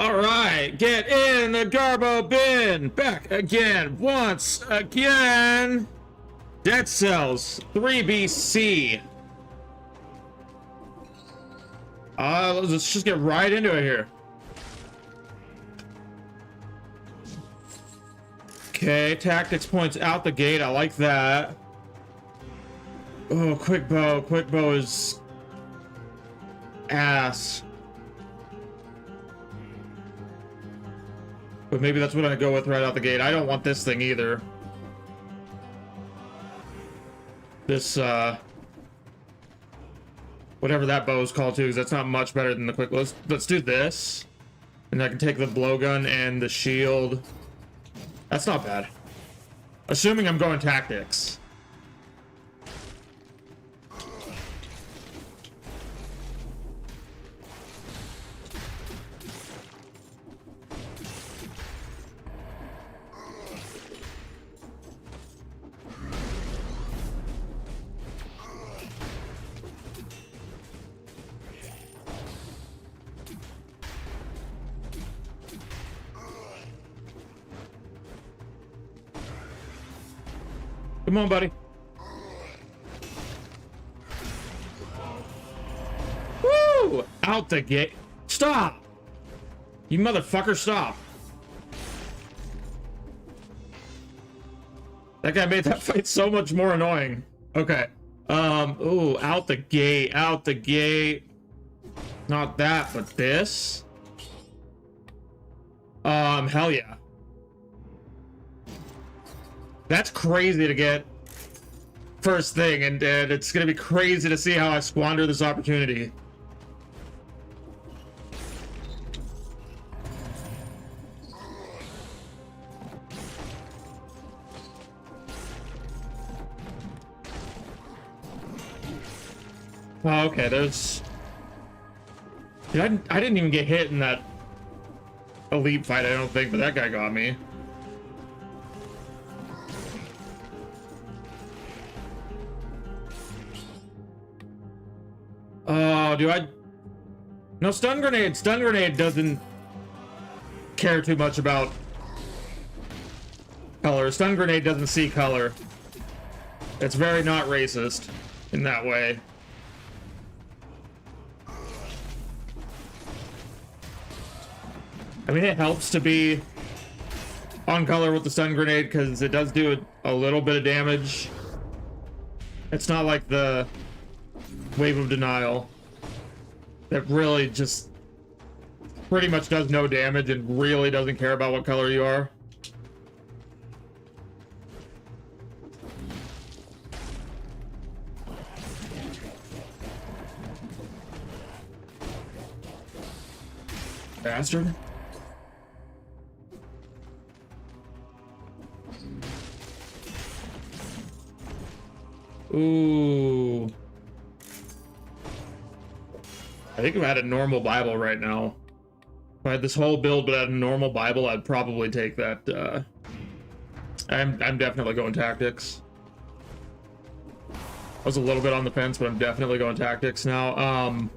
All right, get in the Garbo bin. Back again, once again. Dead Cells 3BC. Let's just get right into it here. Okay, tactics points out the gate. I like that. Oh, quick bow. Quick bow is ass. But maybe that's what I go with right out the gate. I don't want this thing either. This, whatever that bow is called too, because that's not much better than the quick. Let's do this. And I can take the blowgun and the shield. That's not bad. Assuming I'm going tactics. Come on, buddy. Woo! Out the gate. Stop! You motherfucker, stop. That guy made that fight so much more annoying. Okay. Ooh, out the gate, out the gate. Not that, but this. Hell yeah. That's crazy to get first thing, and it's gonna be crazy to see how I squander this opportunity. Oh, okay, there's... Dude, I didn't even get hit in that elite fight, I don't think, but that guy got me. Oh, do I... No, stun grenade. Stun grenade doesn't care too much about color. Stun grenade doesn't see color. It's very not racist in that way. I mean, it helps to be on color with the stun grenade because it does do a little bit of damage. It's not like the wave of denial that really just pretty much does no damage and really doesn't care about what color you are. Bastard. Ooh. I think if I had a normal Bible right now, if I had this whole build but had a normal Bible, I'd probably take that. I'm definitely going tactics. I was a little bit on the fence, but I'm definitely going tactics now.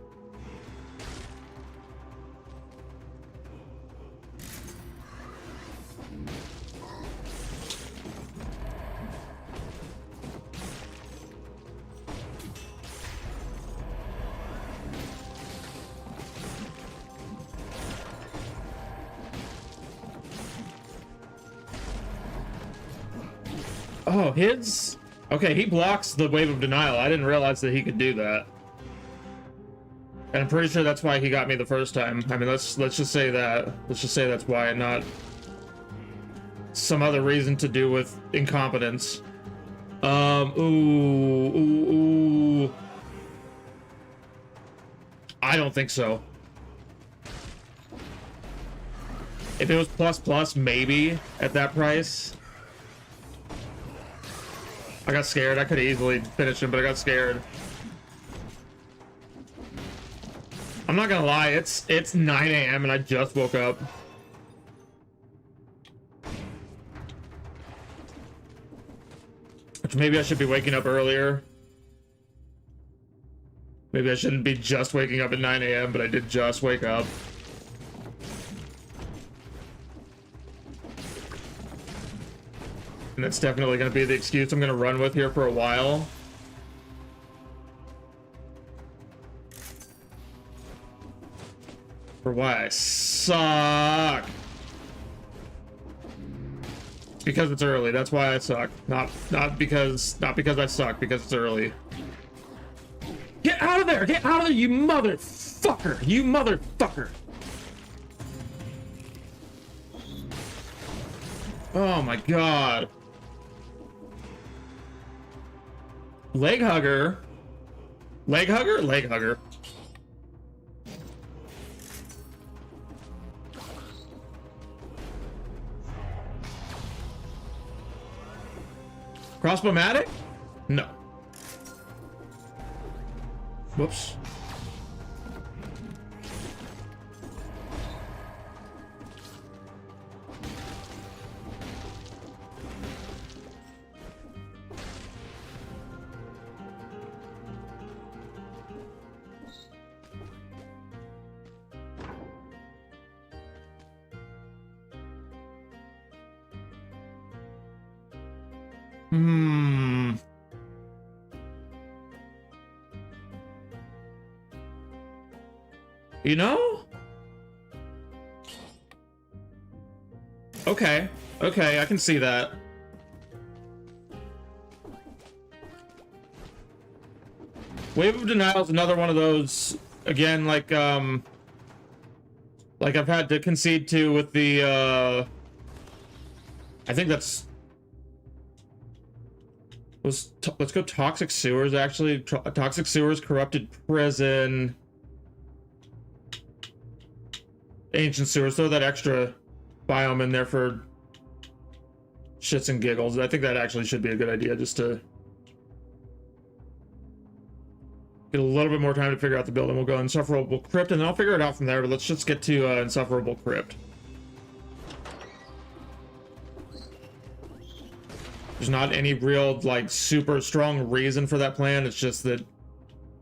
Oh, his... Okay, he blocks the wave of denial. I didn't realize that he could do that. And I'm pretty sure that's why he got me the first time. I mean, let's just say that. Let's just say that's why, and not some other reason to do with incompetence. Ooh. I don't think so. If it was plus, maybe at that price. I got scared. I could have easily finished him, but I got scared. I'm not gonna lie, it's 9 a.m. and I just woke up. Which maybe I should be waking up earlier. Maybe I shouldn't be just waking up at 9 a.m., but I did just wake up. And that's definitely going to be the excuse I'm going to run with here for a while. For why I suck. It's because it's early. That's why I suck. Not because I suck, because it's early. Get out of there! Get out of there, you motherfucker! You motherfucker! Oh my god. Leg hugger. Leg hugger? Leg hugger. Crossbow-matic? No. Whoops. You know? Okay. Okay, I can see that. Wave of Denial is another one of those, again, like I've had to concede to with the, I think that's... Let's go Toxic Sewers, actually. Toxic Sewers, Corrupted Prison... Ancient Sewers. Throw that extra biome in there for shits and giggles. I think that actually should be a good idea, just to get a little bit more time to figure out the build, and we'll go Insufferable Crypt, and then I'll figure it out from there, but let's just get to Insufferable Crypt. There's not any real, like, super strong reason for that plan. It's just that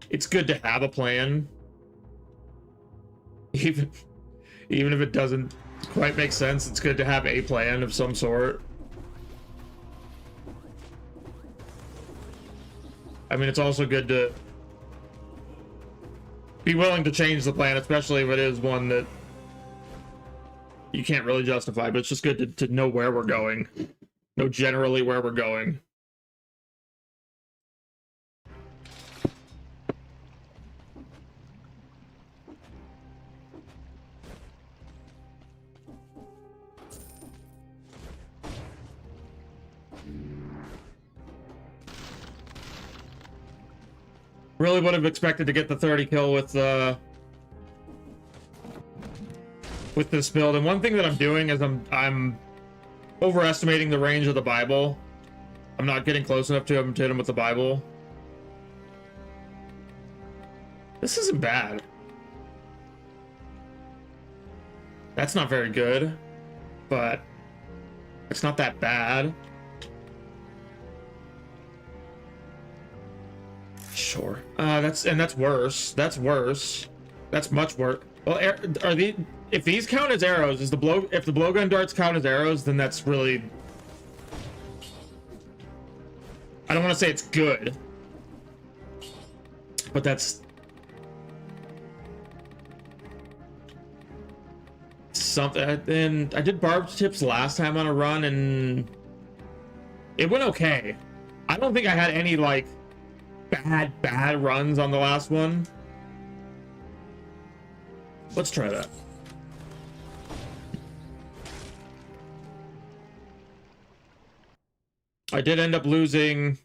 it's good to have a plan. Even if it doesn't quite make sense, it's good to have a plan of some sort. I mean, it's also good to be willing to change the plan, especially if it is one that you can't really justify, but it's just good to know where we're going. Know generally where we're going. Really would have expected to get the 30 kill with this build. And one thing that I'm doing is I'm overestimating the range of the Bible. I'm not getting close enough to hit him with the Bible. This isn't bad. That's not very good, but it's not that bad. Sure. That's worse. That's worse. That's much worse. Well, if these count as arrows, if the blowgun darts count as arrows, then that's really, I don't want to say it's good, but that's something. And I did barbed tips last time on a run, and it went okay. I don't think I had any, like, bad runs on the last one. Let's try that. I did end up losing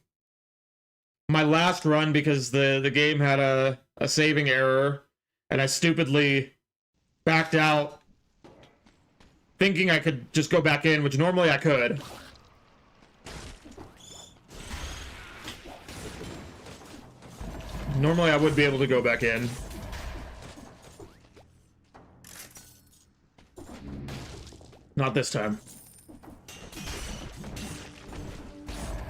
my last run because the game had a saving error, and I stupidly backed out thinking I could just go back in, which normally I could. Normally I would be able to go back in. Not this time.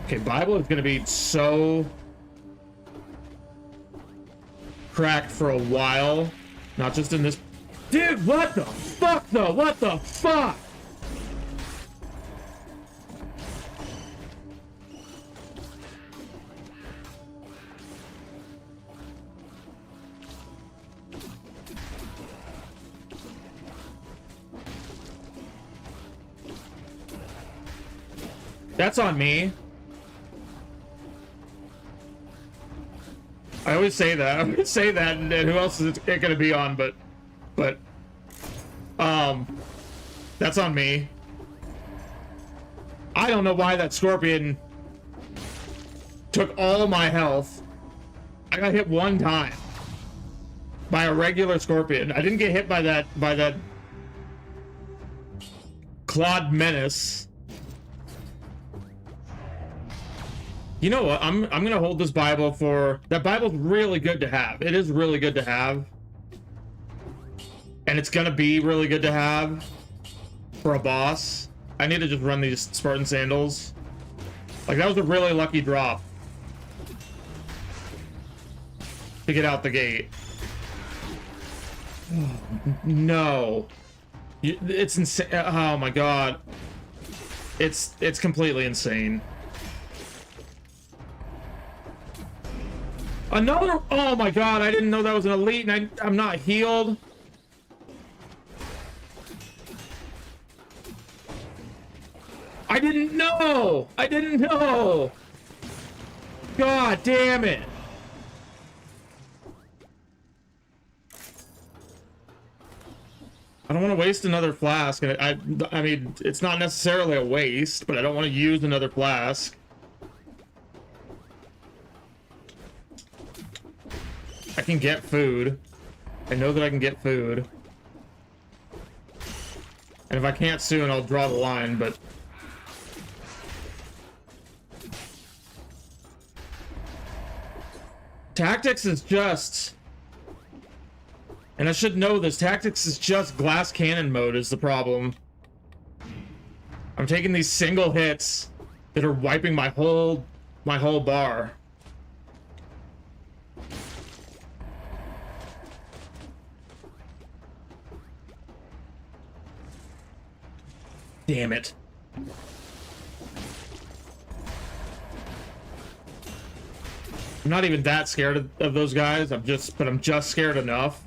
Okay, Bible is gonna be so cracked for a while. Not just in this. Dude, what the fuck though? What the fuck? That's on me. I always say that. I always say that, and who else is it gonna be on? But, that's on me. I don't know why that scorpion took all my health. I got hit one time by a regular scorpion. I didn't get hit by that Clawed Menace. You know what? I'm gonna hold this Bible for... That Bible's really good to have. It is really good to have. And it's gonna be really good to have for a boss. I need to just run these Spartan Sandals. Like, that was a really lucky drop to get out the gate. No. It's insane. Oh my god. It's completely insane. Another... Oh my god, I didn't know that was an elite, and I'm not healed. I didn't know! I didn't know! God damn it! I don't want to waste another flask. I mean, it's not necessarily a waste, but I don't want to use another flask. I can get food. I know that I can get food. And if I can't soon, I'll draw the line, but... Tactics is just... And I should know this, tactics is just glass cannon mode is the problem. I'm taking these single hits that are wiping my whole bar. Damn it. I'm not even that scared of those guys. I'm just scared enough.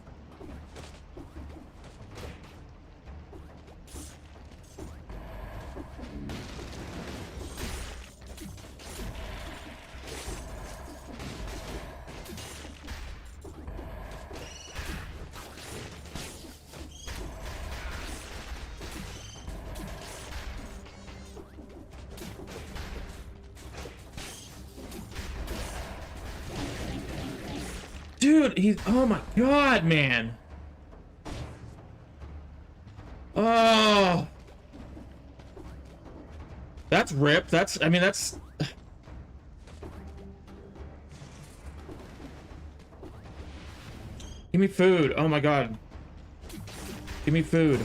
Dude, he's... Oh my god, man. Oh. That's ripped. That's... I mean, that's... Give me food. Oh my god. Give me food.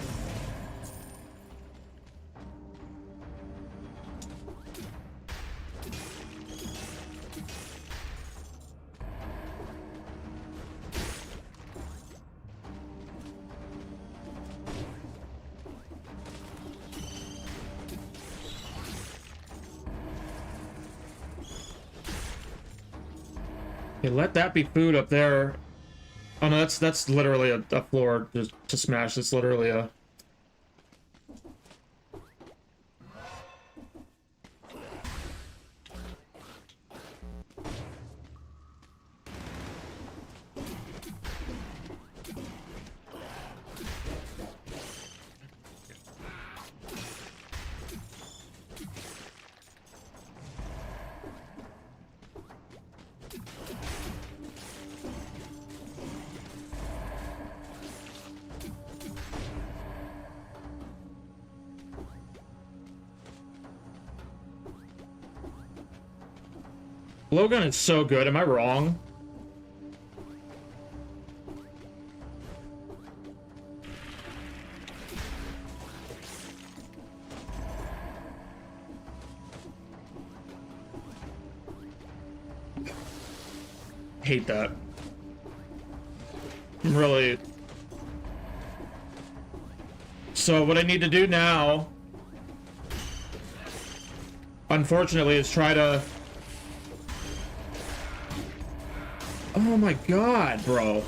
Okay, let that be food up there. Oh no, that's literally a floor to smash. It's literally a... Blowgun is so good. Am I wrong? Hate that. I'm really... So what I need to do now, unfortunately, is try to... Oh my god, bro.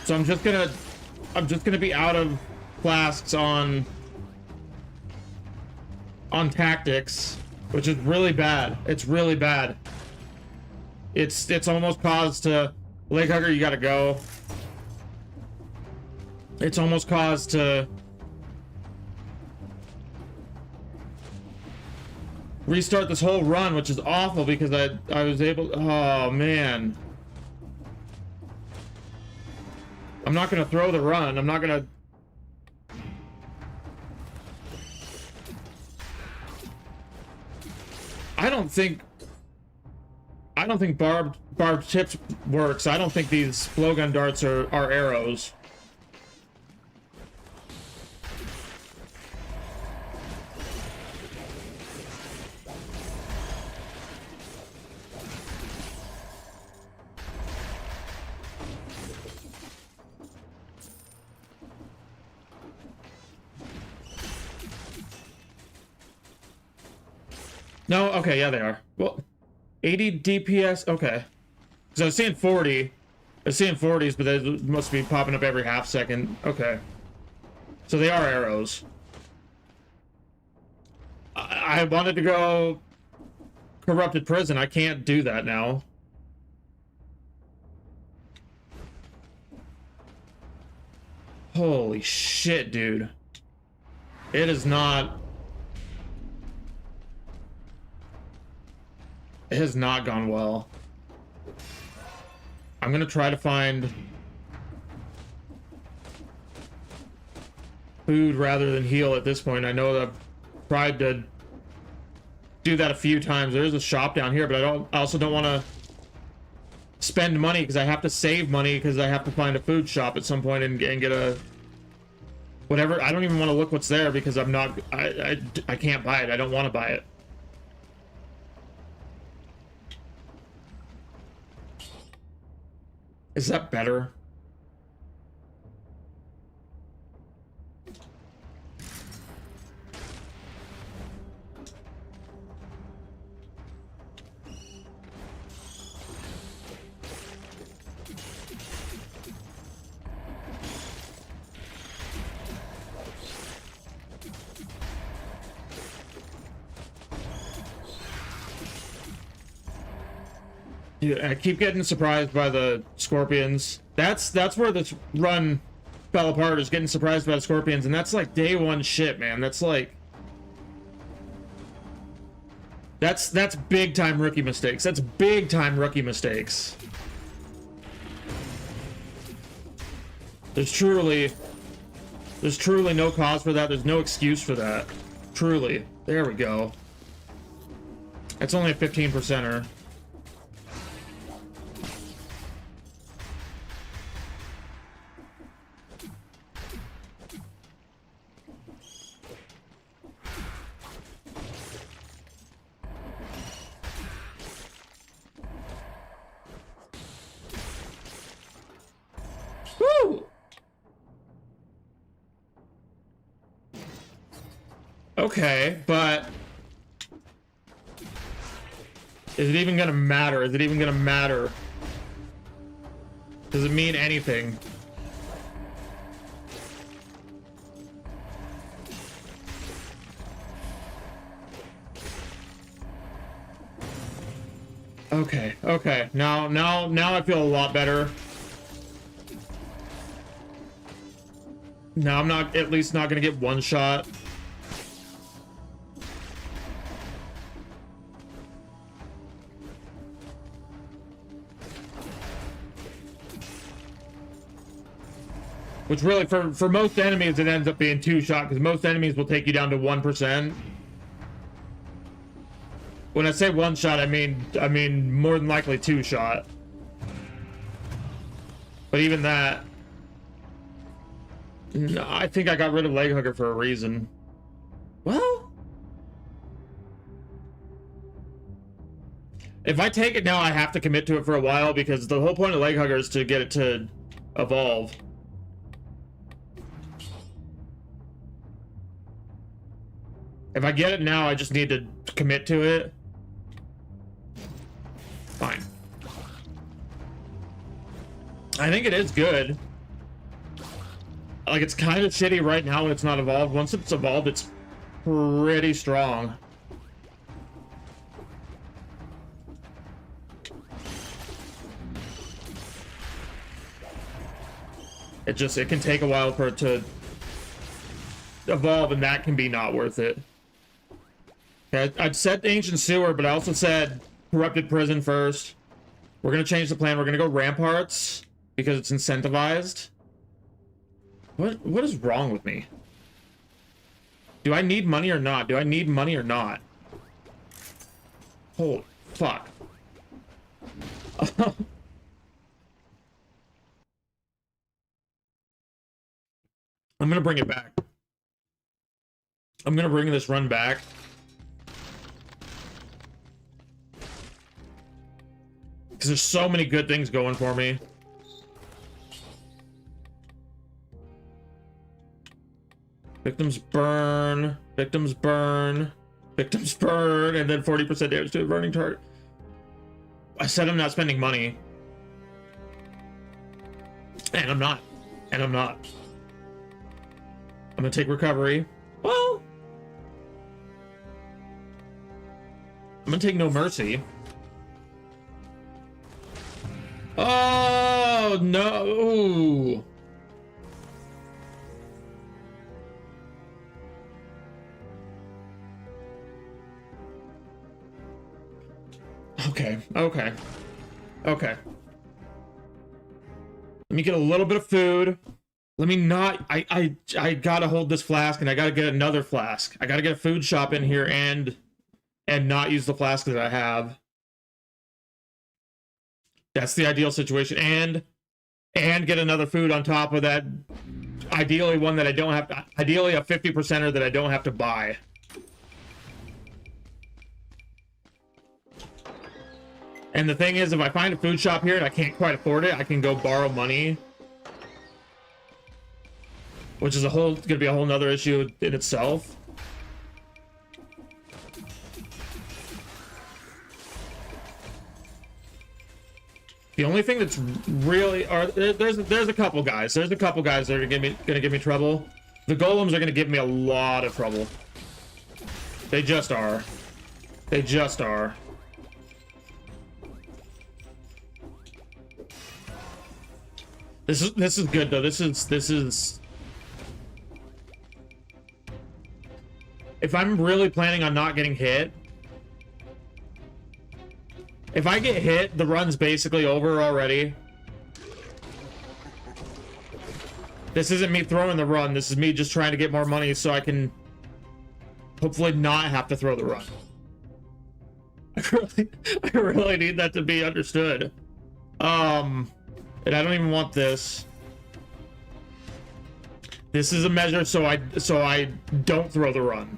So I'm just gonna be out of flasks on tactics, which is really bad. It's really bad. It's almost caused to leg hugger, you gotta go. It's almost caused to restart this whole run, which is awful because I was able. Oh man, I'm not gonna throw the run. I'm not gonna. I don't think barbed tips works. I don't think these blowgun darts are arrows. No, okay, yeah, they are. Well, 80 DPS, okay. Because I was seeing 40. I was seeing 40s, but they must be popping up every half second. Okay. So they are arrows. I wanted to go corrupted prison. I can't do that now. Holy shit, dude. It is not... It has not gone well. I'm gonna try to find food rather than heal at this point. I know that I've tried to do that a few times. There is a shop down here, but I also don't want to spend money because I have to save money because I have to find a food shop at some point and get a whatever. I don't even want to look what's there because I'm not. I can't buy it. I don't want to buy it. Is that better? Yeah, I keep getting surprised by the scorpions. That's where this run fell apart, is getting surprised by the scorpions, and that's like day one shit, man. That's like that's big time rookie mistakes. That's big time rookie mistakes. There's truly no cause for that. There's no excuse for that. Truly. There we go. It's only a 15%er. Okay, but is it even gonna matter? Is it even gonna matter? Does it mean anything? Okay, okay. Now I feel a lot better. Now I'm not, at least not gonna get one shot. Which really, for most enemies, it ends up being two shot, because most enemies will take you down to 1%. When I say one shot, I mean more than likely two shot. But even that, no, I think I got rid of leg hugger for a reason. Well, if I take it now, I have to commit to it for a while, because the whole point of leg hugger is to get it to evolve. If I get it now, I just need to commit to it. Fine. I think it is good. Like, it's kind of shitty right now when it's not evolved. Once it's evolved, it's pretty strong. It can take a while for it to evolve, and that can be not worth it. Okay, I'd said Ancient Sewer, but I also said Corrupted Prison first. We're gonna change the plan. We're gonna go Ramparts because it's incentivized. What is wrong with me? Do I need money or not? Do I need money or not? Holy fuck. I'm gonna bring it back. I'm gonna bring this run back. Because there's so many good things going for me. Victims burn, victims burn, victims burn, and then 40% damage to a burning target. I said I'm not spending money. And I'm not. And I'm not. I'm gonna take recovery. Well, I'm gonna take no mercy. Oh, no. Okay, okay, okay. Let me get a little bit of food. Let me not, I gotta hold this flask, and I gotta get another flask. I gotta get a food shop in here and not use the flask that I have. That's the ideal situation, and get another food on top of that. Ideally one that I don't have to, ideally a 50%er that I don't have to buy. And the thing is, if I find a food shop here and I can't quite afford it, I can go borrow money. Which is gonna be a whole nother issue in itself. The only thing that's really, there's a couple guys. There's a couple guys that are gonna give me trouble. The golems are gonna give me a lot of trouble. They just are. They just are. This is good though. This is. If I'm really planning on not getting hit. If I get hit, the run's basically over already. This isn't me throwing the run. This is me just trying to get more money so I can hopefully not have to throw the run. I really need that to be understood. And I don't even want this. This is a measure so I don't throw the run.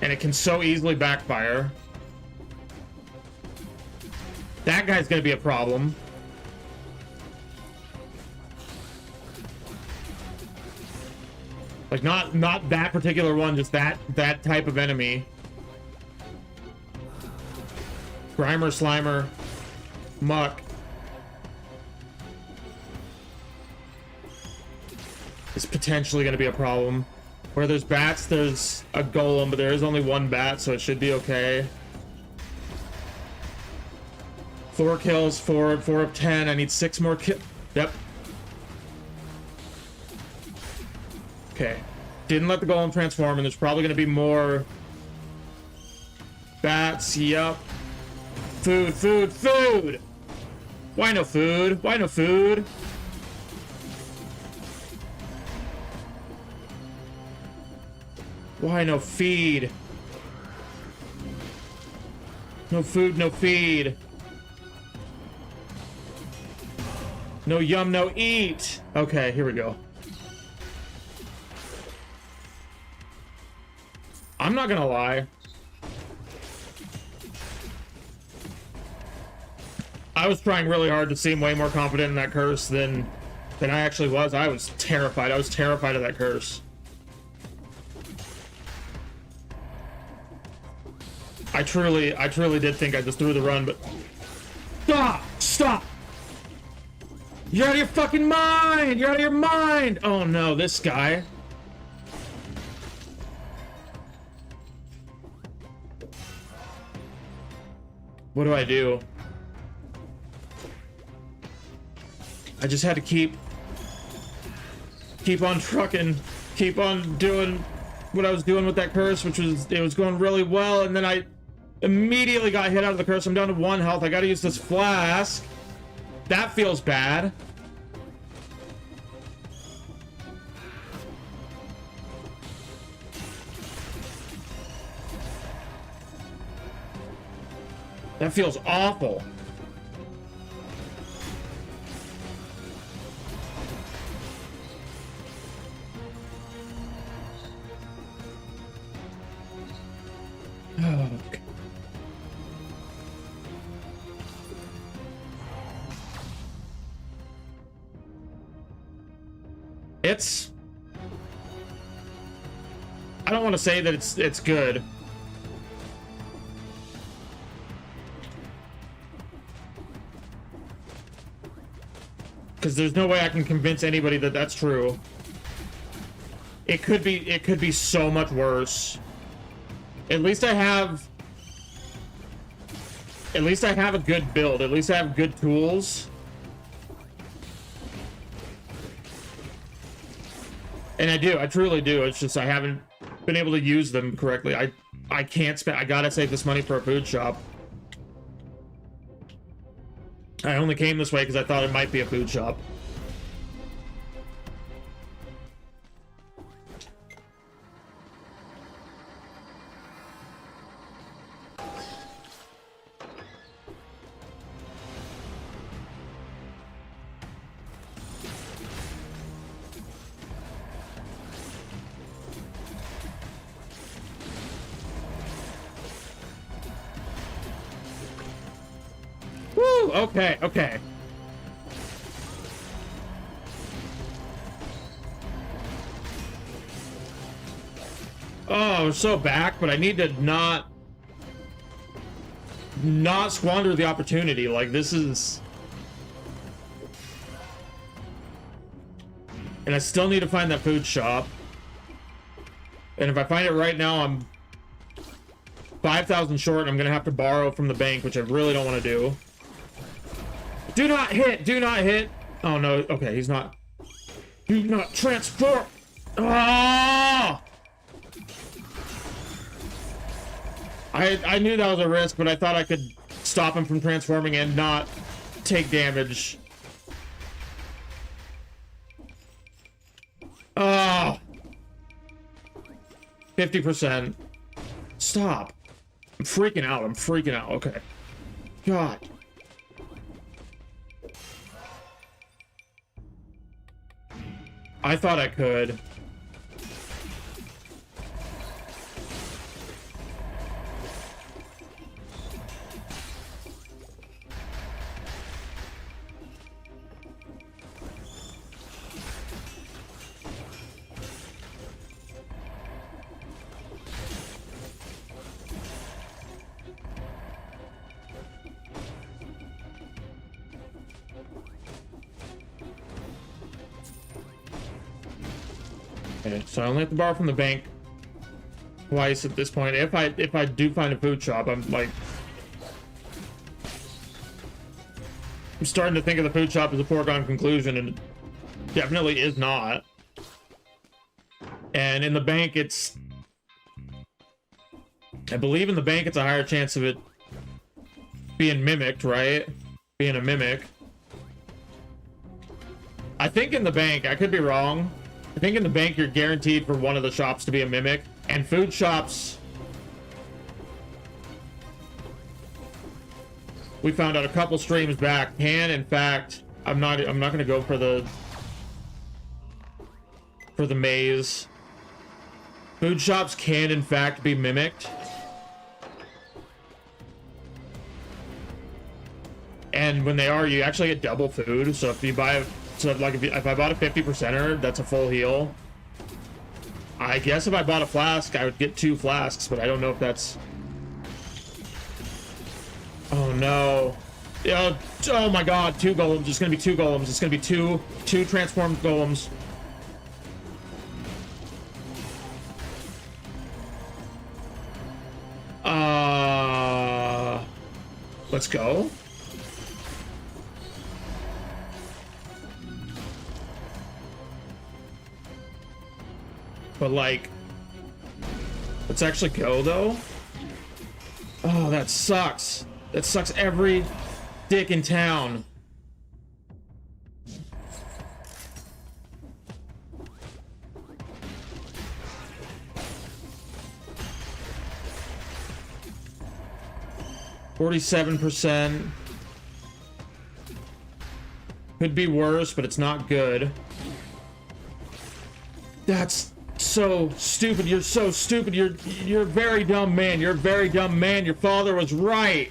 And it can so easily backfire. That guy's gonna be a problem. Like not that particular one, just that type of enemy. Grimer, Slimer, Muck. Is potentially gonna be a problem. Where there's bats, there's a golem, but there is only one bat, so it should be okay. 4 kills, 4 of 10. I need 6 more kills. Yep. Okay. Didn't let the golem transform, and there's probably going to be more bats. Yep. Food, food, food! Why no food? Why no food? Why no feed? No food, no feed. No yum, no eat. Okay, here we go. I'm not gonna lie. I was trying really hard to seem way more confident in that curse than I actually was. I was terrified. I was terrified of that curse. I truly did think I just threw the run, but stop! Stop! You're out of your fucking mind! You're out of your mind! Oh no, this guy. What do I do? I just had to keep on trucking, keep on doing what I was doing with that curse, which was, it was going really well, and then I immediately got hit out of the curse. I'm down to 1 health. I gotta use this flask. That feels bad. That feels awful. Okay. It's... I don't want to say that it's good. Because there's no way I can convince anybody that that's true. It could be so much worse. At least I have a good build. At least I have good tools. And I do. I truly do. It's just I haven't been able to use them correctly. I can't spend... I gotta save this money for a food shop. I only came this way because I thought it might be a food shop. Woo! Okay, okay. Oh, I'm so back, but I need to not squander the opportunity. Like, this is... And I still need to find that food shop. And if I find it right now, I'm 5,000 short, and I'm gonna have to borrow from the bank, which I really don't want to do. Do not hit! Do not hit! Oh no, okay, he's not. Do not transform! Ah! I knew that was a risk, but I thought I could stop him from transforming and not take damage. Ah! 50%. Stop. I'm freaking out. I'm freaking out. Okay. God. I thought I could. Okay, so I only have to borrow from the bank twice at this point. If I do find a food shop, I'm starting to think of the food shop as a foregone conclusion, and it definitely is not. And in the bank, I believe in the bank it's a higher chance of it being mimicked, right? Being a mimic. I think in the bank, I could be wrong. I think in the bank you're guaranteed for one of the shops to be a mimic, and food shops, we found out a couple streams back, can in fact, I'm not gonna go for the maze. Food shops can in fact be mimicked. And when they are, you actually get double food. So if you buy if I bought a 50%er, that's a full heal. I guess if I bought a flask, I would get 2 flasks, but I don't know if that's... Oh no. Oh my god, 2 golems. It's gonna be 2 golems. It's gonna be two transformed golems. Let's go. But like, let's actually go though. Oh, that sucks. That sucks every dick in town. %. Could be worse, but it's not good. That's so stupid. You're so stupid. You're a very dumb man. You're a very dumb man. Your father was right.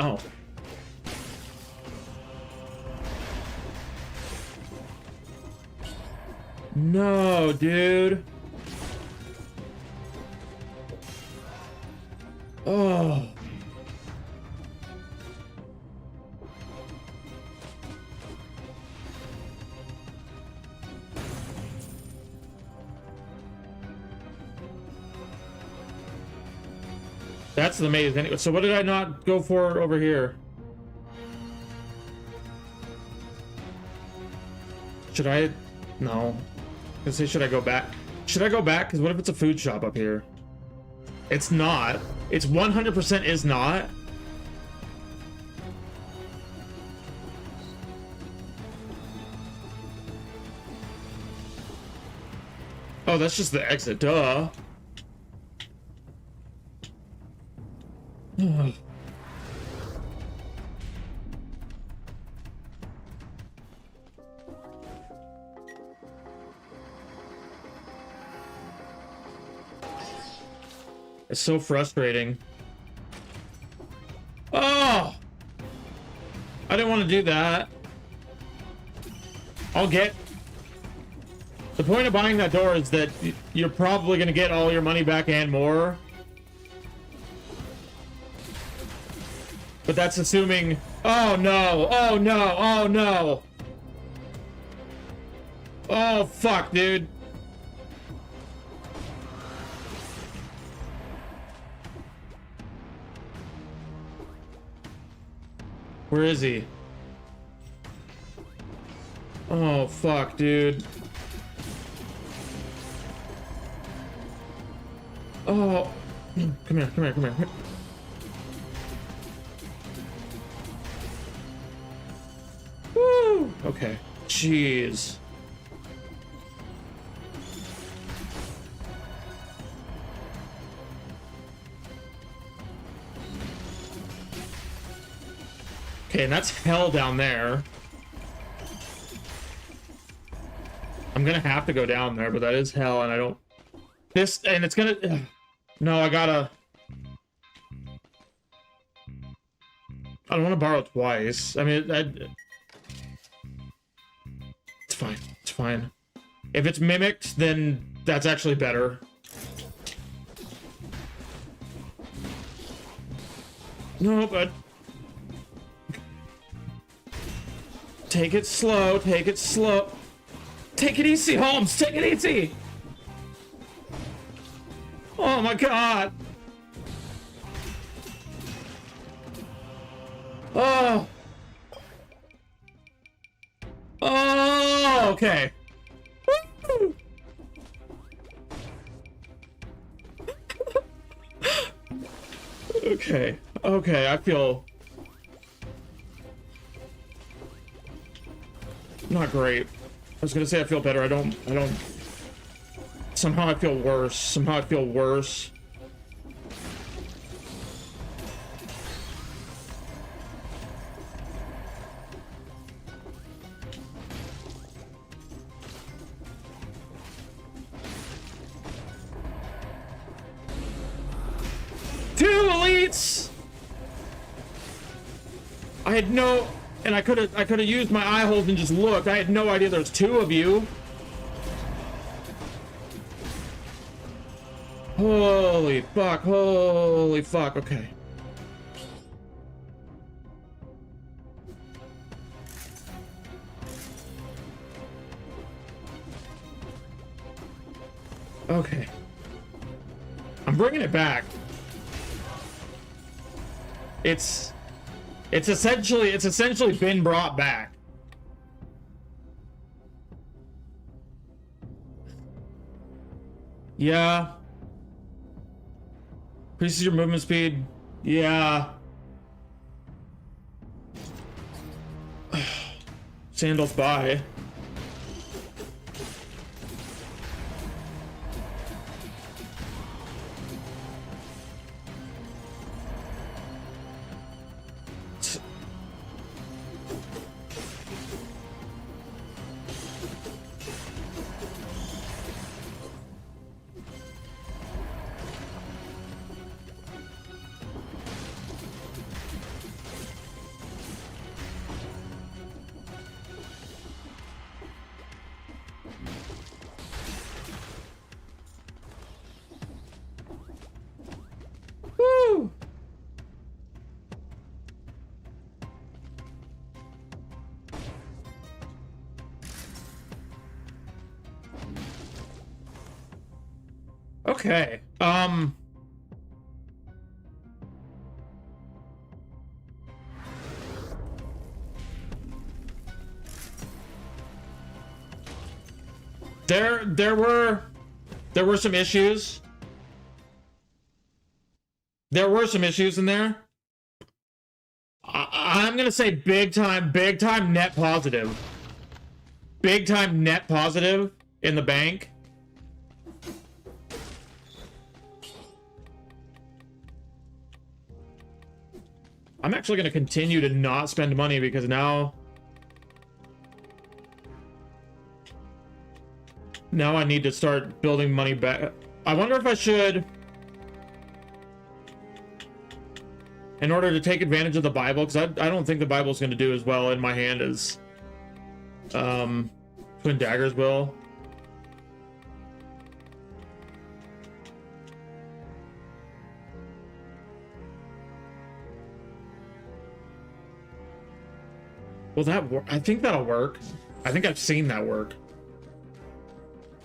Oh. No, dude. Oh. That's the maze anyway. So what did I not go for over here? Should I? No. I say, should I go back? Should I go back? Because what if it's a food shop up here? It's not. It's 100% is not. Oh, that's just the exit. Duh. It's so frustrating. Oh! I didn't want to do that. I'll get... The point of buying that door is that you're probably going to get all your money back and more. But that's assuming... Oh no! Oh no! Oh no! Oh fuck, dude. Where is he? Oh, fuck, dude. Oh. Come here, come here, come here. Woo! Okay. Jeez. Okay, and that's hell down there. I'm gonna have to go down there, but that is hell, and I don't... This, and it's gonna... No, I gotta... I don't want to borrow twice. I mean, it's fine. It's fine. If it's mimicked, then that's actually better. No, but... Take it slow, take it slow. Take it easy, Holmes, take it easy! Oh my god! Oh! Oh, okay. Woo! Okay, okay, I feel... Not great. I was gonna say I feel better. I don't... Somehow I feel worse. Somehow I feel worse. Two elites! I had no... And I could have used my eye holes and just looked. I had no idea there's 2 of you. Holy fuck, holy fuck, okay. Okay. I'm bringing it back. It's essentially been brought back. Yeah. Increases your movement speed. Yeah. Sandals by. Woo! Okay. There were some issues. There were some issues in there. I'm gonna say big time net positive. Big time net positive in the bank. I'm actually gonna continue to not spend money because now I need to start building money back. I wonder if I should, in order to take advantage of the Bible, because I don't think the Bible's going to do as well in my hand as Twin Daggers will. Will that work? I think that'll work. I think I've seen that work.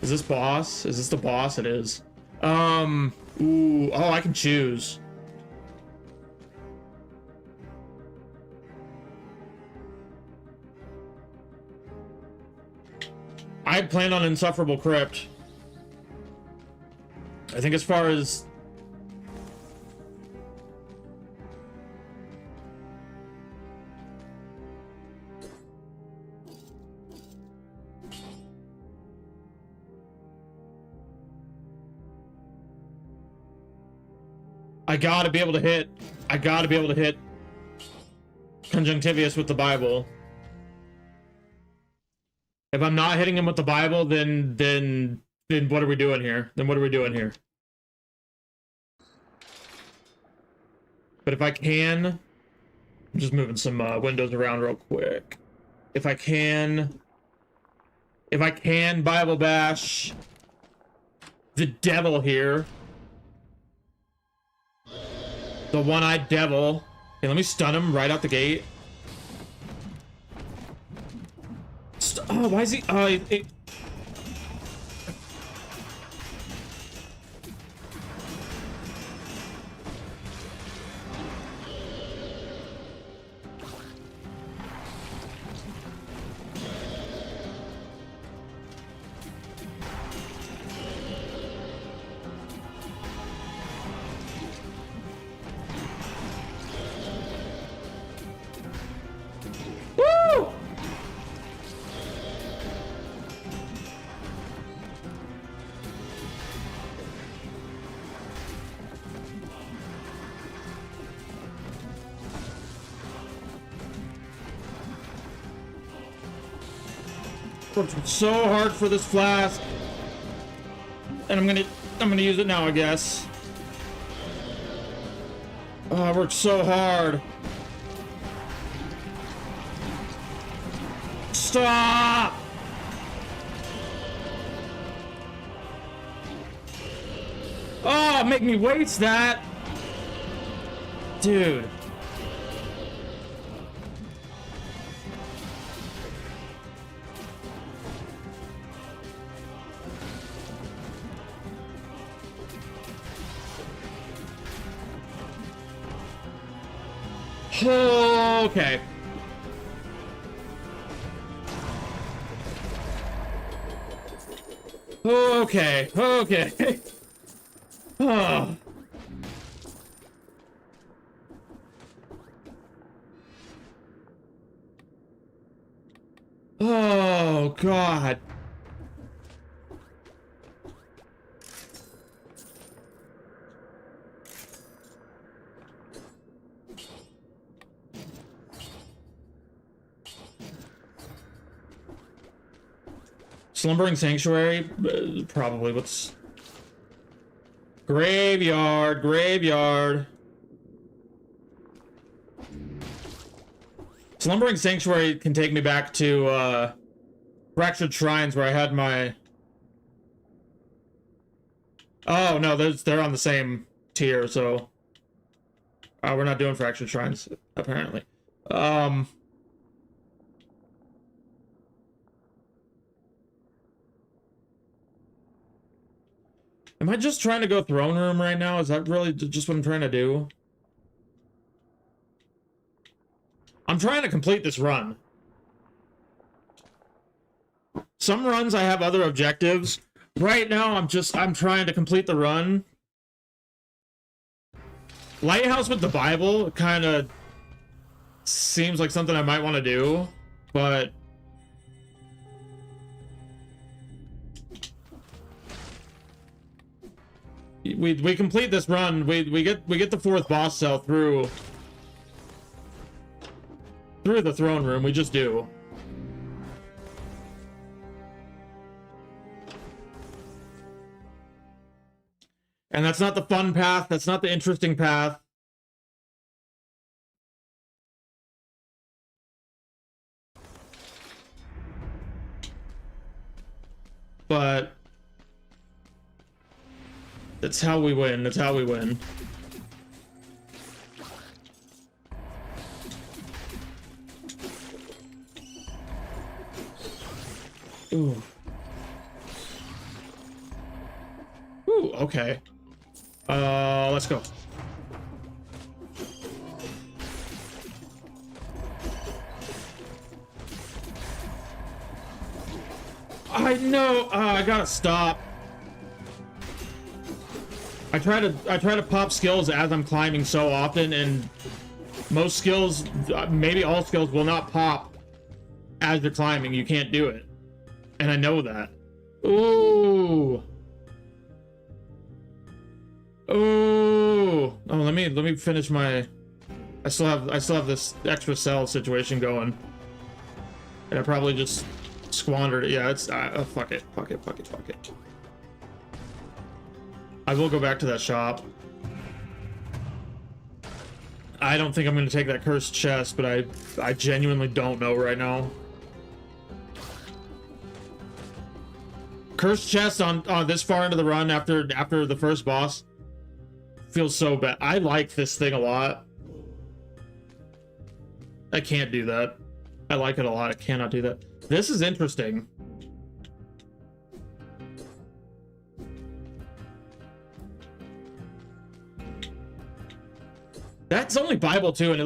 Is this boss? Is this the boss? It is. Ooh, oh, I can choose. I plan on Insufferable Crypt. I think as far as... I gotta be able to hit Conjunctivius with the Bible. If I'm not hitting him with the Bible, then what are we doing here? Then what are we doing here? But if I can, I'm just moving some windows around real quick. If I can Bible bash the devil here. The one-eyed devil. Okay, let me stun him right out the gate. Oh, why is he... Woo! Worked so hard for this flask, and I'm gonna use it now, I guess. Oh, I worked so hard. Stop! Oh, make me waste that! Dude. Okay. Okay. Okay. Oh. Oh, God. Slumbering Sanctuary? Probably. What's... Graveyard. Graveyard. Slumbering Sanctuary can take me back to, Fractured Shrines, where I had my... Oh, no, they're on the same tier, so... we're not doing Fractured Shrines, apparently. Am I just trying to go Throne Room right now? Is that really just what I'm trying to do? I'm trying to complete this run. Some runs I have other objectives. Right now, I'm trying to complete the run. Lighthouse with the Bible kind of seems like something I might want to do, but... We complete this run. We get the 4th boss cell through the Throne Room. We just do. And that's not the fun path. That's not the interesting path. But that's how we win. That's how we win. Ooh. Ooh, okay. Let's go. I know. I gotta stop. I try to pop skills as I'm climbing so often, and most skills, maybe all skills, will not pop as you're climbing. You can't do it, and I know that. Ooh. Ooh. Oh, let me finish my. I still have this extra cell situation going, and I probably just squandered it. Yeah, it's fuck it. I will go back to that shop. I don't think I'm going to take that cursed chest, but I genuinely don't know right now. Cursed chest on this far into the run after the first boss feels so bad. I like this thing a lot. I can't do that. I like it a lot. I cannot do that. This is interesting. That's only Bible too, and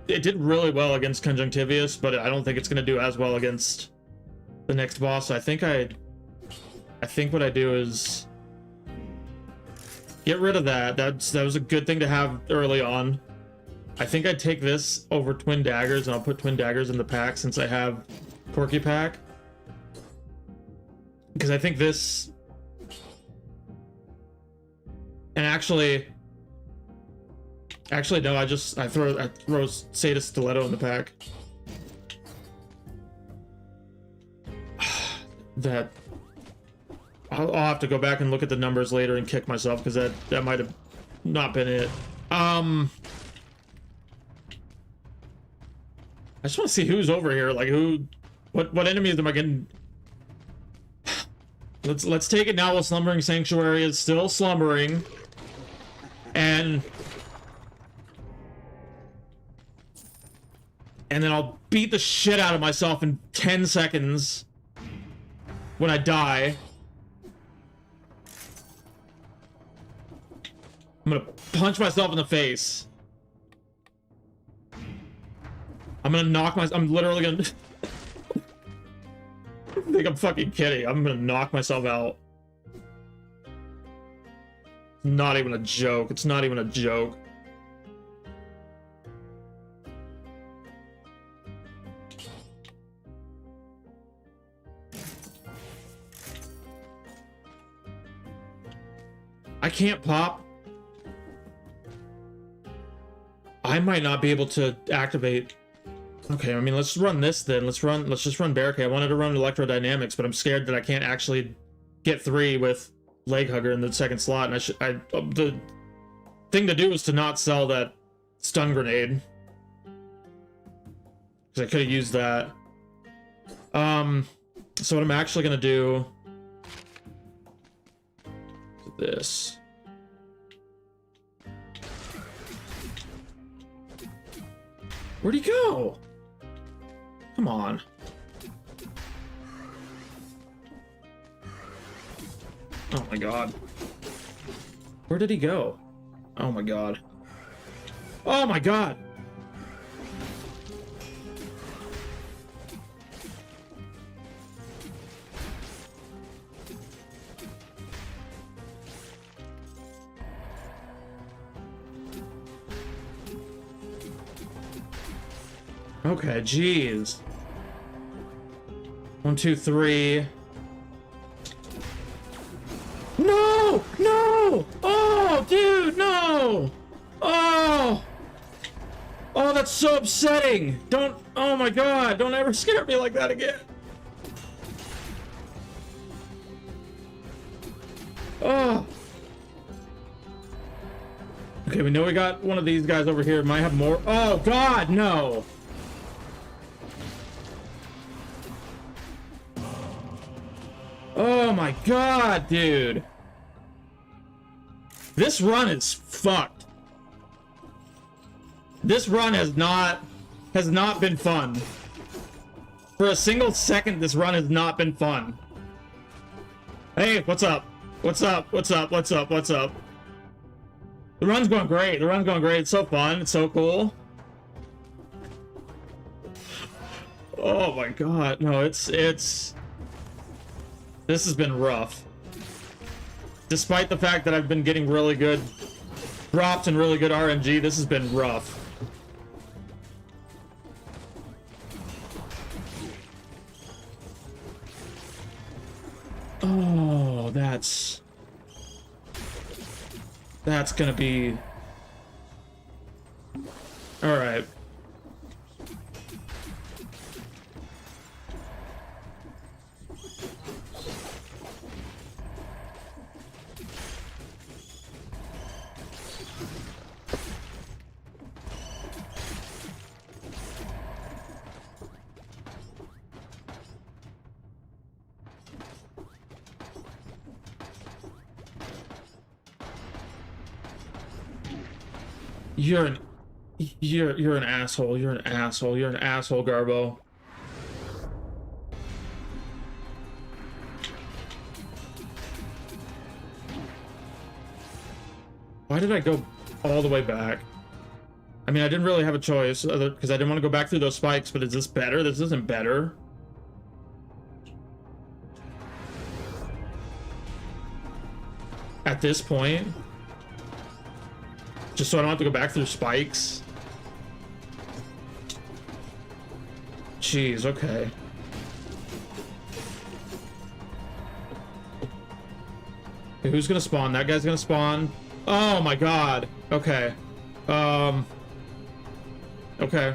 it did really well against Conjunctivius, but I don't think it's gonna do as well against the next boss. So I think what I do is get rid of that. That was a good thing to have early on. I think I'd take this over Twin Daggers, and I'll put Twin Daggers in the pack since I have Porky Pack. Because I think this... And actually, no, I throw Sadist Stiletto in the pack. That... I'll have to go back and look at the numbers later and kick myself, because that might have not been it. I just want to see who's over here. Like, what enemies am I getting? Let's take it now while Slumbering Sanctuary is still slumbering. And then I'll beat the shit out of myself in 10 seconds when I die. I'm gonna punch myself in the face. I'm gonna knock myself. I'm literally gonna. I think I'm fucking kidding. I'm gonna knock myself out. Not even a joke. It's not even a joke. I can't pop. I might not be able to activate. Okay, I mean, let's run this then. Let's just run Barricade. I wanted to run Electrodynamics, but I'm scared that I can't actually get 3 with Leg Hugger in the second slot. And the thing to do is to not sell that stun grenade. Because I could have used that. So what I'm actually gonna do is this. Where'd he go? Come on. Oh my god. Where did he go? Oh my god. Oh my god! Okay, jeez. 1, 2, 3. No! No! Oh, dude, no! Oh! Oh, that's so upsetting! Don't... Oh my god, don't ever scare me like that again! Oh! Okay, we know we got one of these guys over here. Might have more... Oh, god, no! Oh my god, dude. This run is fucked. This run has not been fun. For a single second, this run has not been fun. Hey, what's up? What's up? What's up? What's up? What's up? The run's going great. The run's going great. It's so fun. It's so cool. Oh my god. No, it's... This has been rough. Despite the fact that I've been getting really good drops and really good RNG, this has been rough. Oh, that's gonna be... Alright. You're an asshole. You're an asshole. You're an asshole, Garbo. Why did I go all the way back? I mean, I didn't really have a choice because I didn't want to go back through those spikes, but is this better? This isn't better. At this point? Just so I don't have to go back through spikes? Jeez, okay. Okay, who's gonna spawn? That guy's gonna spawn. Oh my god. Okay. Okay.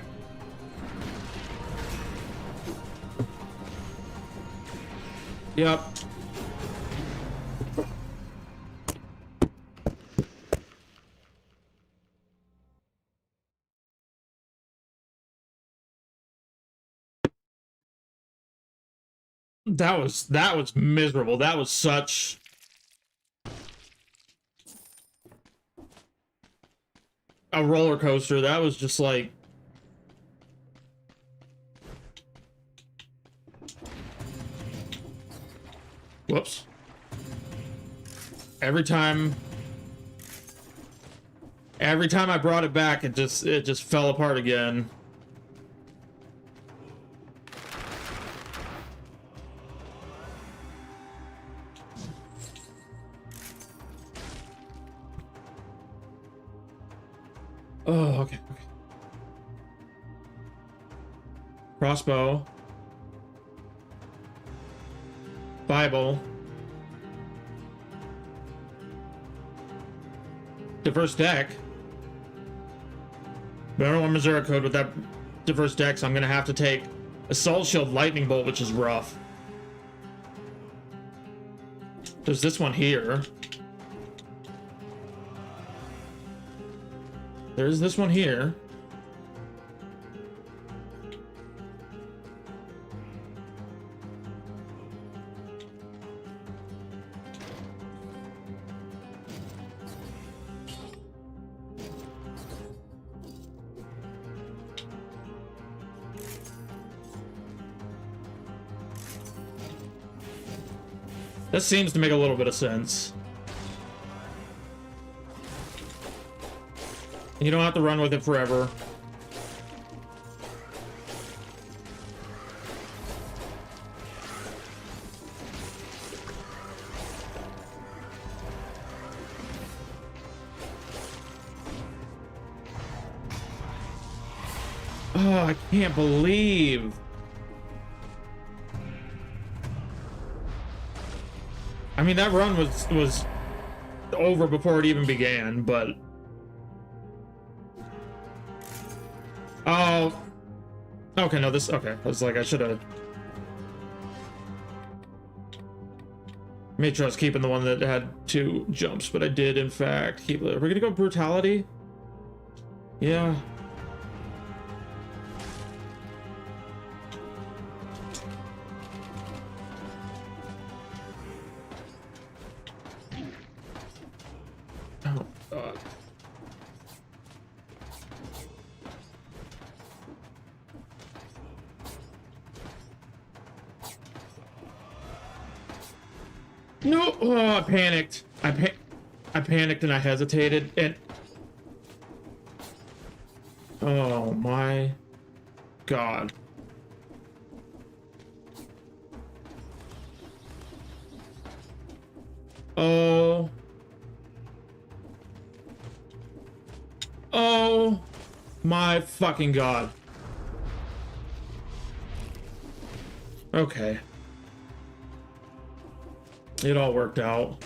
Yep. That was miserable. That was such a roller coaster. That was just like, whoops. Every time I brought it back, it just fell apart again. Oh, okay. Crossbow. Bible. Diverse deck. But I don't want Missouri code with that diverse deck, so I'm gonna have to take Assault Shield Lightning Bolt, which is rough. There's this one here. There's this one here. This seems to make a little bit of sense. You don't have to run with it forever. Oh, I can't believe. I mean, that run was over before it even began, but oh, okay, no, this, okay, I was like, I should have made sure I was keeping the one that had 2 jumps, but I did, in fact, keep it. Are we gonna go brutality? Yeah. Oh, God. No! Oh, I panicked. I panicked and I hesitated and... Oh my God. Oh. Oh my fucking God. Okay. It all worked out.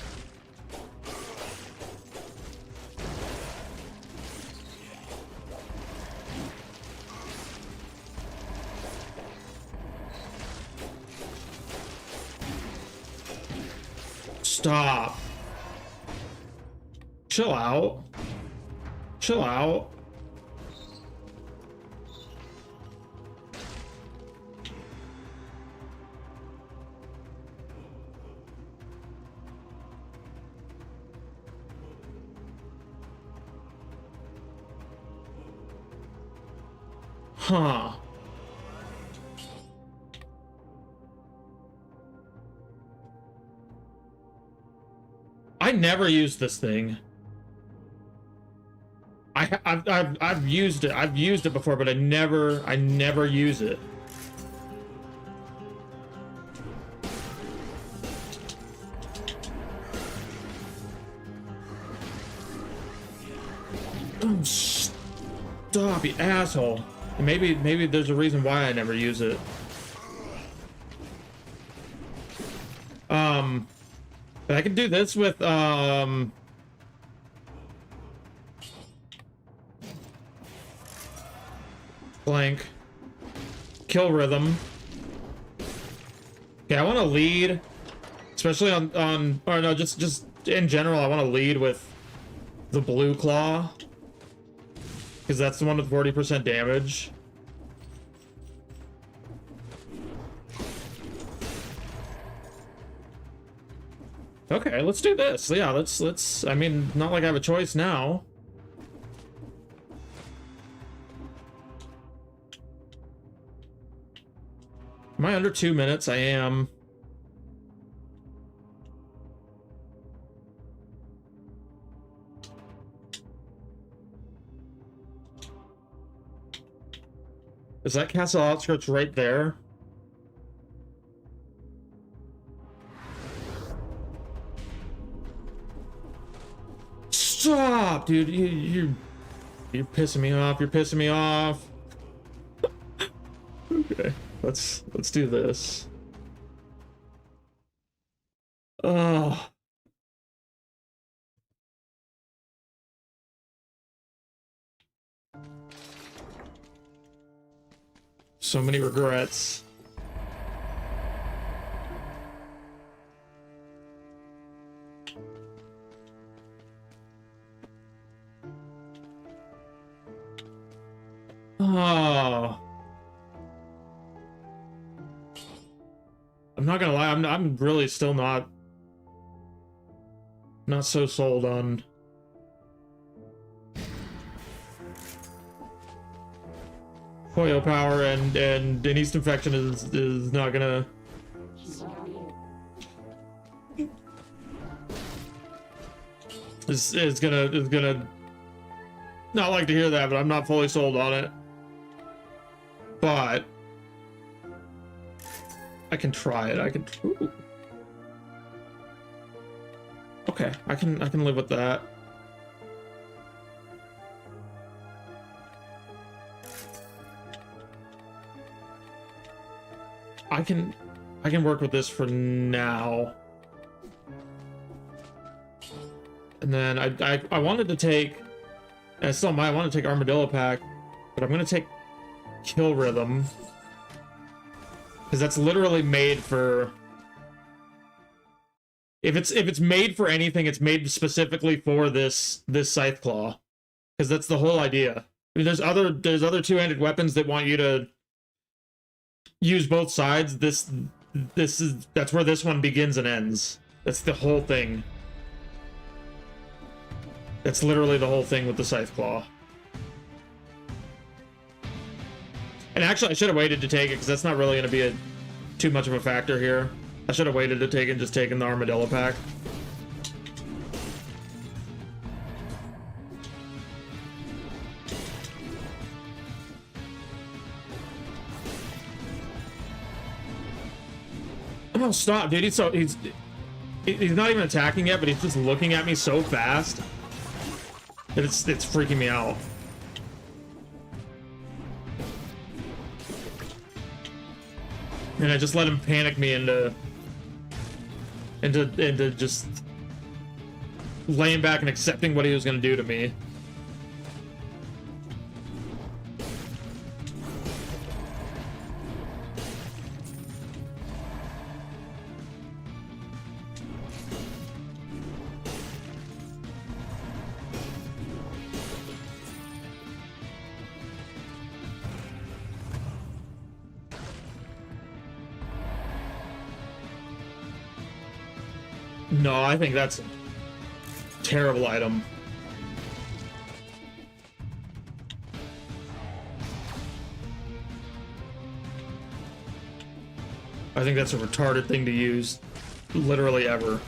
Stop. Chill out. Chill out. Huh. I never used this thing. I've used it. I've used it before, but I never use it. Oh, stop, you asshole. Maybe there's a reason why I never use it. But I could do this with blank kill rhythm. Okay, I want to lead, especially on or no, just in general. I want to lead with the blue claw because that's the one with 40% damage. Okay, let's do this. Yeah, let's. I mean, not like I have a choice now. Am I under 2 minutes? I am. Is that castle outskirts right there? Stop, dude. You're pissing me off. You're pissing me off. Okay, let's do this. Oh. So many regrets. Oh. I'm not gonna lie, I'm really still not so sold on Koyo power, and Denise infection is not gonna is gonna not like to hear that, but I'm not fully sold on it. But I can try it. I can. Ooh. Okay, I can live with that. I can work with this for now. And then I wanted to take, and I still might want to take Armadillo Pack, but I'm gonna take Kill Rhythm, because that's literally made for. If it's made for anything, it's made specifically for this Scythe Claw, because that's the whole idea. I mean, there's other two-handed weapons that want you to use both sides. That's where this one begins and ends. That's the whole thing. That's literally the whole thing with the Scythe Claw. And actually, I should have waited to take it, because that's not really going to be too much of a factor here. I should have waited to take it and just taken the Armadillo Pack. Oh, stop, dude. He's not even attacking yet, but he's just looking at me so fast that it's freaking me out. And I just let him panic me into just laying back and accepting what he was going to do to me. No, I think that's a terrible item. I think that's a retarded thing to use, literally ever.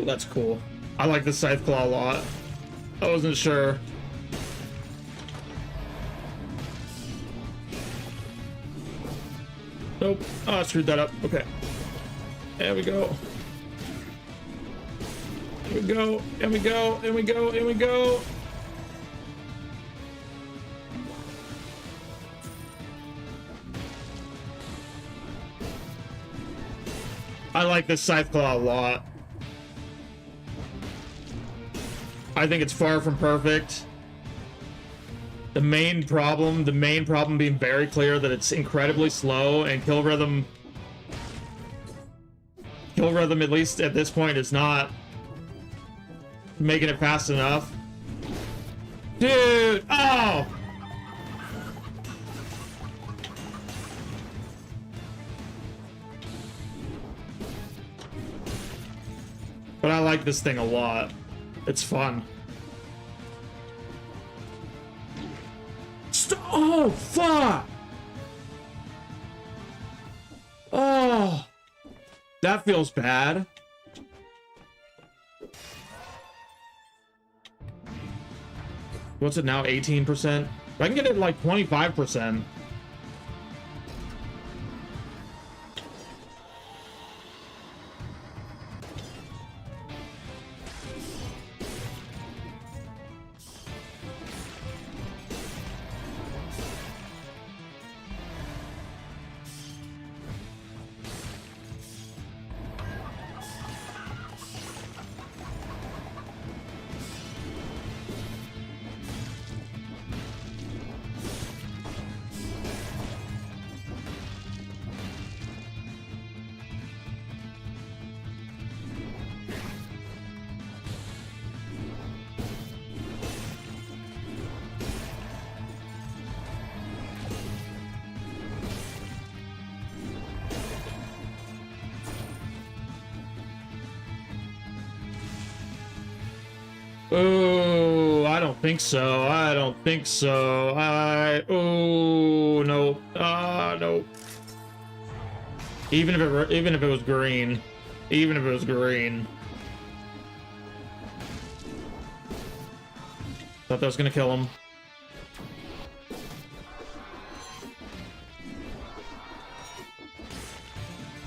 That's cool. I like the Scythe Claw a lot. I wasn't sure. Nope. Oh, I screwed that up. Okay. There we go. Here we go. And we go. And we go. And we go. I like this Scythe Claw a lot. I think it's far from perfect. The main problem being very clear that it's incredibly slow, and kill rhythm, at least at this point, is not making it fast enough. Dude! Oh! But I like this thing a lot. It's fun. Oh, fuck! Oh! That feels bad. What's it now? 18%? I can get it like 25%. Oh, I don't think so. I don't think so. Oh, no. No. Even if it was green. Even if it was green. Thought that was gonna kill him.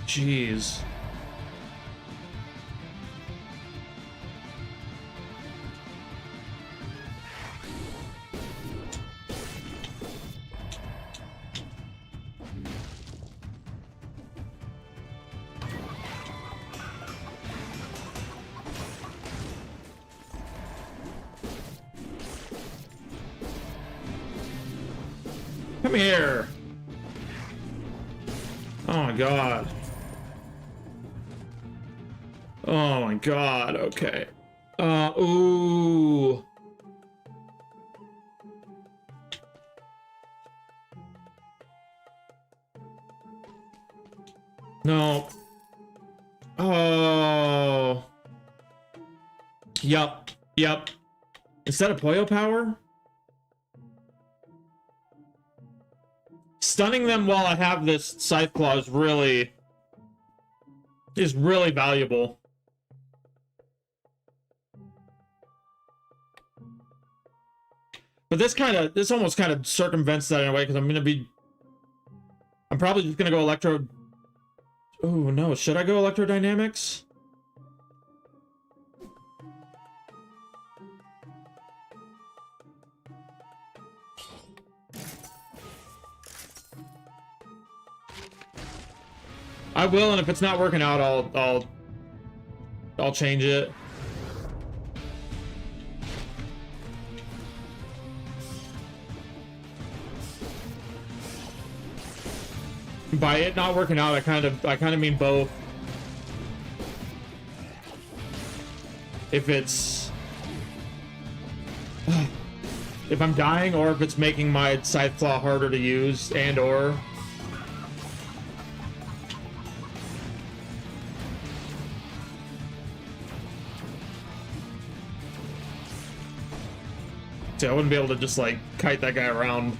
Jeez. Come here. Oh my god. Oh my god, okay. Ooh. No. Oh. Yup. Yup. Instead of Poyo Power? Stunning them while I have this Scythe Claw is really valuable. But this almost kind of circumvents that in a way, because I'm probably just gonna go Electro. Oh no, should I go Electrodynamics? I will, and if it's not working out, I'll change it. By it not working out, I kind of mean both. If it's if I'm dying, or if it's making my Scythe Claw harder to use, and or I wouldn't be able to just like kite that guy around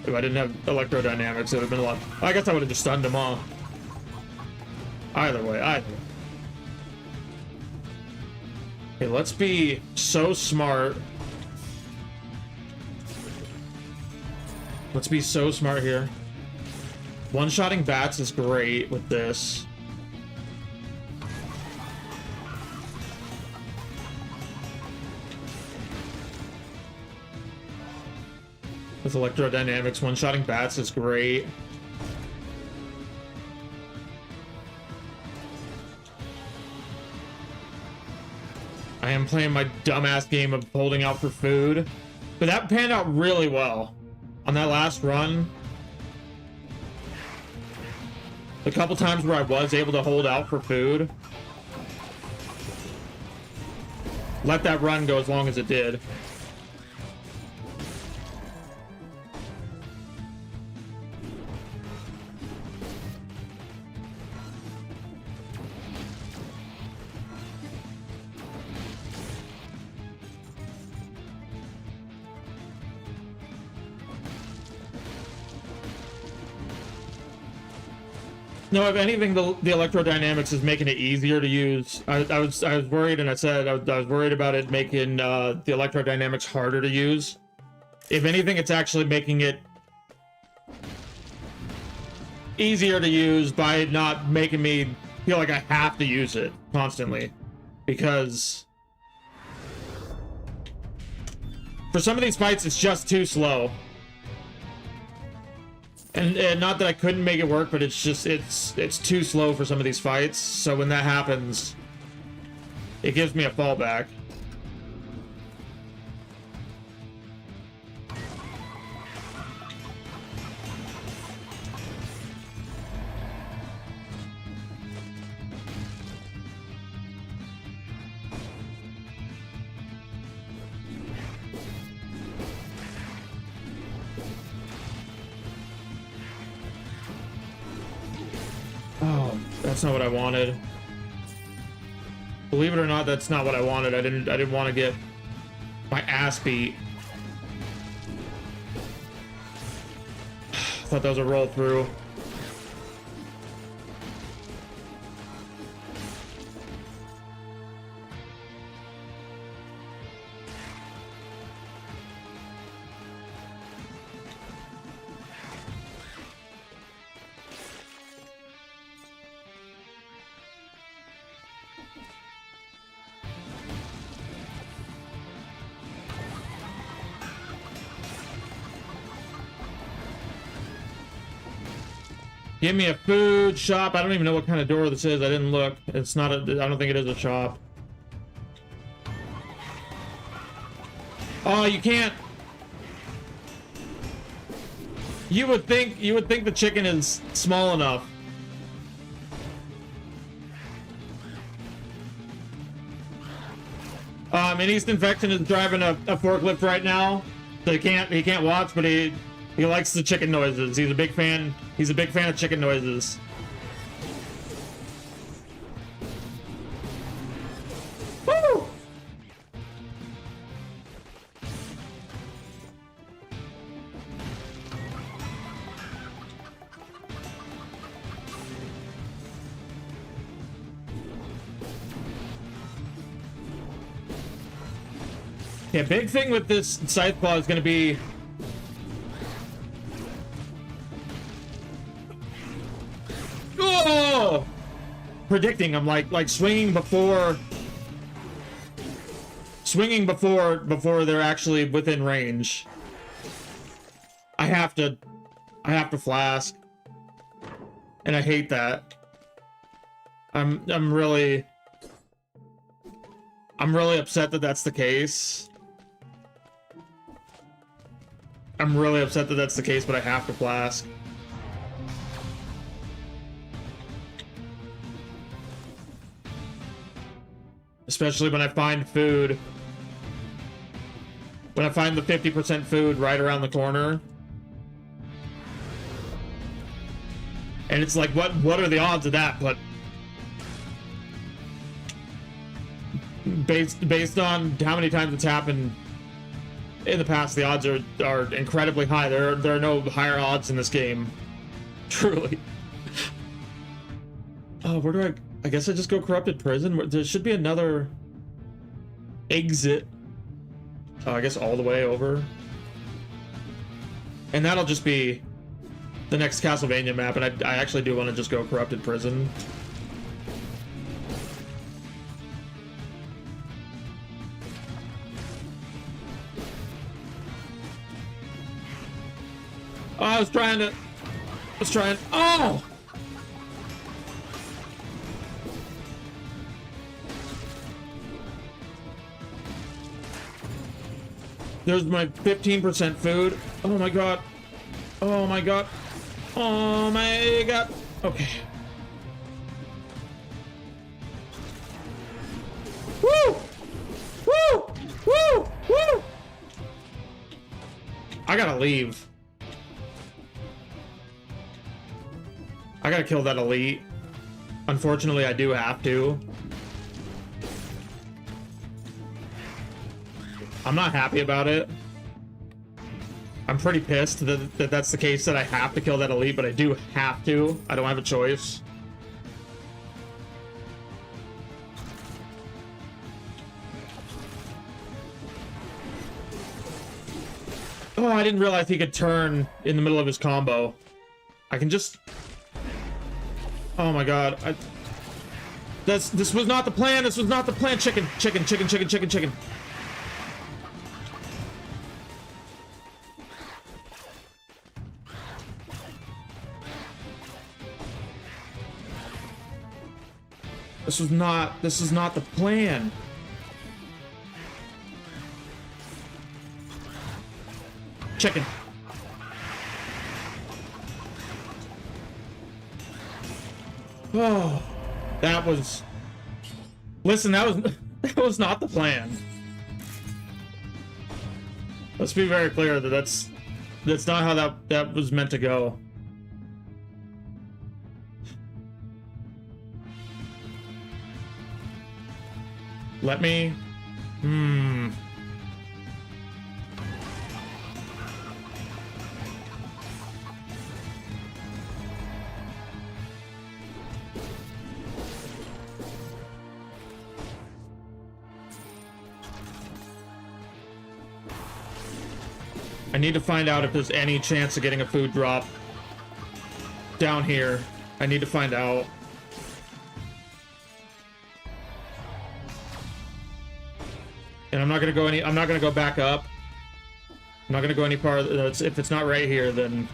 if I didn't have Electrodynamics. It would have been a lot. I guess I would have just stunned him off. Either way, Okay, let's be so smart. Let's be so smart here. One-shotting bats is great with this. With Electrodynamics, one-shotting bats is great. I am playing my dumbass game of holding out for food. But that panned out really well. On that last run, a couple times where I was able to hold out for food, let that run go as long as it did. No, if anything, the electrodynamics is making it easier to use. I was worried, and I said I was worried about it making the electrodynamics harder to use. If anything, it's actually making it easier to use by not making me feel like I have to use it constantly. Because for some of these fights, it's just too slow. And not that I couldn't make it work, but it's just, it's too slow for some of these fights. So when that happens, it gives me a fallback. Oh, that's not what I wanted. Believe it or not, that's not what I wanted. I didn't want to get my ass beat. I thought that was a roll through. Give me a food shop. I don't even know what kind of door this is. I didn't look. It's not a, I don't think it is a shop. Oh, you can't. You would think the chicken is small enough. And East Infection is driving a forklift right now. So he can't watch, but he likes the chicken noises. He's a big fan. He's a big fan of chicken noises. Woo! Yeah, big thing with this scythe claw is going to be predicting them, like swinging before they're actually within range. I have to flask, and I hate that. I'm really upset that that's the case. I'm really upset that that's the case, but I have to flask. Especially when I find food. When I find the 50% food right around the corner. And it's like, what are the odds of that? But based on how many times it's happened in the past, the odds are incredibly high. There are no higher odds in this game. Truly. Oh, where do I guess I just go corrupted prison. There should be another exit. Oh, I guess all the way over. And that'll just be the next Castlevania map. And I actually do want to just go corrupted prison. Oh, I was trying. Oh! There's my 15% food. Oh my god. Oh my god. Oh my god. Okay. Woo! Woo! Woo! Woo! I gotta leave. I gotta kill that elite. Unfortunately, I do have to. I'm not happy about it. I'm pretty pissed that that's the case, that I have to kill that elite, but I do have to. I don't have a choice. Oh, I didn't realize he could turn in the middle of his combo. I can just... Oh my god. This was not the plan. This was not the plan. Chicken, chicken, chicken, chicken, chicken, chicken. This is not the plan. Chicken. Oh, that was... Listen, that was not the plan. Let's be very clear that that's not how that was meant to go. Let me... I need to find out if there's any chance of getting a food drop down here. I need to find out. And I'm not gonna go back up. I'm not gonna go any farther. If it's not right here, then...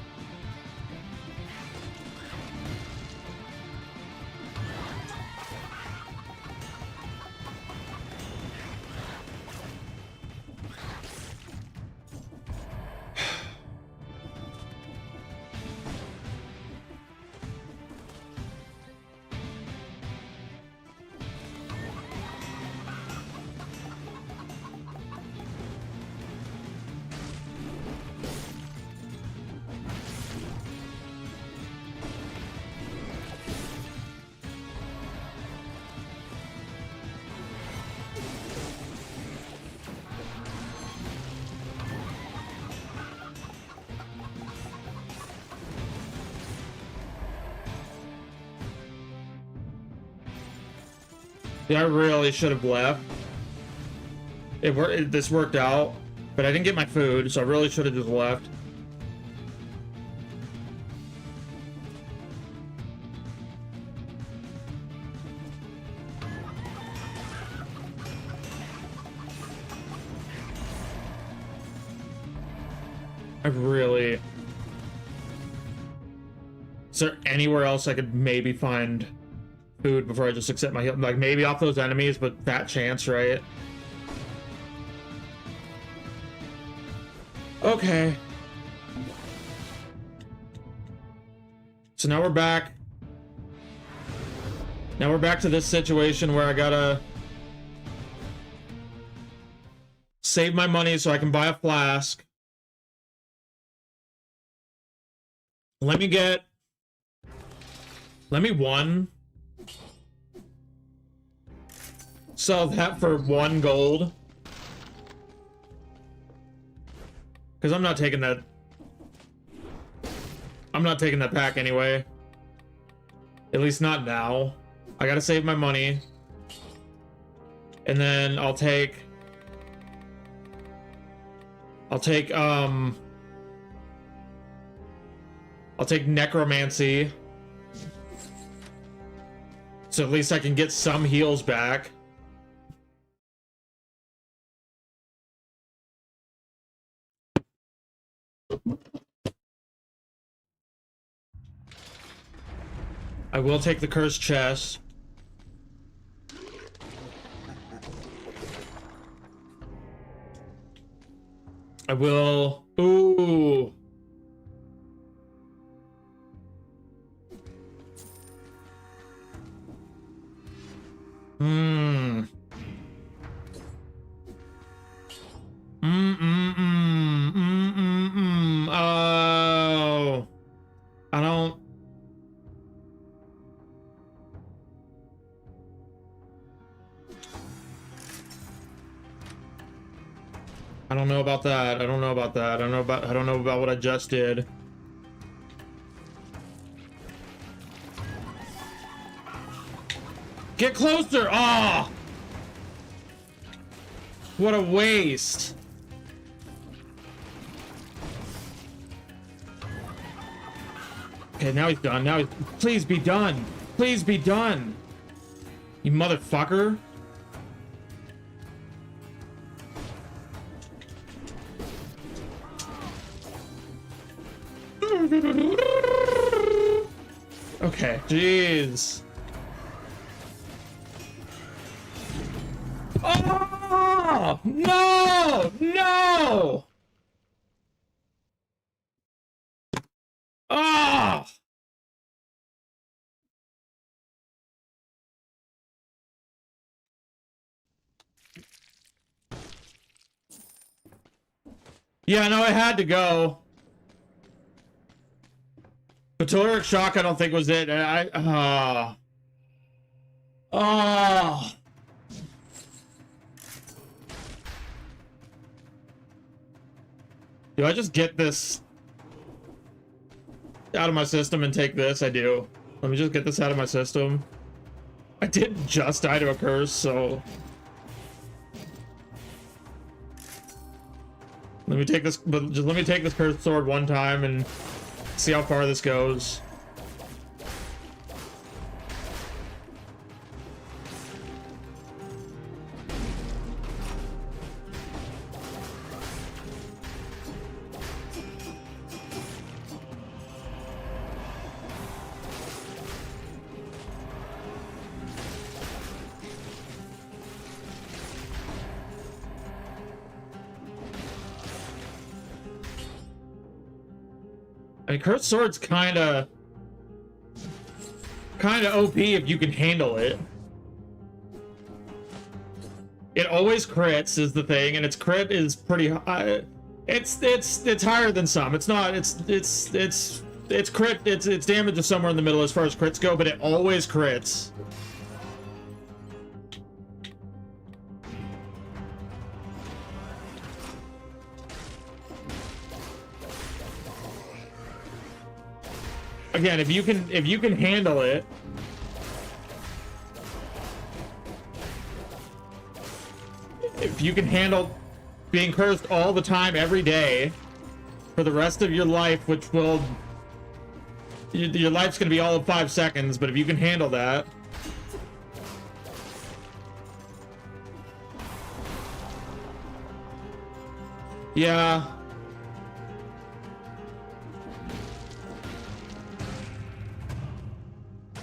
Yeah, I really should have left. This worked out, but I didn't get my food, so I really should have just left. I really... Is there anywhere else I could maybe find food before I just accept my heal? Like, maybe off those enemies, but that chance, right? Okay. So now we're back. Now we're back to this situation where I gotta save my money so I can buy a flask. Let me one. Sell that for 1 gold. Because I'm not taking that. I'm not taking that pack anyway. At least not now. I gotta save my money. And then I'll take necromancy. So at least I can get some heals back. I will take the cursed chest. I will. Ooh. Hmm. Oh. I don't. I don't know about that. I don't know about that. I don't know about what I just did. Get closer! Ah! Oh! What a waste. Okay, now he's done. Now he's... Please be done. Please be done. You motherfucker. Okay, jeez. Oh! No! No! Oh! Yeah, no, it had to go. Artillery shock, I don't think was it. Oh. Do I just get this out of my system and take this? I do. Let me just get this out of my system. I did just die to a curse, so... Let me take this, but just let me take this cursed sword one time and see how far this goes. I mean, cursed sword's kind of OP if you can handle it. It always crits is the thing, and its crit is pretty high. It's higher than some. It's not. It's crit. Its damage is somewhere in the middle as far as crits go, but it always crits. Again, if you can handle it, if you can handle being cursed all the time, every day, for the rest of your life, which will, your life's gonna be all of 5 seconds, but if you can handle that. Yeah.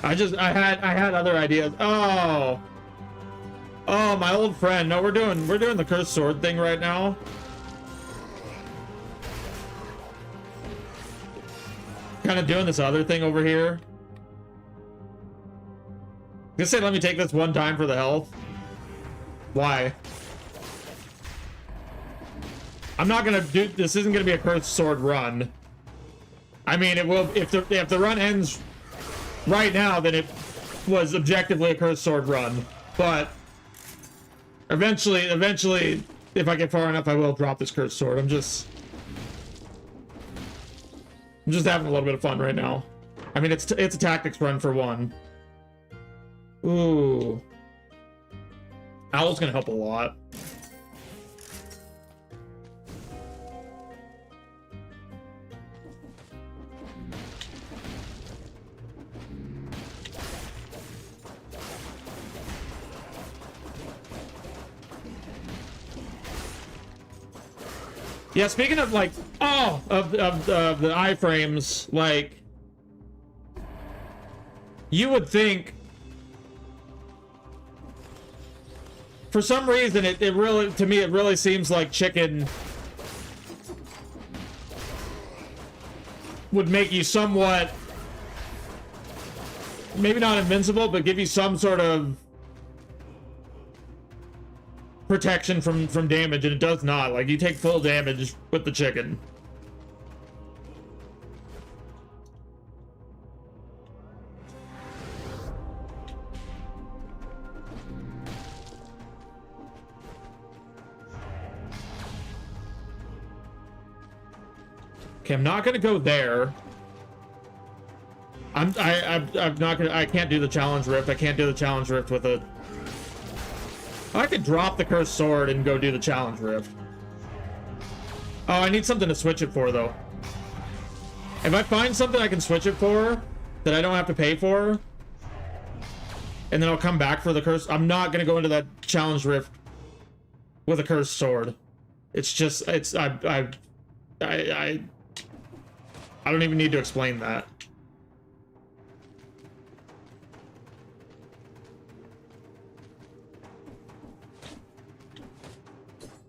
I had other ideas. Oh, my old friend. No, we're doing the cursed sword thing right now. Kind of doing this other thing over here. Just say, let me take this one time for the health. Why? I'm not gonna do this. Isn't gonna be a cursed sword run. I mean, it will if the run ends right now, then it was objectively a cursed sword run. But eventually, if I get far enough, I will drop this cursed sword. I'm just having a little bit of fun right now. I mean, it's a tactics run for one. Ooh, Owl's gonna help a lot. Yeah, speaking of like, of the iframes, like, you would think, for some reason, it really, to me, it really seems like chicken would make you somewhat, maybe not invincible, but give you some sort of protection from damage, and it does not. Like, you take full damage with the chicken. Okay, I'm not gonna go there. I'm not gonna. I can't do the challenge rift. I can't do the challenge rift with a. I could drop the cursed sword and go do the challenge rift. Oh, I need something to switch it for though. If I find something I can switch it for that I don't have to pay for, and then I'll come back for the curse. I'm not gonna go into that challenge rift with a cursed sword. It's just I don't even need to explain that.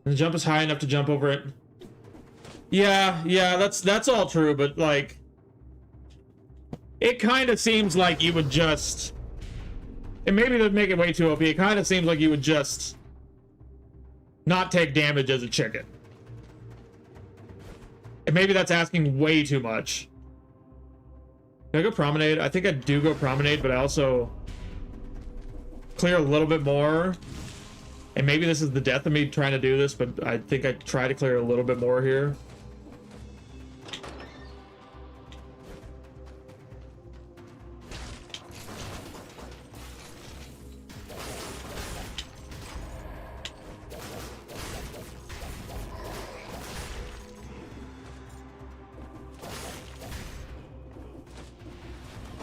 The jump is high enough to jump over it. Yeah, that's all true, but like, it kind of seems like you would just, and maybe to make it way too OP, it kind of seems like you would just not take damage as a chicken. And maybe that's asking way too much. Do I go promenade? I think I do go promenade, but I also clear a little bit more. And maybe this is the death of me trying to do this, but I think I try to clear a little bit more here.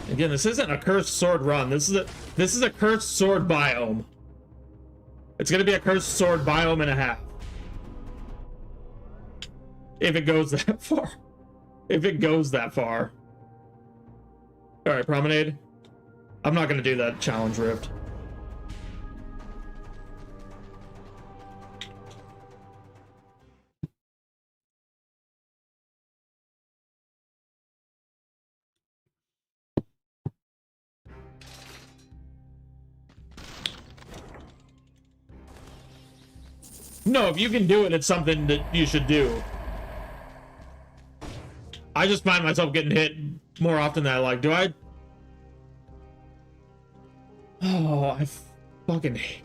Again, this isn't a cursed sword run. This is a cursed sword biome. It's gonna be a cursed sword biome and a half. If it goes that far. If it goes that far. Alright, promenade. I'm not gonna do that challenge rift. No, if you can do it, it's something that you should do. I just find myself getting hit more often than I like. Do I? Oh, I fucking hate.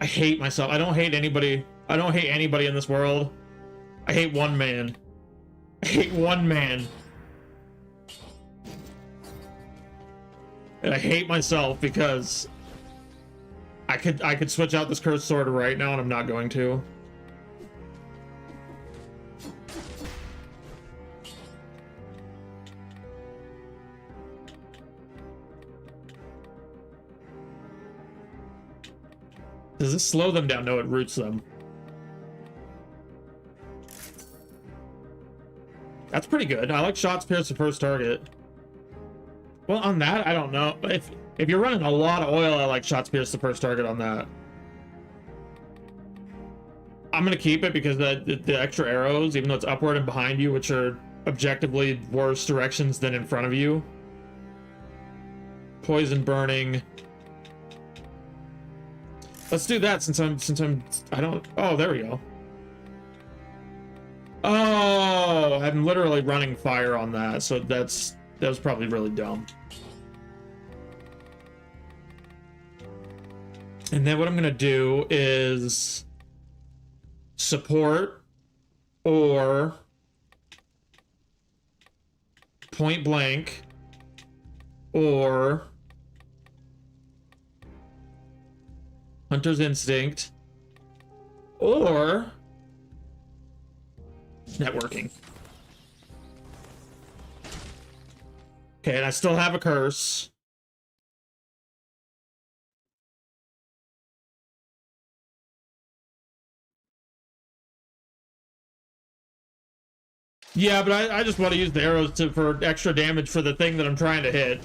I hate myself. I don't hate anybody. I don't hate anybody in this world. I hate one man. I hate one man. And I hate myself because I could switch out this cursed sword right now, and I'm not going to. Does this slow them down? No, it roots them. That's pretty good. I like shots pierce the first target. Well, on that, I don't know. If you're running a lot of oil, I like shots pierce the first target on that. I'm gonna keep it because the extra arrows, even though it's upward and behind you, which are objectively worse directions than in front of you. Poison burning. Let's do that I don't. Oh, there we go. Oh, I'm literally running fire on that, so that was probably really dumb. And then what I'm gonna do is support or point blank or Hunter's Instinct or networking. Okay, and I still have a curse. Yeah, but I just want to use the arrows for extra damage for the thing that I'm trying to hit.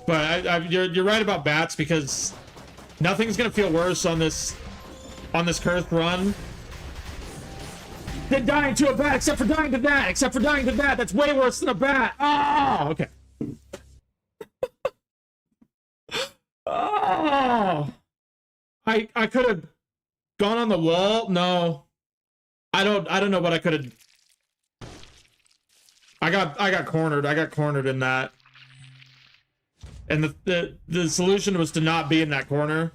But you're right about bats, because nothing's gonna feel worse on this on this cursed run than dying to a bat, except for dying to that, That's way worse than a bat. Oh, okay. Oh, I could have gone on the wall. No, I don't know what I could have. I got cornered. I got cornered in that. And the solution was to not be in that corner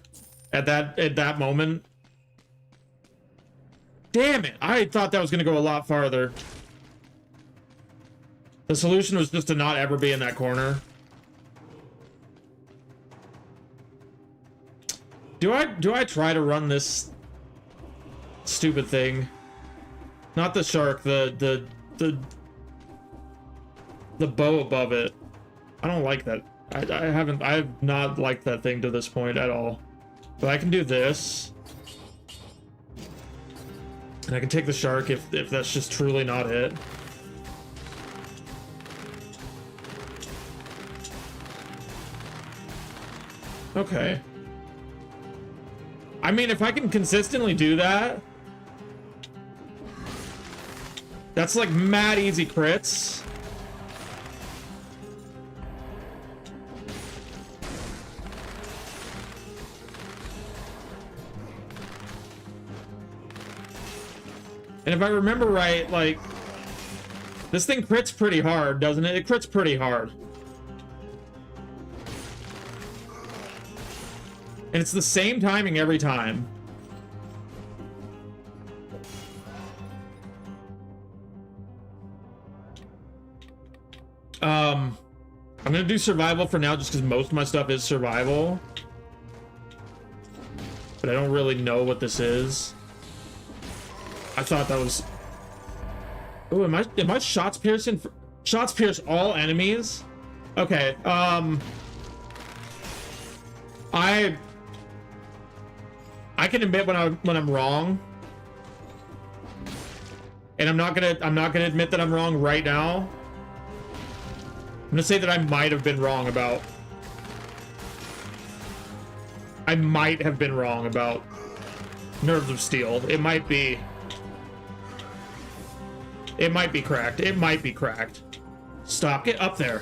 at that moment. Damn it. I thought that was going to go a lot farther. The solution was just to not ever be in that corner. Do I try to run this stupid thing? Not the shark, the bow above it. I don't like that. I have not liked that thing to this point at all. But I can do this. And I can take the shark if that's just truly not it. Okay. I mean, if I can consistently do that, that's like mad easy crits. And if I remember right, like, this thing crits pretty hard, doesn't it? It crits pretty hard. And it's the same timing every time. I'm gonna do survival for now just because most of my stuff is survival. But I don't really know what this is. I thought that was... Oh, am I shots piercing? Shots pierce all enemies? Okay, I can admit when I'm wrong. And I'm not gonna admit that I'm wrong right now. I'm gonna say that I might have been wrong about... I might have been wrong about Nerves of Steel. It might be... It might be cracked. It might be cracked. Stop. Get up there.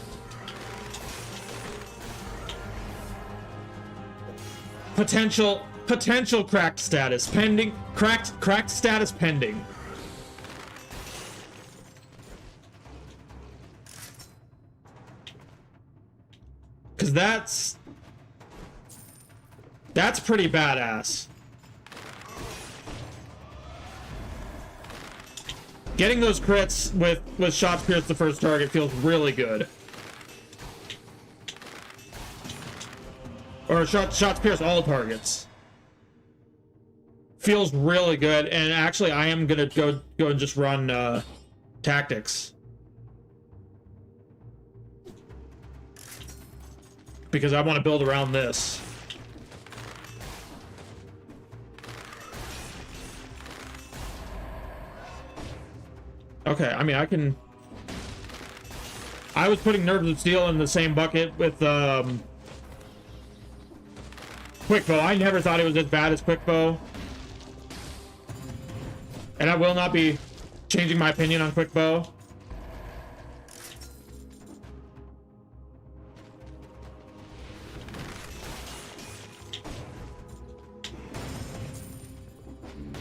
Potential cracked status. Pending. Cracked status pending. Because that's pretty badass. Getting those crits with shots pierce the first target feels really good. Or shots pierce all targets. Feels really good, and actually I am gonna go and just run tactics. Because I want to build around this. Okay, I mean, I was putting Nerves of Steel in the same bucket with, Quickbow. I never thought it was as bad as Quickbow. And I will not be changing my opinion on Quickbow.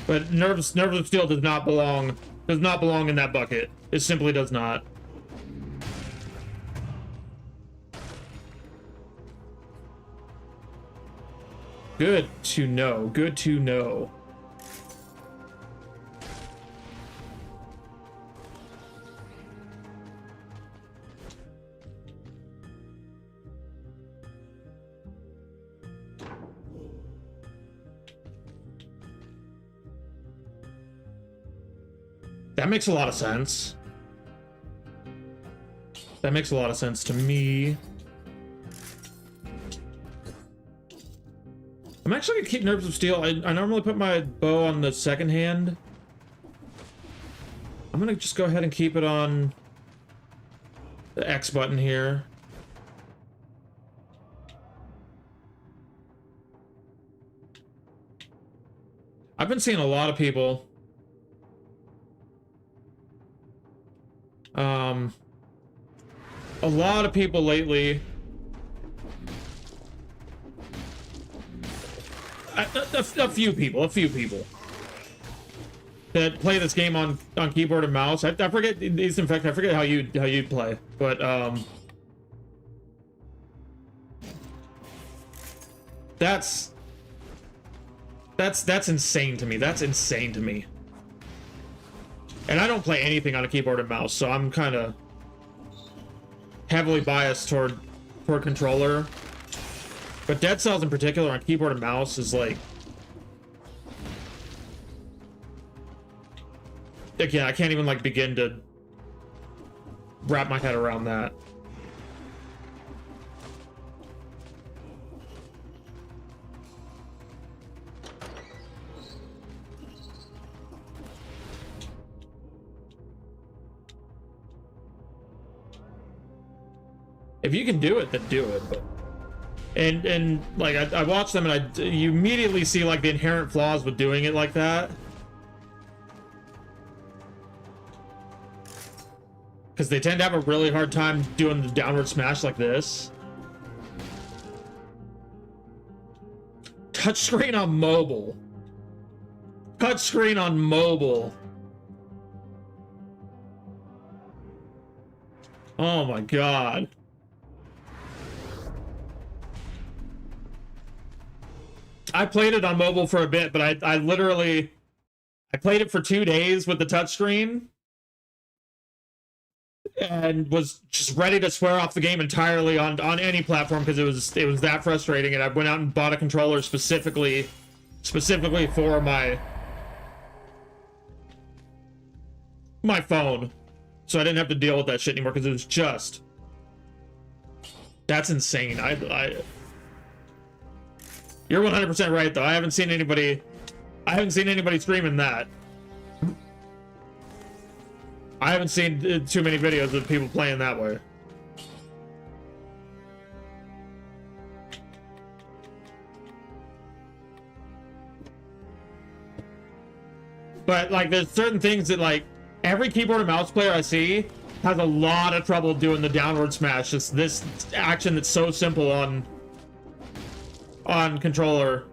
But Nerves of Steel does not belong in that bucket. It simply does not. Good to know. Good to know. That makes a lot of sense. That makes a lot of sense to me. I'm actually gonna keep Nerves of Steel. I normally put my bow on the second hand. I'm gonna just go ahead and keep it on the X button here. I've been seeing a lot of people. A lot of people lately. A few people that play this game on keyboard and mouse. I forget. In fact, I forget how you play, but that's insane to me. That's insane to me. And I don't play anything on a keyboard and mouse, so I'm kind of heavily biased toward controller. But Dead Cells in particular on keyboard and mouse is like, again, I can't even like begin to wrap my head around that. If you can do it, then do it. But and like I watch them, and you immediately see like the inherent flaws with doing it like that, because they tend to have a really hard time doing the downward smash like this. Touchscreen on mobile. Touchscreen on mobile. Oh my god. I played it on mobile for a bit, but I literally played it for 2 days with the touchscreen and was just ready to swear off the game entirely on any platform because it was that frustrating. And I went out and bought a controller specifically for my phone, so I didn't have to deal with that shit anymore because it was just, that's insane. You're 100% right, though. I haven't seen anybody streaming that. I haven't seen too many videos of people playing that way. But like, there's certain things that like every keyboard and mouse player I see has a lot of trouble doing the downward smash. It's this action that's so simple on controller.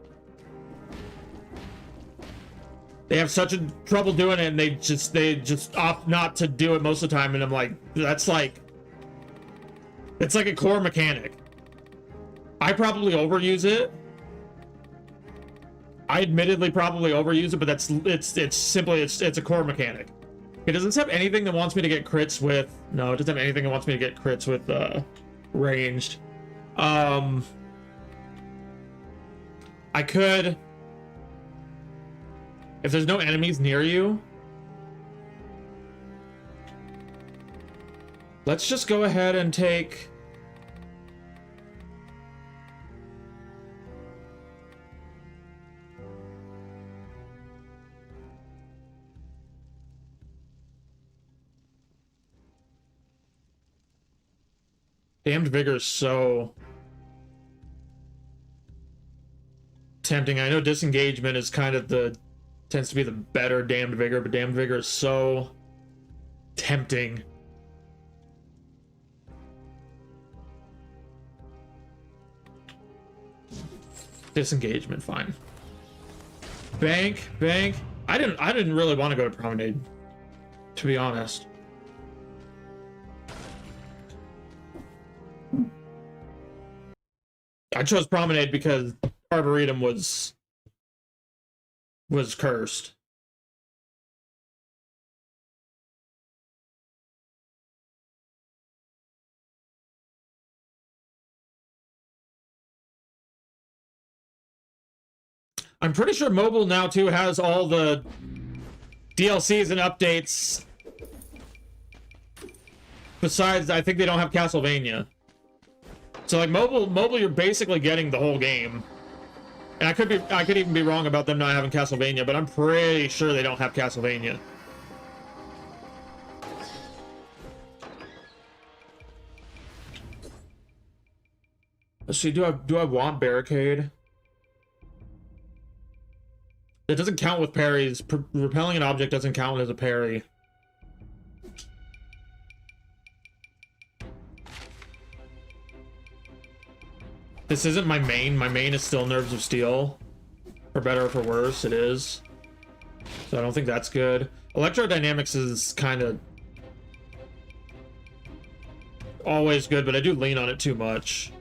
They have such a trouble doing it, and they just opt not to do it most of the time. And I'm like, it's like a core mechanic. I probably overuse it. I admittedly probably overuse it, but it's simply a core mechanic. It doesn't have anything that wants me to get crits with. No, it doesn't have anything that wants me to get crits with ranged. I could, if there's no enemies near you, let's just go ahead and take Damned Vigor is so tempting. I know Disengagement is kind of tends to be the better Damned Vigor, but Damned Vigor is so tempting. Disengagement, fine. Bank. I didn't really want to go to Promenade, to be honest. I chose Promenade because Arboretum was cursed. I'm pretty sure mobile now too has all the DLCs and updates. Besides, I think they don't have Castlevania. So like mobile, you're basically getting the whole game. And I could even be wrong about them not having Castlevania, but I'm pretty sure they don't have Castlevania. Let's see, do I want Barricade? It doesn't count with parries. Repelling an object doesn't count as a parry. This isn't my main. My main is still Nerves of Steel. For better or for worse, it is. So I don't think that's good. Electrodynamics is kind of always good, but I do lean on it too much.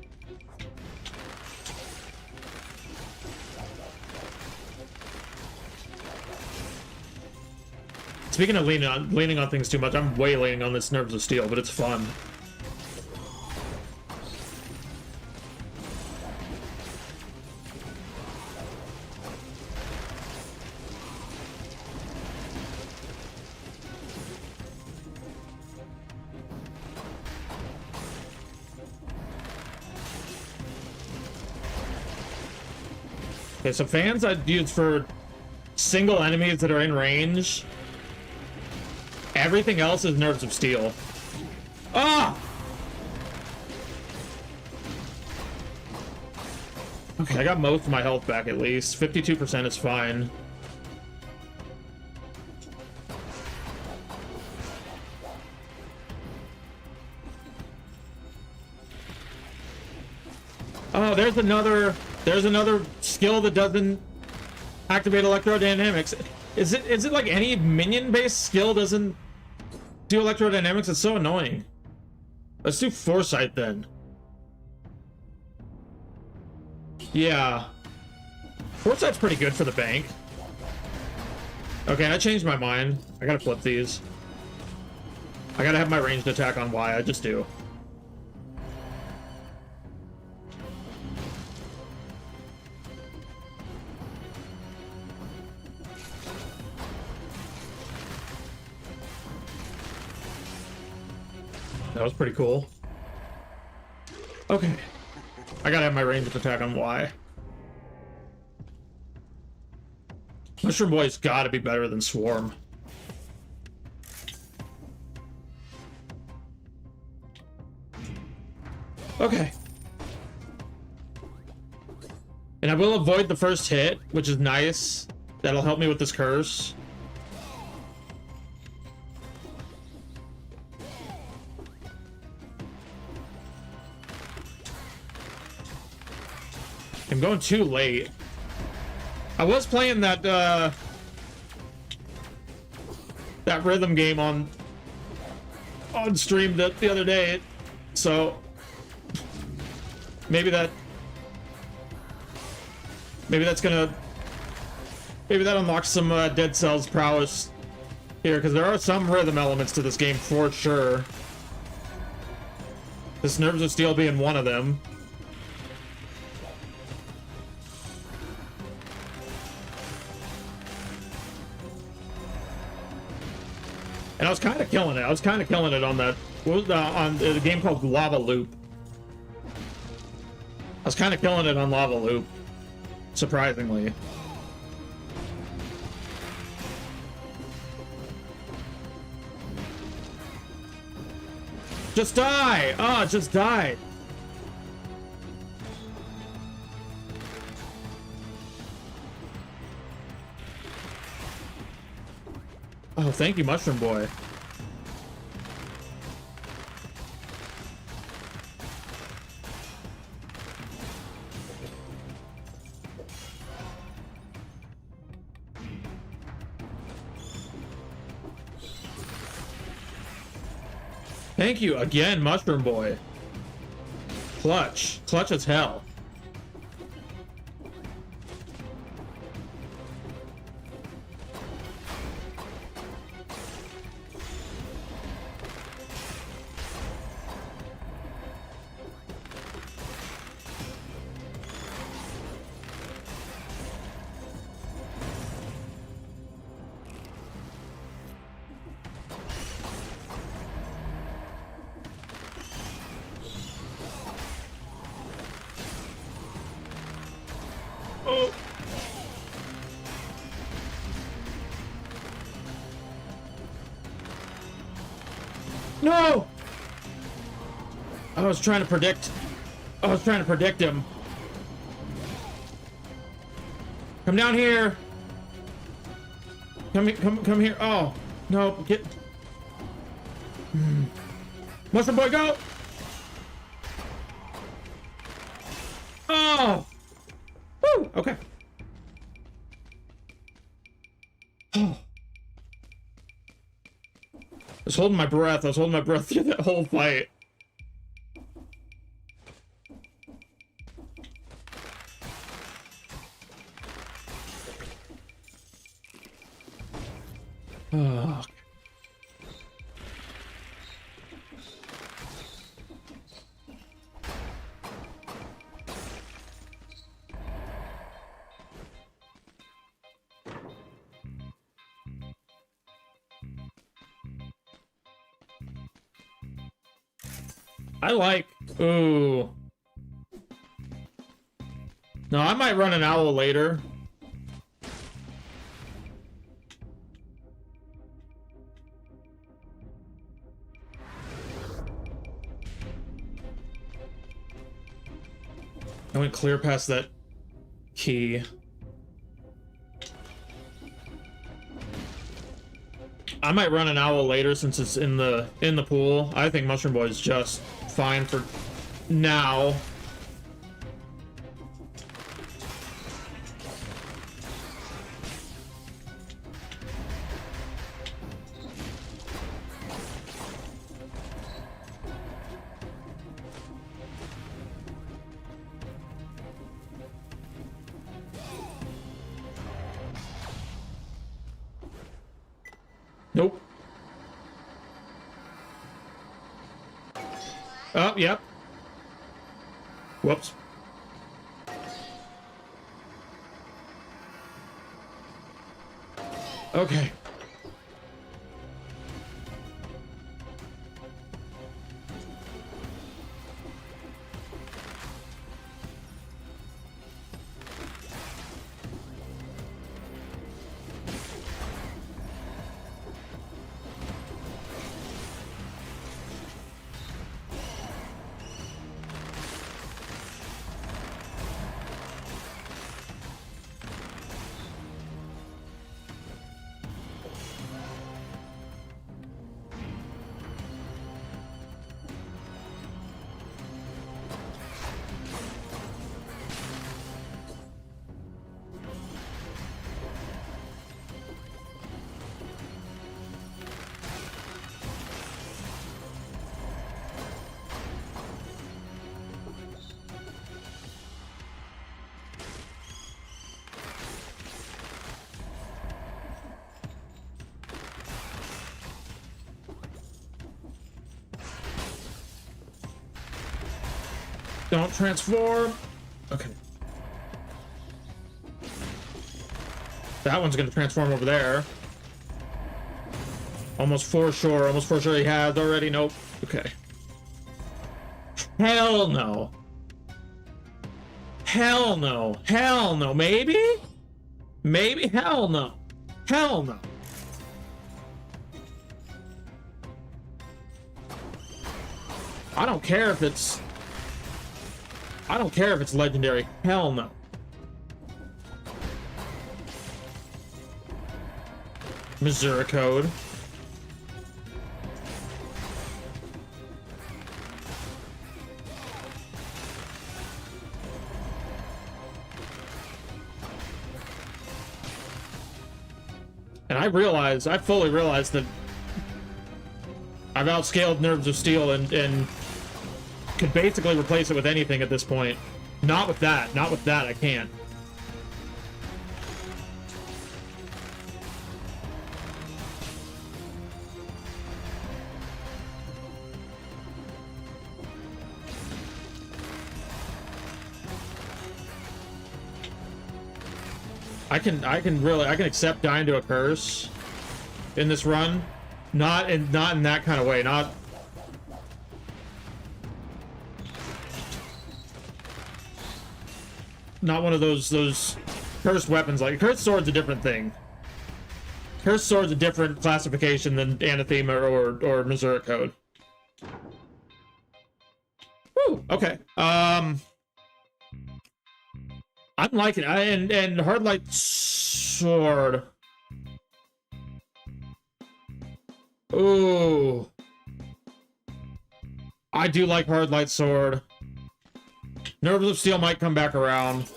Speaking of leaning on things too much, I'm way leaning on this Nerves of Steel, but it's fun. Okay, so fans I'd use for single enemies that are in range. Everything else is Nerves of Steel. Ah! Okay, I got most of my health back at least. 52% is fine. Oh, there's another skill that doesn't activate electrodynamics. Is it like any minion-based skill doesn't do electrodynamics? It's so annoying. Let's do Foresight then. Yeah. Foresight's pretty good for the bank. Okay, I changed my mind. I gotta flip these. I gotta have my ranged attack on Y. I just do. That was pretty cool. Okay. I gotta have my ranged attack on Y. Mushroom Boy's gotta be better than Swarm. Okay. And I will avoid the first hit, which is nice. That'll help me with this curse. I'm going too late. I was playing that that rhythm game on stream the other day, so maybe that unlocks some Dead Cells prowess here, because there are some rhythm elements to this game for sure. This Nerves of Steel being one of them. And I was kind of killing it. I was kind of killing it on that, on the game called Lava Loop. I was kind of killing it on Lava Loop, surprisingly. Just die! Ah, oh, just died. Oh, thank you, Mushroom Boy. Thank you again, Mushroom Boy. Clutch. Clutch as hell. No! I was trying to predict him. Come down here. Come here. Oh, no, get... Mushroom boy, go! Oh! Woo! Okay. Oh. I was holding my breath. I was holding my breath through that whole fight. Oh. I like... Ooh. No, I might run an owl later. I went clear past that key. I might run an owl later since it's in the pool. I think Mushroom Boy is just fine for now. Nope. Oh, yep. Whoops. Okay. Don't transform. Okay. That one's gonna transform over there. Almost for sure he has already. Nope. Okay. Hell no. Hell no. Hell no. Maybe? Maybe? Hell no. Hell no. I don't care if it's legendary. Hell no. Missouri code. And I fully realized that I've outscaled Nerves of Steel and could basically replace it with anything at this point. Not with that. Not with that, I can't. I can accept dying to a curse in this run. Not in that kind of way. Not one of those cursed weapons. Like cursed sword's a different thing. Cursed sword's a different classification than anathema or Missouri code. Woo, okay. I'm liking it. And hard light sword. Ooh. I do like Hard Light Sword. Nerves of Steel might come back around.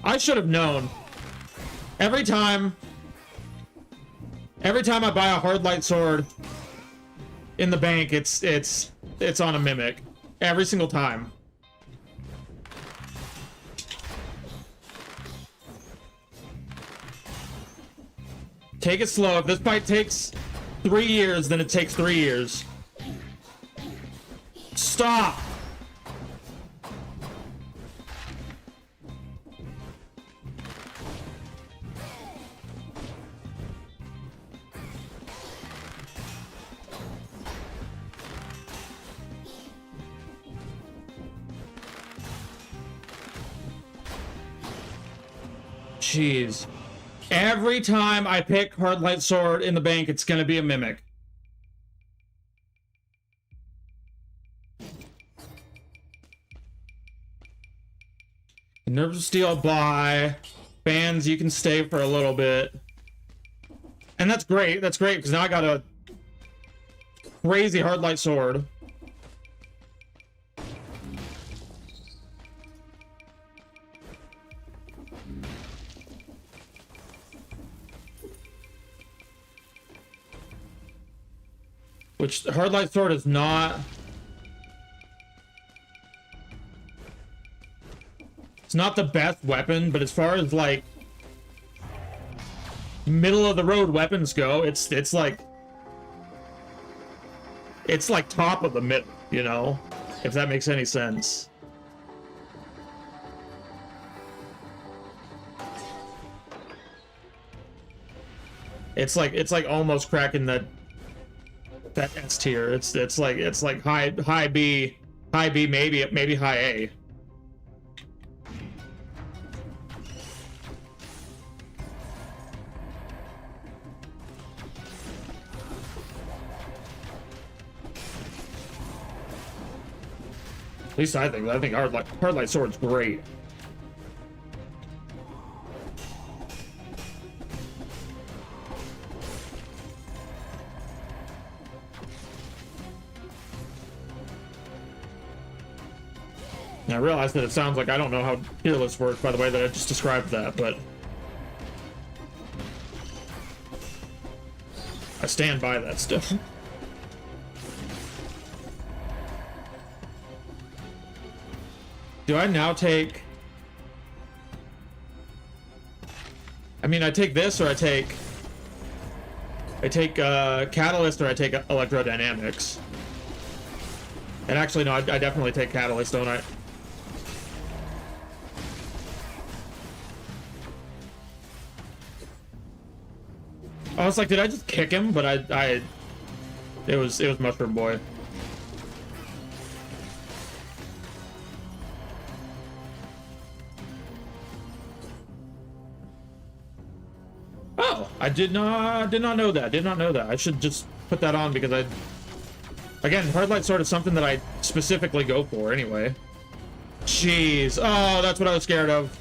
I should have known. Every time I buy a Hard Light Sword in the bank, it's on a Mimic. Every single time. Take it slow. If this fight takes 3 years, then it takes 3 years. Stop! Jeez. Every time I pick Hard Light Sword in the bank, it's gonna be a Mimic. Nerves of Steel, buy. Fans, you can stay for a little bit. And that's great. That's great, because now I got a crazy Hard Light Sword. Which, Hard Light Sword is not... It's not the best weapon, but as far as, like, middle-of-the-road weapons go, it's like... It's like top of the middle, you know? If that makes any sense. It's like almost cracking that S tier. It's like high B, maybe high A. At least I think Hard Light Sword's great. And I realize that it sounds like I don't know how tier list works by the way that I just described that, but I stand by that still. Do I now take... I mean, I take this, or I take Catalyst, or I take Electrodynamics. And actually, no, I definitely take Catalyst, don't I? I was like, did I just kick him? But it was Mushroom Boy. Oh, I did not know that. Did not know that. I should just put that on because again, Hard Light Sword is something that I specifically go for anyway. Jeez. Oh, that's what I was scared of.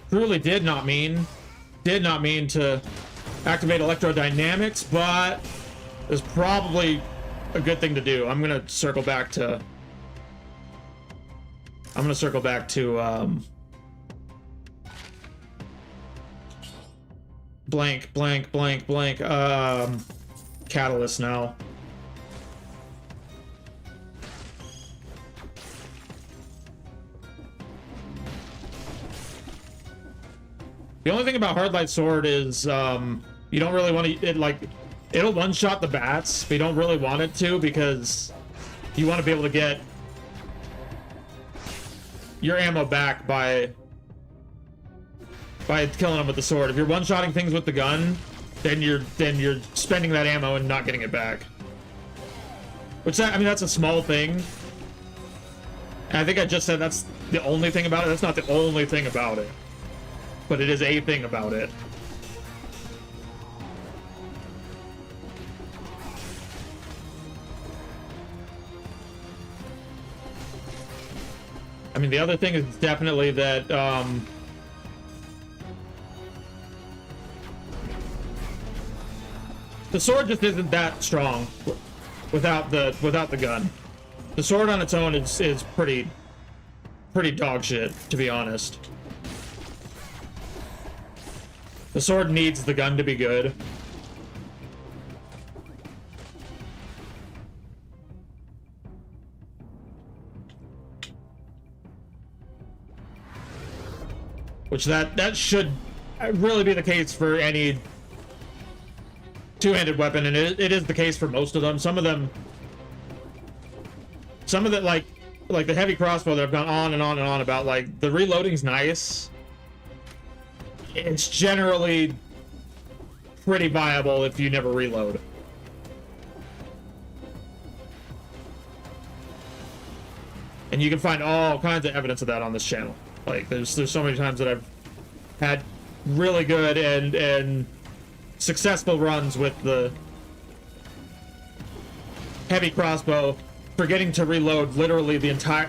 Truly did not mean to activate Electrodynamics, but it's probably a good thing to do. I'm gonna circle back to blank Catalyst now. The only thing about Hard Light Sword is you don't really want to it'll one-shot the bats, but you don't really want it to because you want to be able to get your ammo back by killing them with the sword. If you're one-shotting things with the gun, then you're spending that ammo and not getting it back. Which I mean that's a small thing. And I think I just said that's the only thing about it. That's not the only thing about it. But it is a thing about it. I mean, the other thing is definitely that the sword just isn't that strong without the gun. The sword on its own is pretty dog shit, to be honest. The sword needs the gun to be good. Which that should really be the case for any two-handed weapon, and it is the case for most of them. Some of them, like the heavy crossbow that I've gone on and on and on about, like, the reloading's nice. It's generally pretty viable if you never reload. And you can find all kinds of evidence of that on this channel. Like, there's so many times that I've had really good and successful runs with the heavy crossbow, forgetting to reload literally the entire...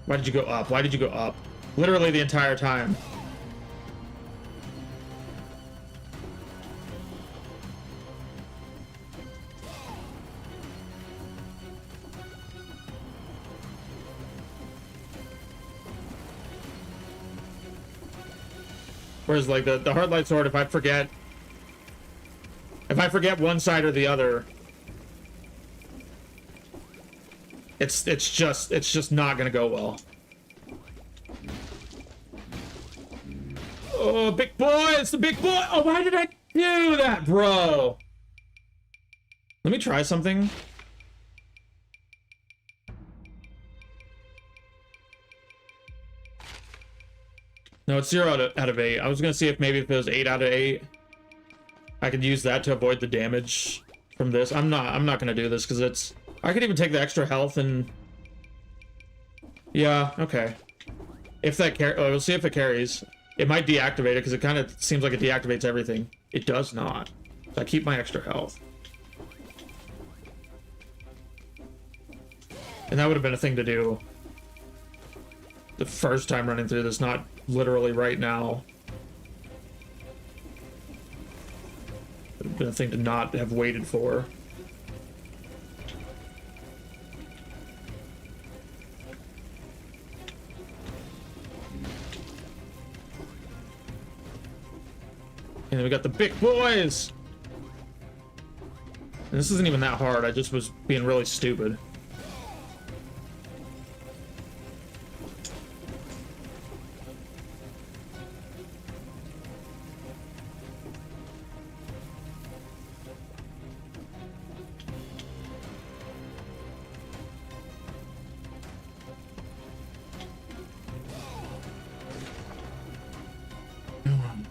Why did you go up? Why did you go up? Literally the entire time. Whereas, like, the hard light sword, if I forget one side or the other, it's just not gonna go well. Oh, big boy! It's the big boy! Oh, why did I do that, bro? Let me try something. No, it's 0 out of 8. I was gonna see if maybe if it was 8 out of 8, I could use that to avoid the damage from this. I'm not gonna do this because it's... I could even take the extra health and... Yeah, okay. If that we'll see if it carries. It might deactivate it because it kind of seems like it deactivates everything. It does not. So I keep my extra health. And that would have been a thing to do the first time running through this, not literally right now. Would have been a thing to not have waited for. And then we got the big boys! And this isn't even that hard, I just was being really stupid.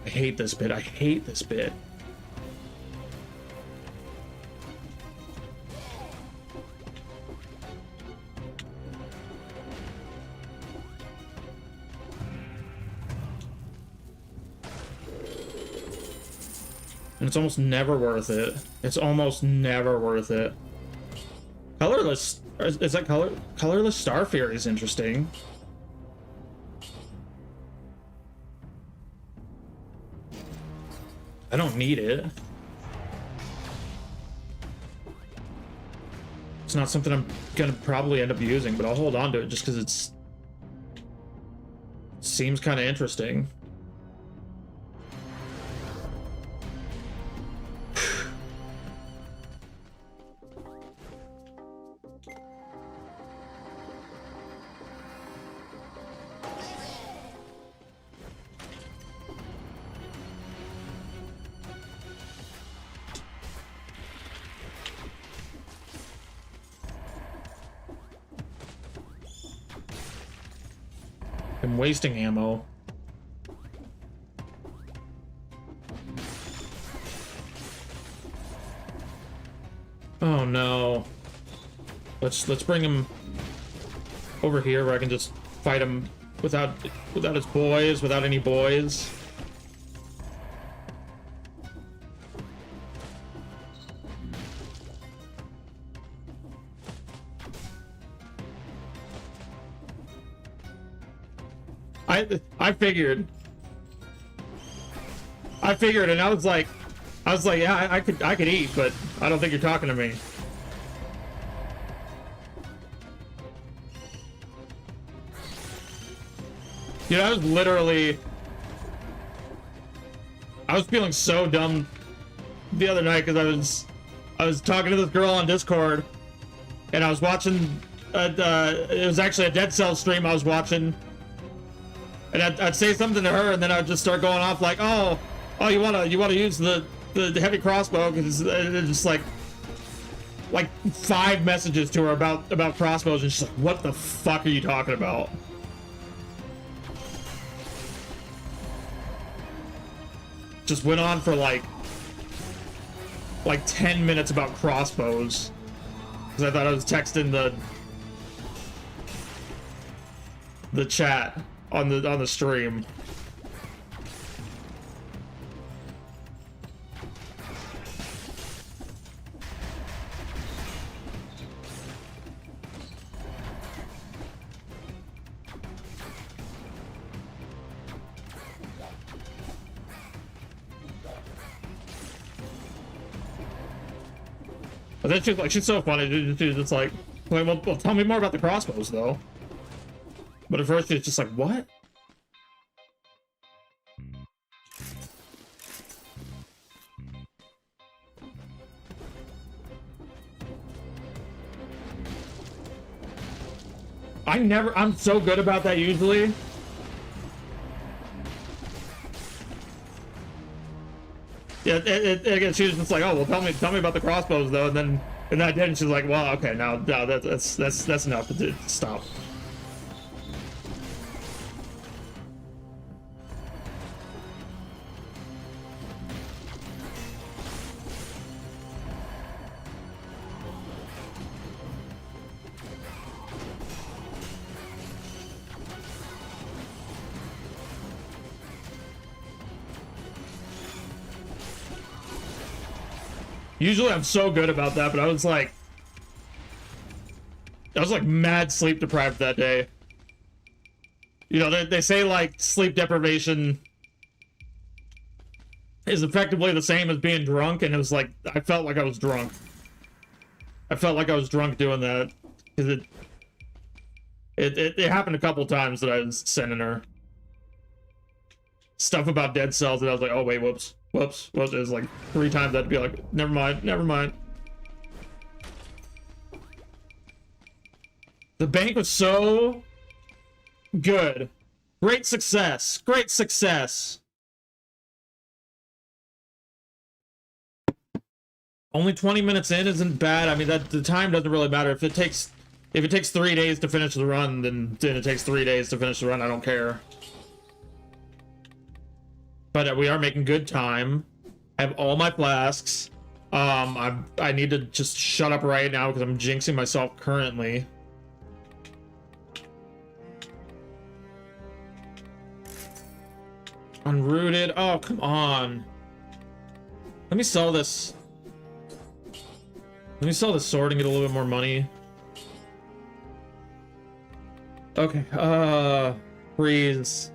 I hate this bit. I hate this bit. And it's almost never worth it. It's almost never worth it. Colorless... Is that Colorless Star Fury is interesting. I don't need it. It's not something I'm gonna probably end up using, but I'll hold on to it just because seems kind of interesting. I'm wasting ammo. Oh no. Let's bring him over here where I can just fight him without his boys, without any boys. I figured. And I was like, yeah, I could eat, but I don't think you're talking to me. Dude, I was feeling so dumb the other night because I was talking to this girl on Discord, and I was watching. It was actually a Dead Cell stream I was watching, and I'd say something to her, and then I'd just start going off like, "Oh, you wanna use the heavy crossbow?" Because it's just like 5 messages to her about crossbows, and she's like, "What the fuck are you talking about?" Just went on for like 10 minutes about crossbows because I thought I was texting the chat on the stream. But then she's so funny. She's just like, well, tell me more about the crossbows, though. But at first, she's just like, what? I'm so good about that usually. Yeah, again, she was just like, "Oh, well, tell me about the crossbows, though." And I did, and she's like, "Well, okay, now that's enough. Stop." Usually I'm so good about that, but I was like mad sleep deprived that day. You know, they say like sleep deprivation is effectively the same as being drunk, and it was like I felt like I was drunk. I felt like I was drunk doing that because it happened a couple times that I was sending her stuff about dead cells, and I was like, oh wait, whoops. It was like 3 times I'd be like, never mind. The bank was so good. Great success. Only 20 minutes in isn't bad. I mean, the time doesn't really matter. If it takes 3 days to finish the run, then it takes 3 days to finish the run. I don't care. But we are making good time. I have all my flasks. I need to just shut up right now because I'm jinxing myself currently. Unrooted. Oh, come on. Let me sell this. Let me sell this sword and get a little bit more money. Okay. Freeze.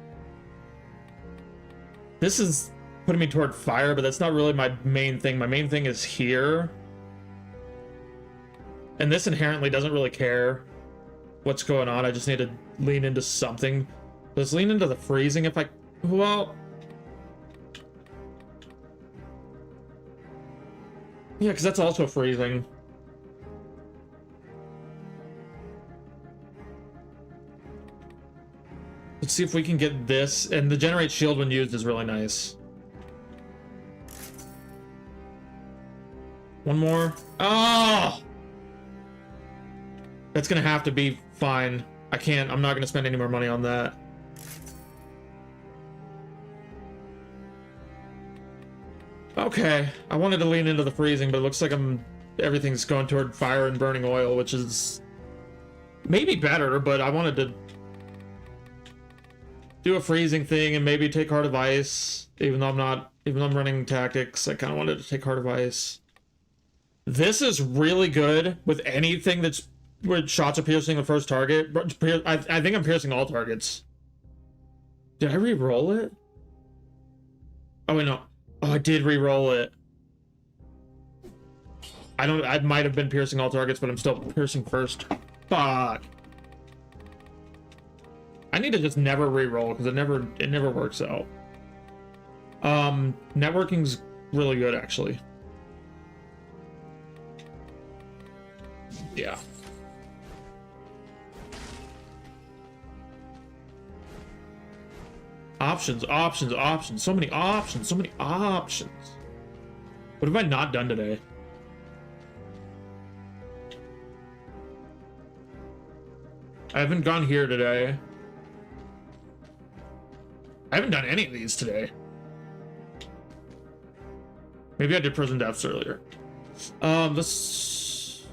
This is putting me toward fire, but that's not really my main thing. My main thing is here. And this inherently doesn't really care what's going on. I just need to lean into something. Let's lean into the freezing if I... Well... Yeah, because that's also freezing. Let's see if we can get this. And the generate shield when used is really nice. One more. Oh! That's gonna have to be fine. I'm not gonna spend any more money on that. Okay, I wanted to lean into the freezing, but it looks like everything's going toward fire and burning oil, which is maybe better, but I wanted to do a freezing thing and maybe take Heart of Ice, even though I'm running tactics. I kind of wanted to take Heart of Ice. This is really good with anything that's where shots are piercing the first target. I think I'm piercing all targets. Did I re-roll it? Oh wait, no. Oh, I did re-roll it. I might have been piercing all targets, but I'm still piercing first. Fuck. I need to just never re-roll because it never works out. Networking's really good actually. Yeah. Options, options, options. So many options, so many options. What have I not done today? I haven't gone here today. I haven't done any of these today. Maybe I did prison depths earlier. Let's...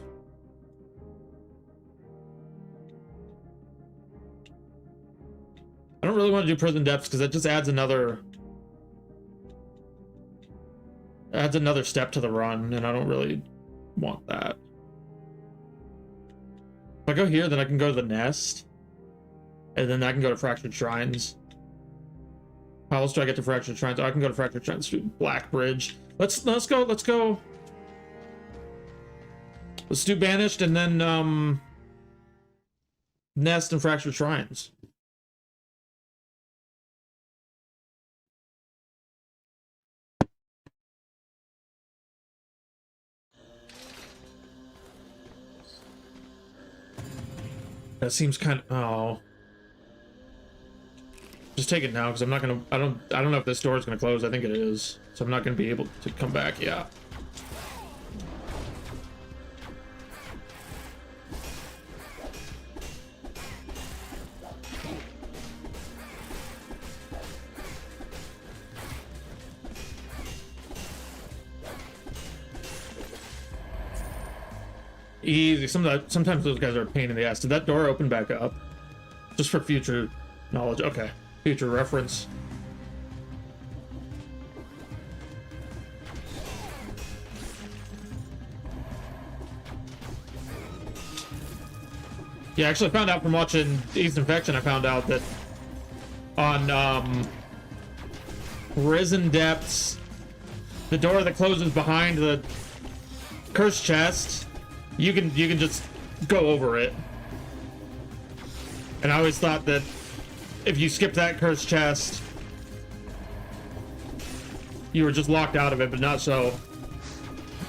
I don't really want to do prison depths because that just adds another step to the run, and I don't really want that. If I go here, then I can go to the nest, and then I can go to fractured shrines. How else do I get to fractured shrines? Oh, I can go to fractured shrines through Black Bridge. Let's go. Let's do banished and then nest and fractured shrines. That seems kind of... Oh. Just take it now, because I'm not gonna... I don't know if this door is gonna close. I think it is. So I'm not gonna be able to come back. Yeah. Easy. Sometimes those guys are a pain in the ass. Did that door open back up? Just for future knowledge. Okay. Future reference. Yeah, I actually found out from watching East Infection, I found out that on Risen Depths, the door that closes behind the cursed chest, you can just go over it. And I always thought that if you skip that cursed chest, you were just locked out of it, but not so.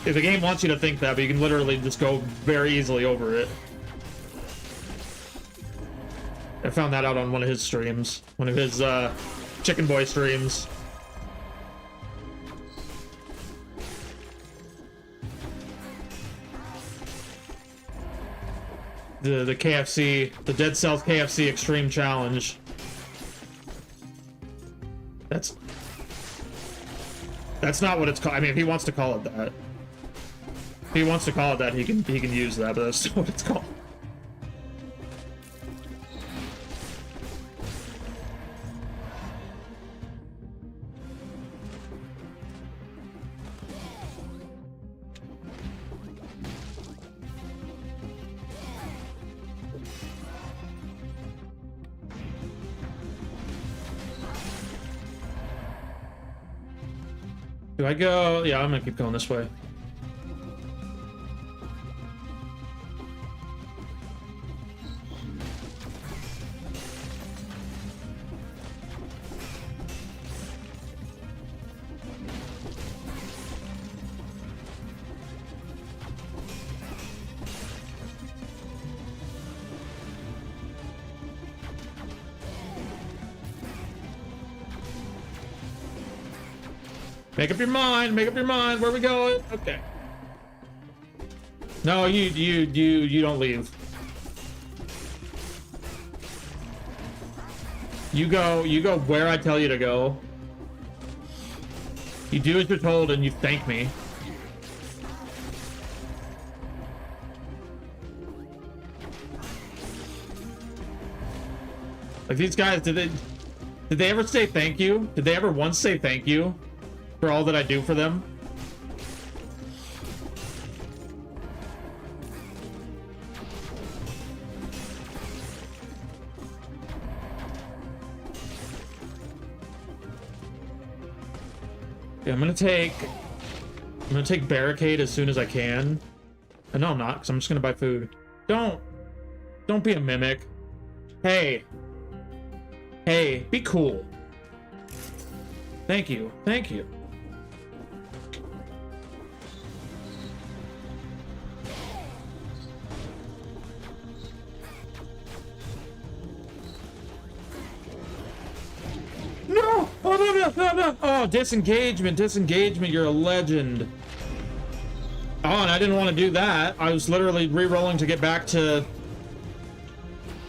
If the game wants you to think that, but you can literally just go very easily over it. I found that out on one of his streams. One of his Chicken Boy streams. The KFC, the Dead Cells KFC Extreme Challenge. That's not what it's called. I mean, if he wants to call it that. If he wants to call it that, he can use that, but that's not what it's called. Do I go? Yeah, I'm gonna keep going this way. Make up your mind. Make up your mind. Where are we going? Okay. No, you don't leave. You go where I tell you to go. You do as you're told and you thank me. Like these guys, did they ever say thank you? Did they ever once say thank you for all that I do for them? Okay, I'm gonna take barricade as soon as I can. No, I'm not, because I'm just gonna buy food. Don't be a mimic. Hey, be cool. Thank you. No! Oh, no! Oh, disengagement, you're a legend. Oh, and I didn't want to do that. I was literally re-rolling to get back to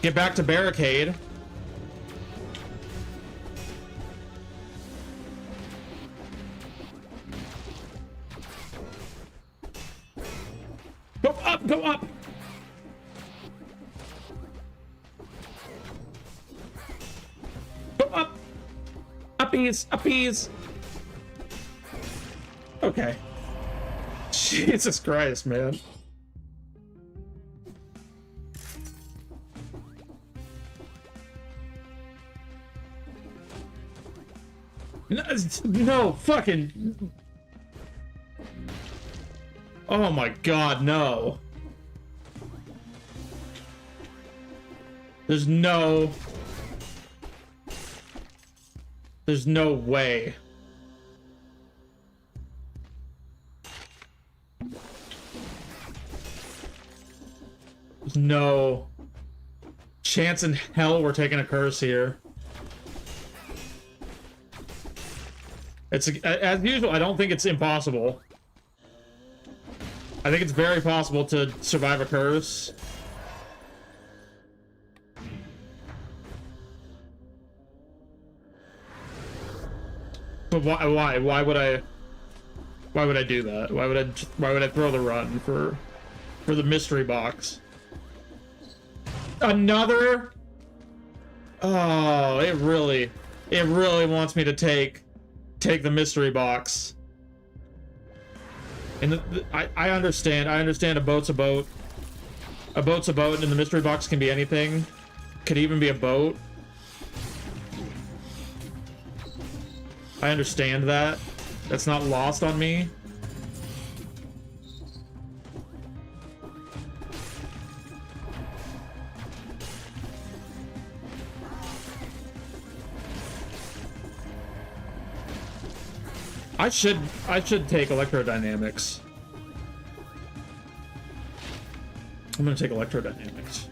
barricade. Go up! Go up! Uppies! Okay. Jesus Christ, man. No, fucking... Oh my god, no. There's no way. There's no chance in hell we're taking a curse here. It's, as usual, I don't think it's impossible. I think it's very possible to survive a curse. But why would I do that? Why would I throw the run for the mystery box? Another? Oh, it really wants me to take the mystery box. And I understand a boat's a boat. A boat's a boat, and the mystery box can be anything. Could even be a boat. I understand that. That's not lost on me. I should take electrodynamics. I'm gonna take electrodynamics.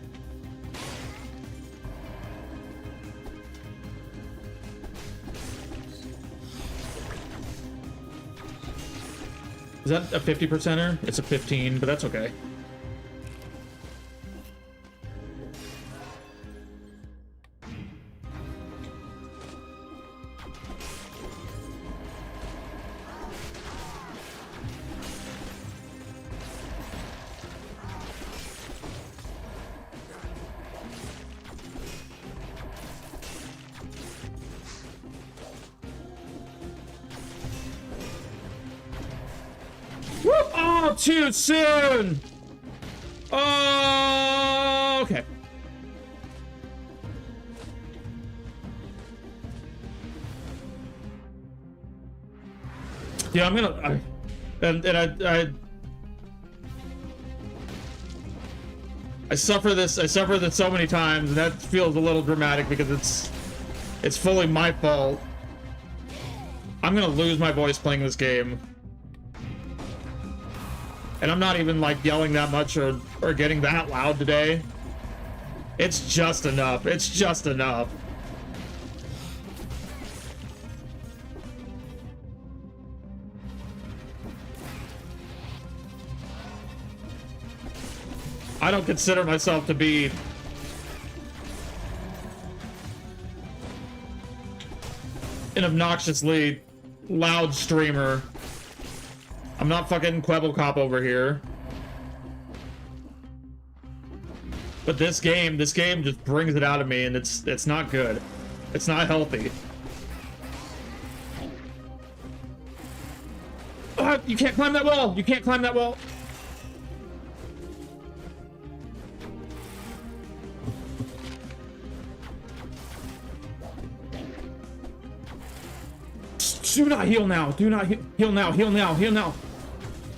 Is that a 50%er? It's a 15, but that's okay. Too soon! Oh, okay. Yeah, I'm gonna... I suffer this so many times, and that feels a little dramatic because it's fully my fault. I'm gonna lose my voice playing this game. And I'm not even like yelling that much or getting that loud today. It's just enough. It's just enough. I don't consider myself to be an obnoxiously loud streamer. I'm not fucking Quebble Cop over here. But this game just brings it out of me, and it's not good. It's not healthy. Oh, you can't climb that wall! You can't climb that wall! Do not heal now. Do not heal now. Heal now. Heal now.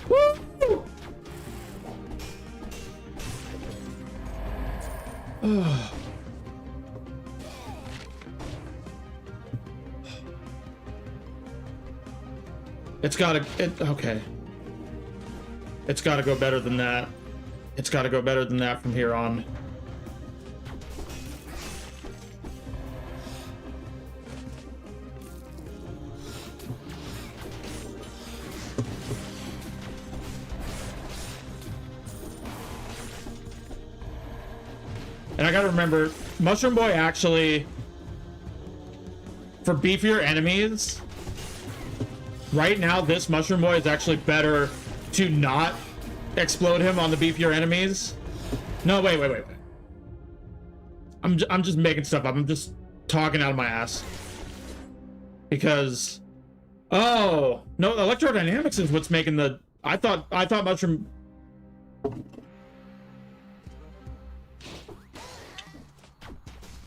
Woo! It's gotta... okay. It's gotta go better than that. It's gotta go better than that from here on. And I gotta remember, Mushroom Boy actually, for beefier enemies, right now this Mushroom Boy is actually better to not explode him on the beefier enemies. No, wait. I'm just making stuff up. I'm just talking out of my ass. Because, oh, no, electrodynamics is what's making the, I thought Mushroom...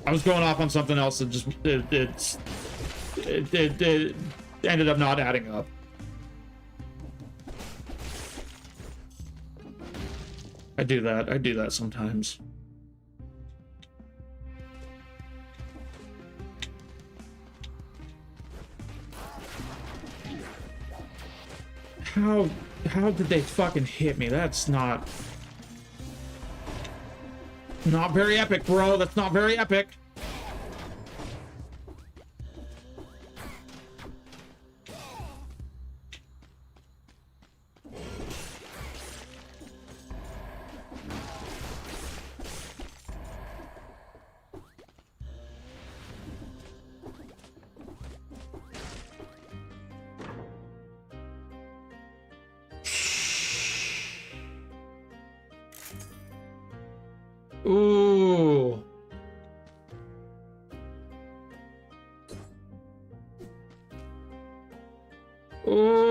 I was going off on something else that just it ended up not adding up. I do that sometimes. How did they fucking hit me? That's not very epic, bro. That's not very epic. Ooh. Ooh.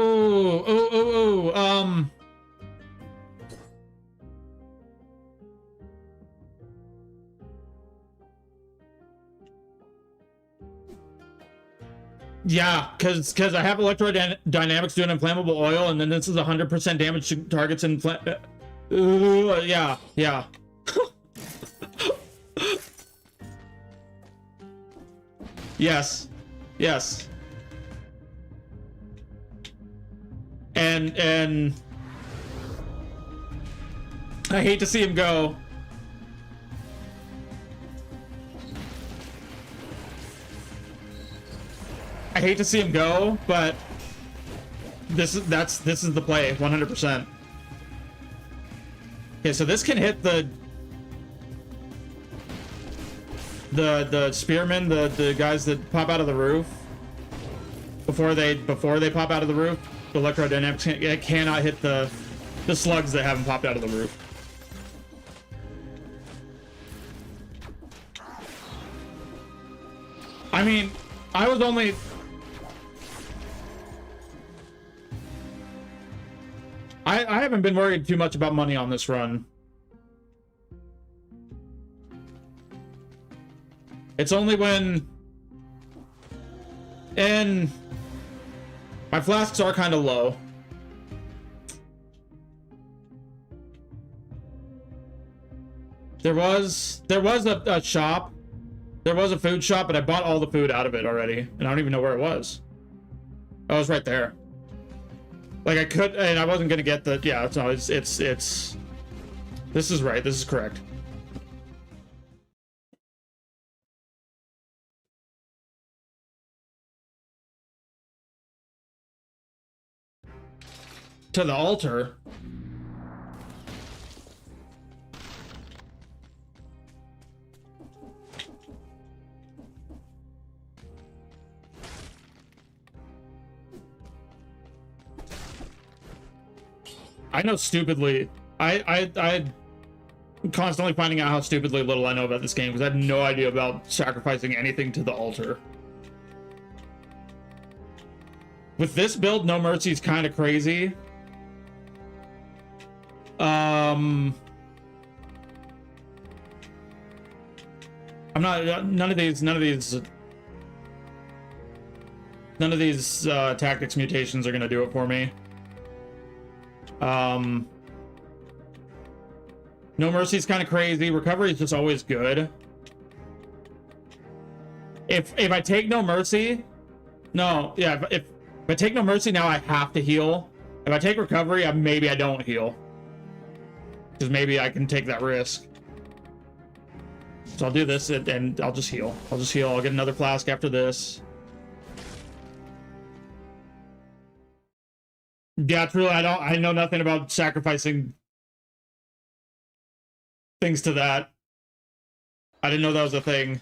Yeah, because I have electrodynamics doing inflammable oil, and then this is 100% damage to targets in yeah. Yes. And I hate to see him go. I hate to see him go, but this is the play 100%. Okay, so this can hit the spearmen, the guys that pop out of the roof before they pop out of the roof. The electrodynamics cannot hit the slugs that haven't popped out of the roof. I mean, I haven't been worried too much about money on this run. It's only when... And my flasks are kind of low. There was a shop. There was a food shop, but I bought all the food out of it already, and I don't even know where it was. Oh, it was right there. Like I could, and I wasn't gonna get the... Yeah, no, it's... This is right. This is correct. To the altar. I know stupidly. I'm constantly finding out how stupidly little I know about this game because I have no idea about sacrificing anything to the altar. With this build, No Mercy is kind of crazy. I'm not, none of these None of these tactics mutations are gonna do it for me. No Mercy is kind of crazy. Recovery is just always good. If I take No Mercy, no, yeah, if I take No Mercy now, I have to heal. If I take Recovery, maybe I don't heal, because maybe I can take that risk. So I'll do this and I'll just heal. I'll just heal. I'll get another flask after this. Yeah, truly, I know nothing about sacrificing things to that. I didn't know that was a thing.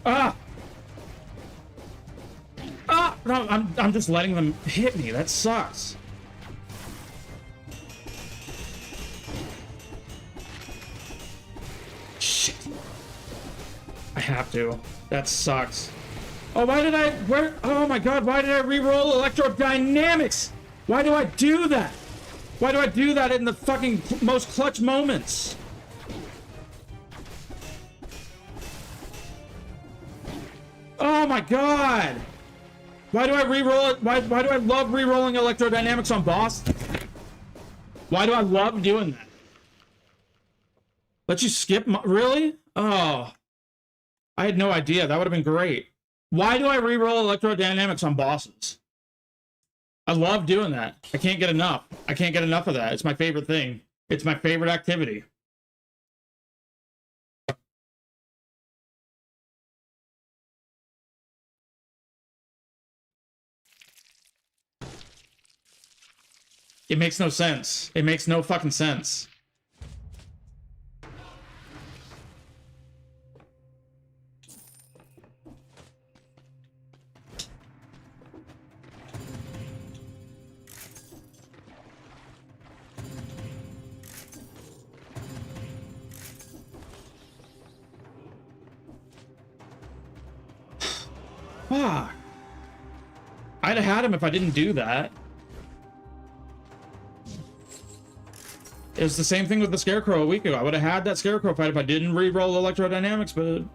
Ah! Ah! No, I'm just letting them hit me. That sucks. Shit. I have to. That sucks. Oh, why did I... Where... Oh my god, why did I re-roll electrodynamics? Why do I do that? Why do I do that in the fucking most clutch moments? Oh my god! Why do I re-roll it? Why do I love re-rolling electrodynamics on boss? Why do I love doing that? Let you skip really? Oh. I had no idea. That would have been great. Why do I re-roll electrodynamics on bosses? I love doing that. I can't get enough. I can't get enough of that. It's my favorite thing. It's my favorite activity. It makes no sense. It makes no fucking sense. Fuck. I'd have had him if I didn't do that. It was the same thing with the Scarecrow a week ago. I would have had that Scarecrow fight if I didn't re-roll electrodynamics, but...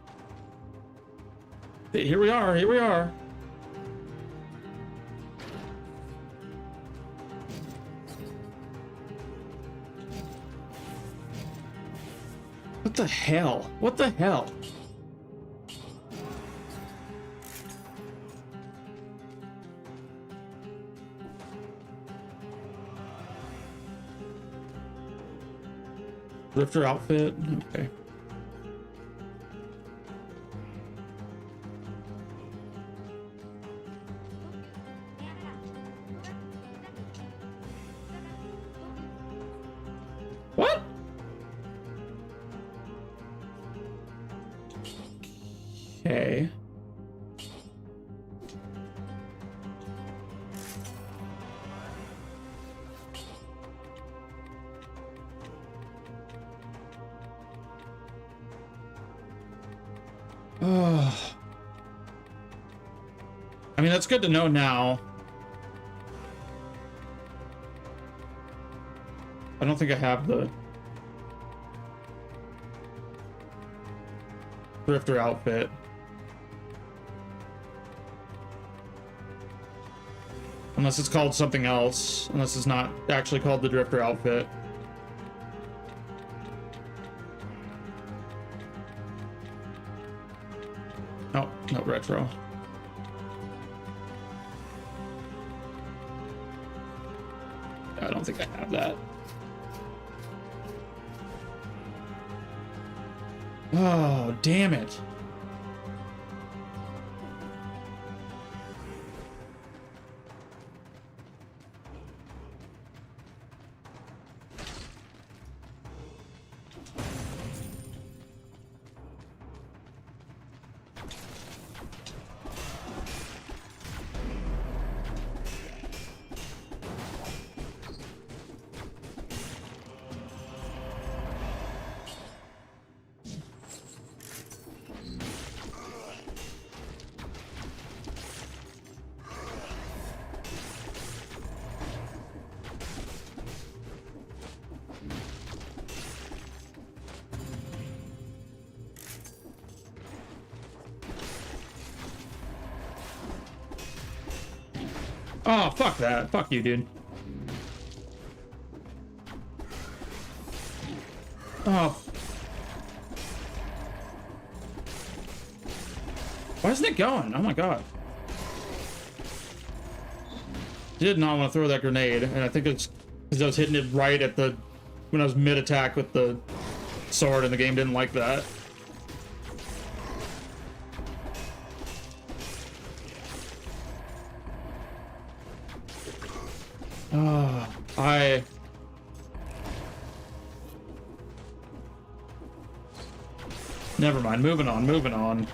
Here we are, here we are. What the hell? What the hell? Drifter outfit, okay. What? Okay. Oh. I mean, that's good to know now. I don't think I have the Drifter outfit. Unless it's called something else. Unless it's not actually called the Drifter outfit. Oh, no, retro. I don't think I have that. Oh, damn it. Oh, fuck that. Fuck you, dude. Oh. Why isn't it going? Oh my god. Did not want to throw that grenade, and I think it's because I was hitting it right at the... when I was mid-attack with the sword, and the game didn't like that. Never mind. Moving on, moving on.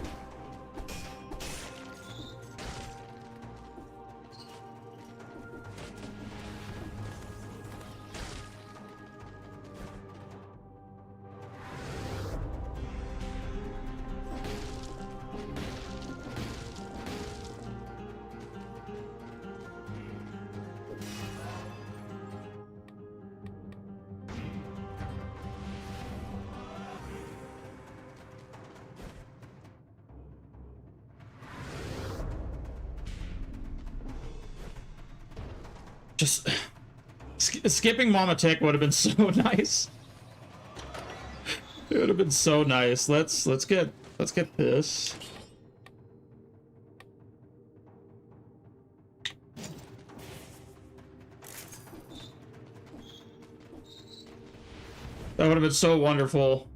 Just skipping Mama Tick would have been so nice. It would have been so nice. Let's get this. That would have been so wonderful.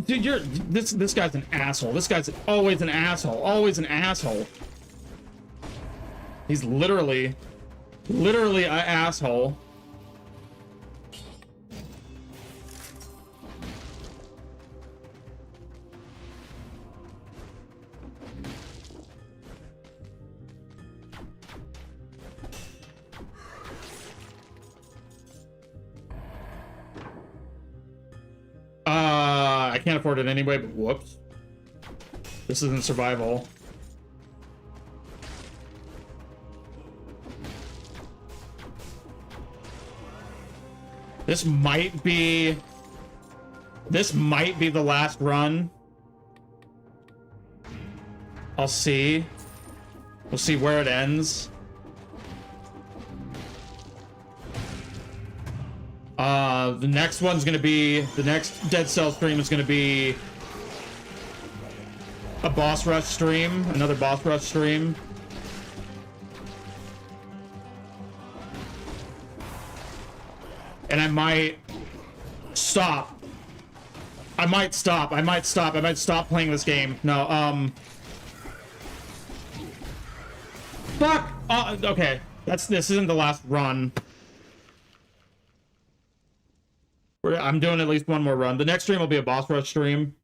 Dude, you're this guy's an asshole. This guy's always an asshole. Always an asshole. He's literally an asshole. I can't afford it anyway, but whoops. This isn't survival. This might be the last run. I'll see. We'll see where it ends. The next one's gonna be, the next Dead Cell stream is gonna be a boss rush stream, another boss rush stream. And I might stop. I might stop playing this game. No, fuck! Okay. This isn't the last run. I'm doing at least one more run. The next stream will be a boss rush stream.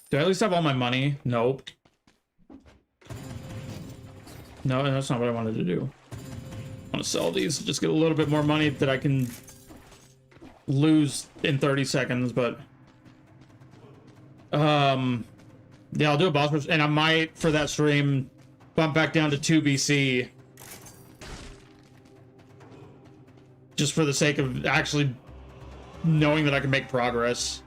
Do I at least have all my money? Nope. No, that's not what I wanted to do. I want to sell these, just get a little bit more money that I can lose in 30 seconds, but... yeah, I'll do a boss rush, and I might, for that stream, bump back down to 2 BC. Just for the sake of actually knowing that I can make progress.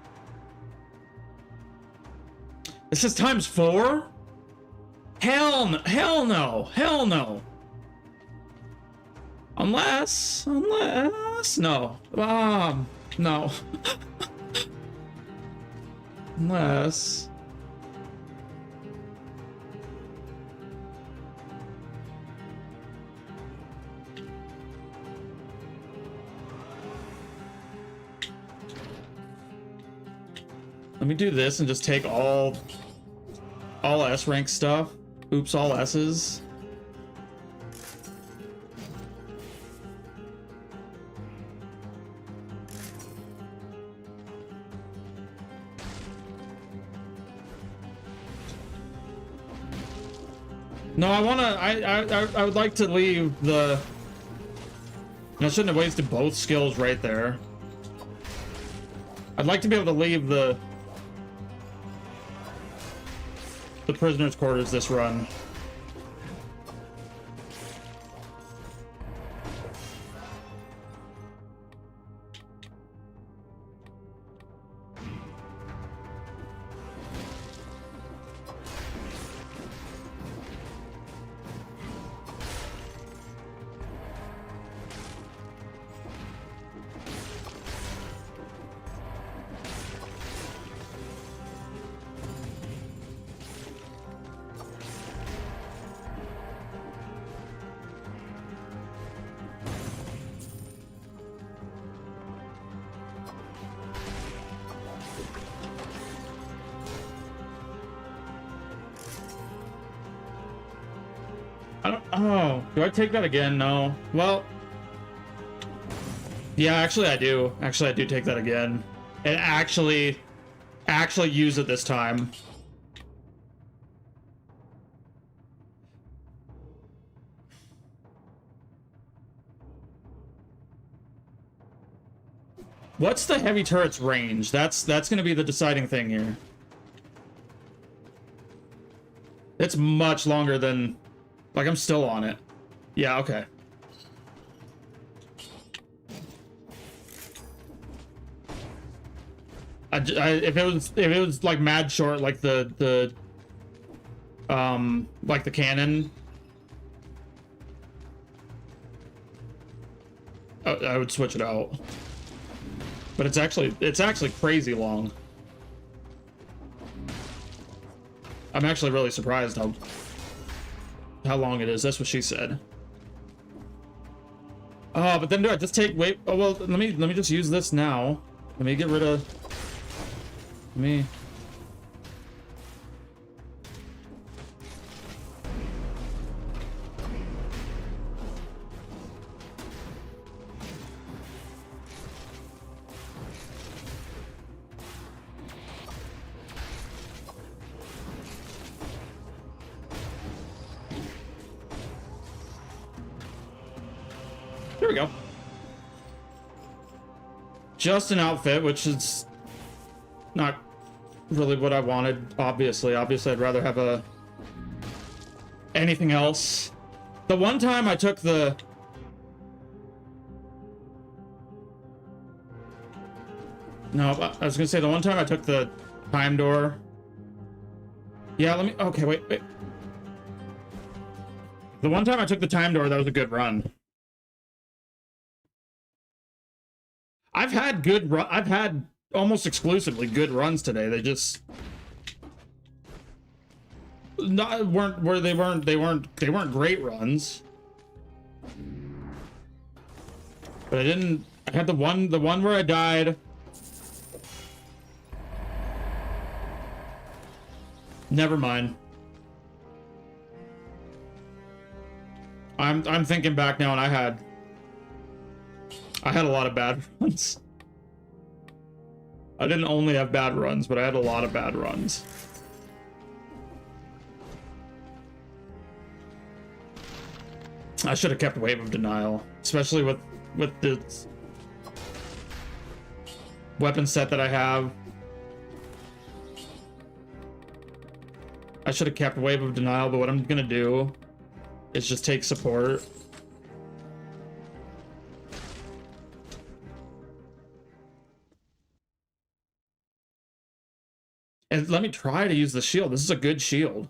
This is times 4? Hell no, hell no, hell no. Unless, no. No. Unless... Let me do this and just take all S rank stuff. Oops, all S's. No, I would like to leave the... I shouldn't have wasted both skills right there. I'd like to be able to leave the the prisoner's quarters this run. Oh, do I take that again? No. Well, yeah, actually I do. Actually, I do take that again. And actually use it this time. What's the heavy turret's range? That's gonna be the deciding thing here. It's much longer than... Like, I'm still on it. Yeah, okay. If it was like mad short, like the cannon, I would switch it out. But it's actually crazy long. I'm actually really surprised how long it is. That's what she said. Oh, but then do I just take... Wait, oh, well, let me just use this now. Let me get rid of... me. There we go. Just an outfit, which is not really what I wanted, obviously. Obviously, I'd rather have anything else. The one time I took the... No, I was gonna say the one time I took the time door. Yeah, let me... Okay, wait. The one time I took the time door, that was a good run. I've had almost exclusively good runs today. They just weren't great runs. But I had the one where I died. Never mind. I'm thinking back now, and I had a lot of bad runs. I didn't only have bad runs, but I had a lot of bad runs. I should have kept Wave of Denial, especially with the weapon set that I have. I should have kept Wave of Denial, but what I'm gonna do is just take support. And let me try to use the shield. This is a good shield.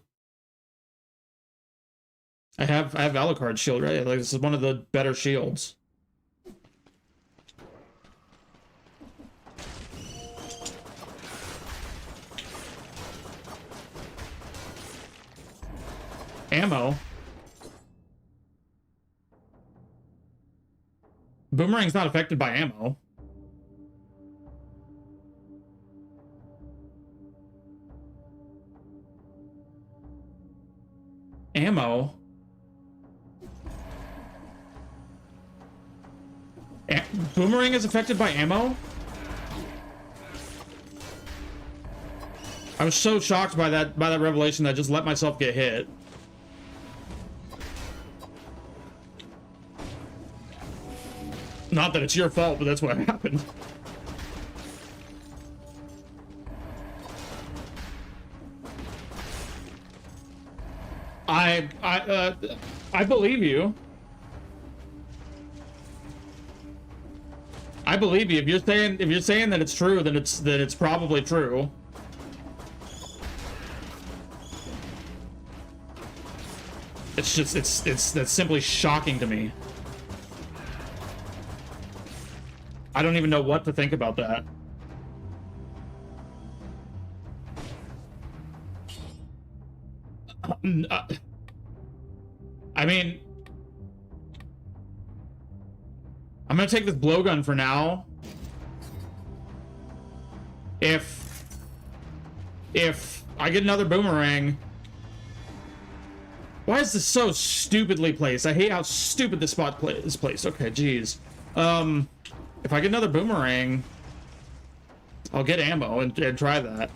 I have Alucard's shield, right? Like, this is one of the better shields. Ammo. Boomerang's not affected by ammo. Ammo. Boomerang is affected by ammo? I was so shocked by that revelation that I just let myself get hit. Not that it's your fault, but that's what happened. I believe you. I believe you. If you're saying that it's true, then it's probably true. It's just that's simply shocking to me. I don't even know what to think about that. I mean, I'm gonna take this blowgun for now. If I get another boomerang, why is this so stupidly placed? I hate how stupid this spot is placed. Okay, geez. If I get another boomerang, I'll get ammo and try that.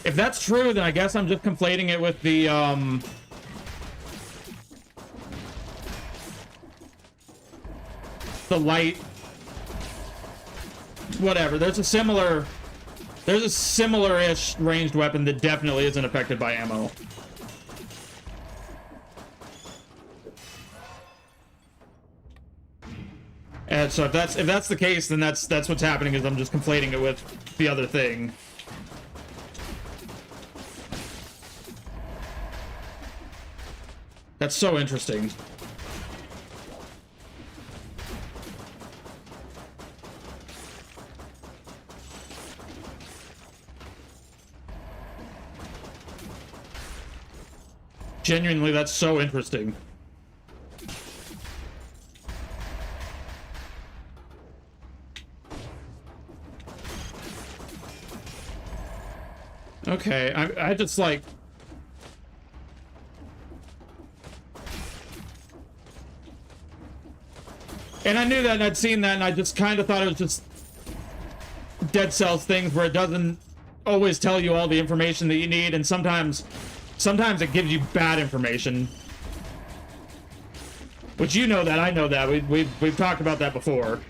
If that's true, then I guess I'm just conflating it with the light. Whatever. There's a similar-ish ranged weapon that definitely isn't affected by ammo. And so if that's the case, then that's what's happening, is I'm just conflating it with the other thing. That's so interesting. Genuinely, that's so interesting. Okay, I just like... And I knew that, and I'd seen that, and I just kind of thought it was just Dead Cells things where it doesn't always tell you all the information that you need, and sometimes it gives you bad information. Which you know that, I know that. We've talked about that before.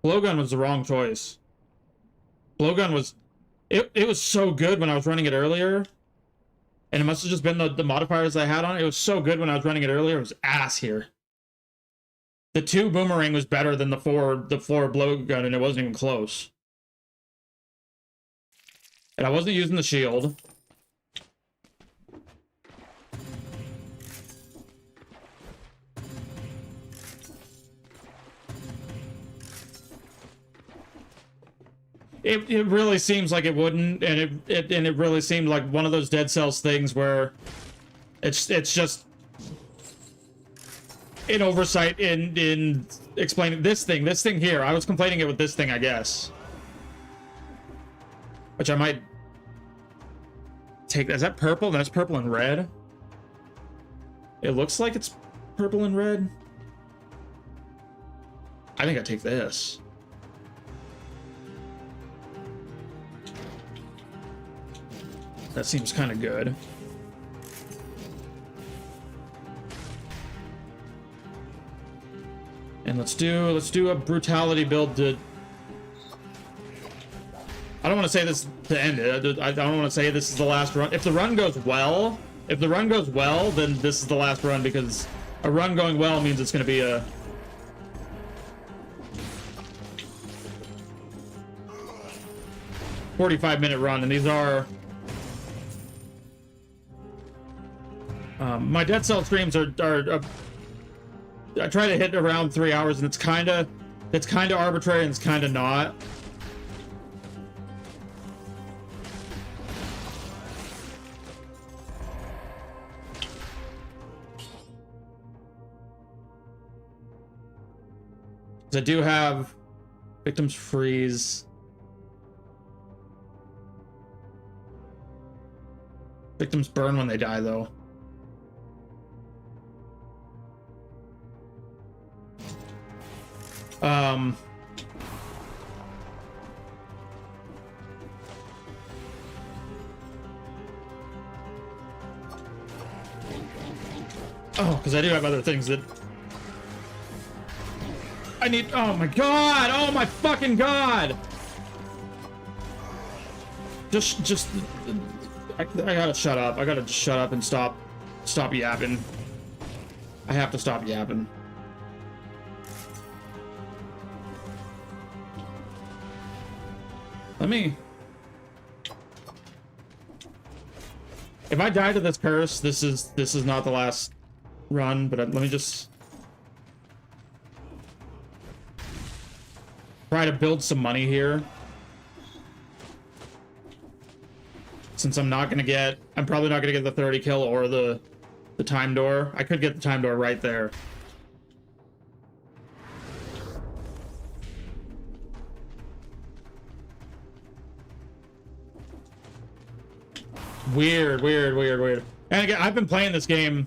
Blowgun was the wrong choice. Blowgun was... It was so good when I was running it earlier. And it must have just been the modifiers I had on it. It was so good when I was running it earlier. It was ass here. The 2 boomerang was better than the 4 blowgun, and it wasn't even close. And I wasn't using the shield. It really seems like it wouldn't, and it really seemed like one of those Dead Cells things where it's just an oversight in explaining this thing here. I was complaining it with this thing, I guess. Which I might take. Is that purple? That's purple and red. It looks like it's purple and red. I think I take this. That seems kind of good. And let's do a brutality build to... I don't want to say this to end it. I don't want to say this is the last run. If the run goes well, then this is the last run, because a run going well means it's going to be a... ...45-minute run, and these are... my Dead Cell streams are I try to hit around 3 hours, and it's kind of arbitrary, and it's kind of not. I do have victims freeze. Victims burn when they die, though. Oh, because I do have other things that I need. Oh my god! Oh my fucking god! Just, I gotta shut up. I gotta just shut up and stop yapping. I have to stop yapping. Let me. If I die to this curse, this is not the last run. But let me just try to build some money here. Since I'm not gonna get, I'm probably not gonna get the 30 kill or the time door. I could get the time door right there. Weird. And again, I've been playing this game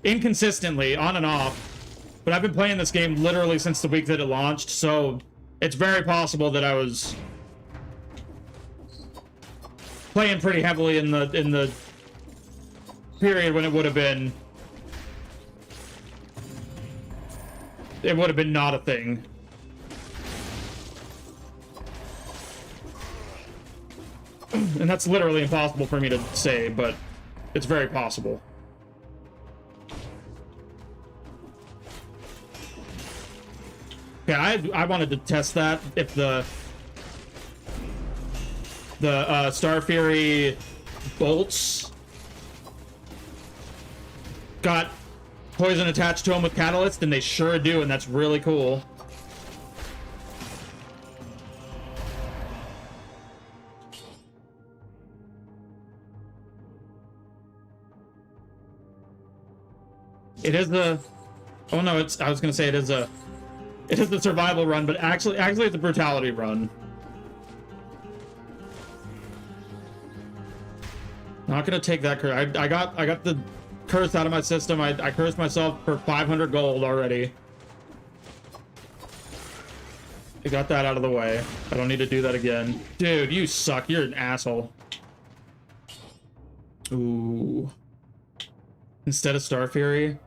inconsistently, on and off, but I've been playing this game literally since the week that it launched, so it's very possible that I was playing pretty heavily in the period when it would have been not a thing. And that's literally impossible for me to say, but it's very possible. Yeah, I wanted to test that if the Star Fury bolts got poison attached to them with catalyst, and they sure do, and that's really cool. It is the, oh no, it's, I was gonna say it is the survival run, but actually it's a brutality run. Not gonna take that curse. I got the curse out of my system. I cursed myself for 500 gold already. I got that out of the way. I don't need to do that again. Dude, you suck. You're an asshole. Ooh. Instead of Star Fury.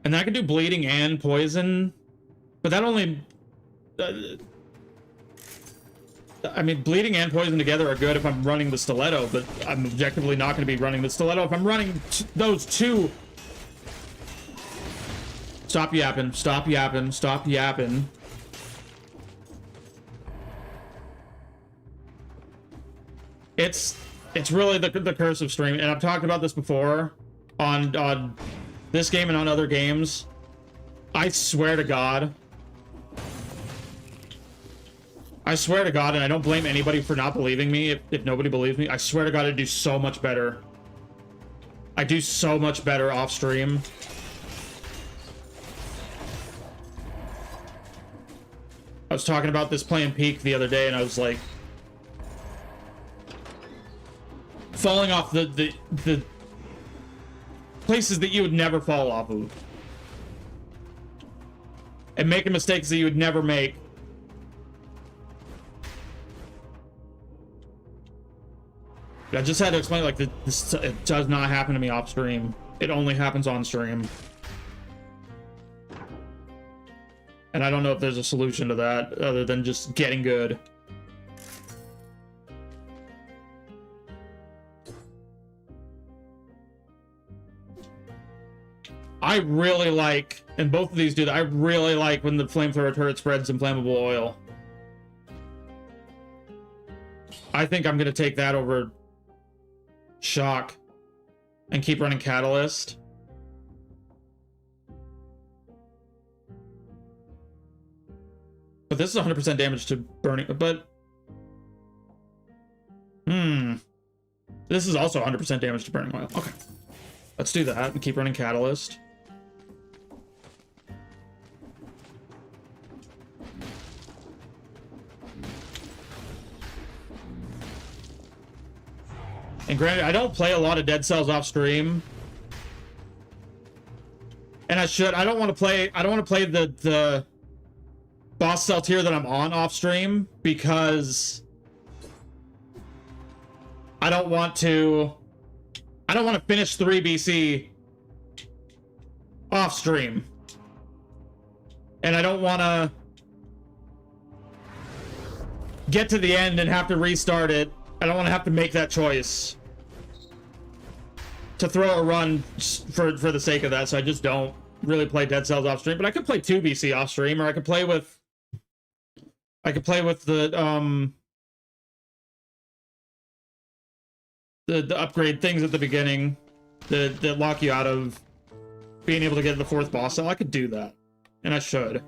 And I can do bleeding and poison. But that only... I mean, bleeding and poison together are good if I'm running the stiletto, but I'm objectively not going to be running the stiletto if I'm running those two. Stop yapping. Stop yapping. Stop yapping. It's really the curse of streaming, and I've talked about this before on this game and on other games. I swear to God, and I don't blame anybody for not believing me if nobody believes me. I swear to God, I do so much better. I do so much better off stream. I was talking about this playing Peak the other day, and I was like, falling off the places that you would never fall off of. And making mistakes that you would never make. I just had to explain, like, this, it does not happen to me off stream. It only happens on stream. And I don't know if there's a solution to that other than just getting good. I really like, and both of these do that, I really like when the flamethrower turret spreads inflammable oil. I think I'm gonna take that over shock and keep running catalyst. But this is 100% damage to burning, but this is also 100% damage to burning oil. Okay, let's do that and keep running catalyst. And granted, I don't play a lot of Dead Cells off stream. And I should. I don't want to play the boss cell tier that I'm on off stream because I don't want to finish 3 BC off stream. And I don't want to get to the end and have to restart it. I don't want to have to make that choice to throw a run for the sake of that, so I just don't really play Dead Cells off stream. But I could play 2BC off stream, or I could play with the upgrade things at the beginning that lock you out of being able to get the 4th boss cell. I could do that, and I should.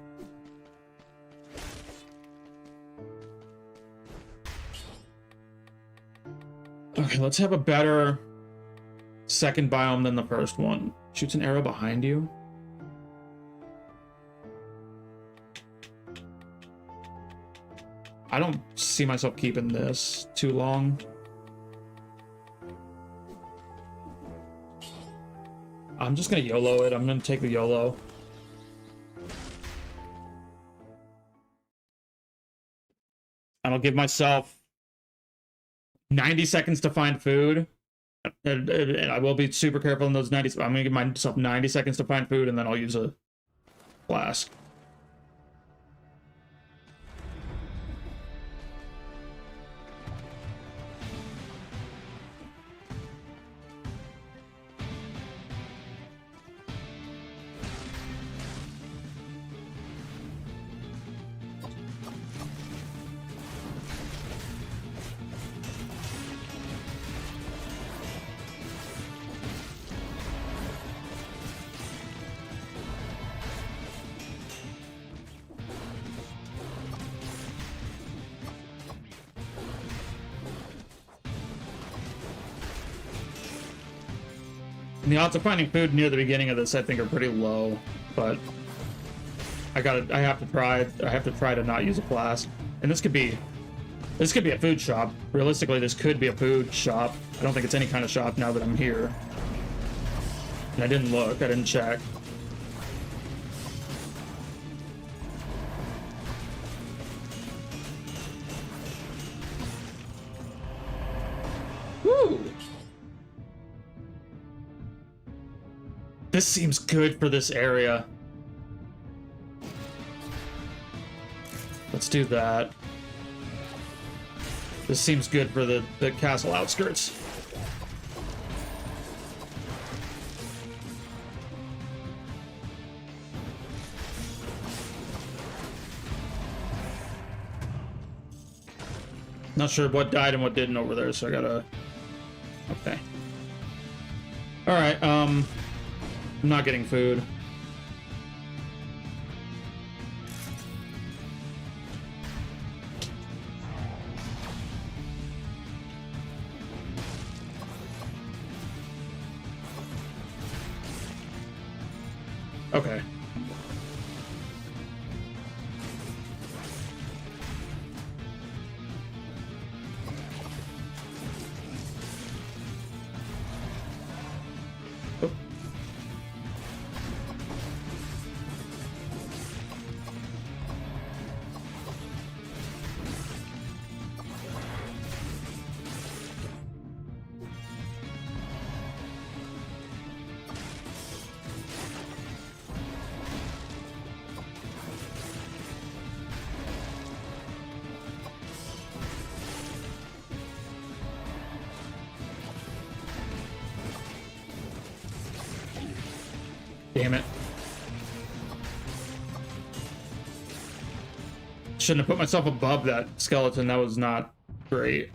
Okay, let's have a better second biome than the first one. Shoots an arrow behind you. I don't see myself keeping this too long. I'm just gonna YOLO it. I'm gonna take the YOLO. And I'll give myself 90 seconds to find food. And I will be super careful in those 90. I'm gonna give myself 90 seconds to find food, and then I'll use a flask. And the odds of finding food near the beginning of this, I think, are pretty low, but I have to try to not use a flask. And this could be a food shop. Realistically, this could be a food shop. I don't think it's any kind of shop now that I'm here. And I didn't look, I didn't check. Woo! This seems good for this area. Let's do that. This seems good for the castle outskirts. Not sure what died and what didn't over there, so I gotta... Okay. Alright, I'm not getting food. Okay. Oh. Damn it. Shouldn't have put myself above that skeleton. That was not great.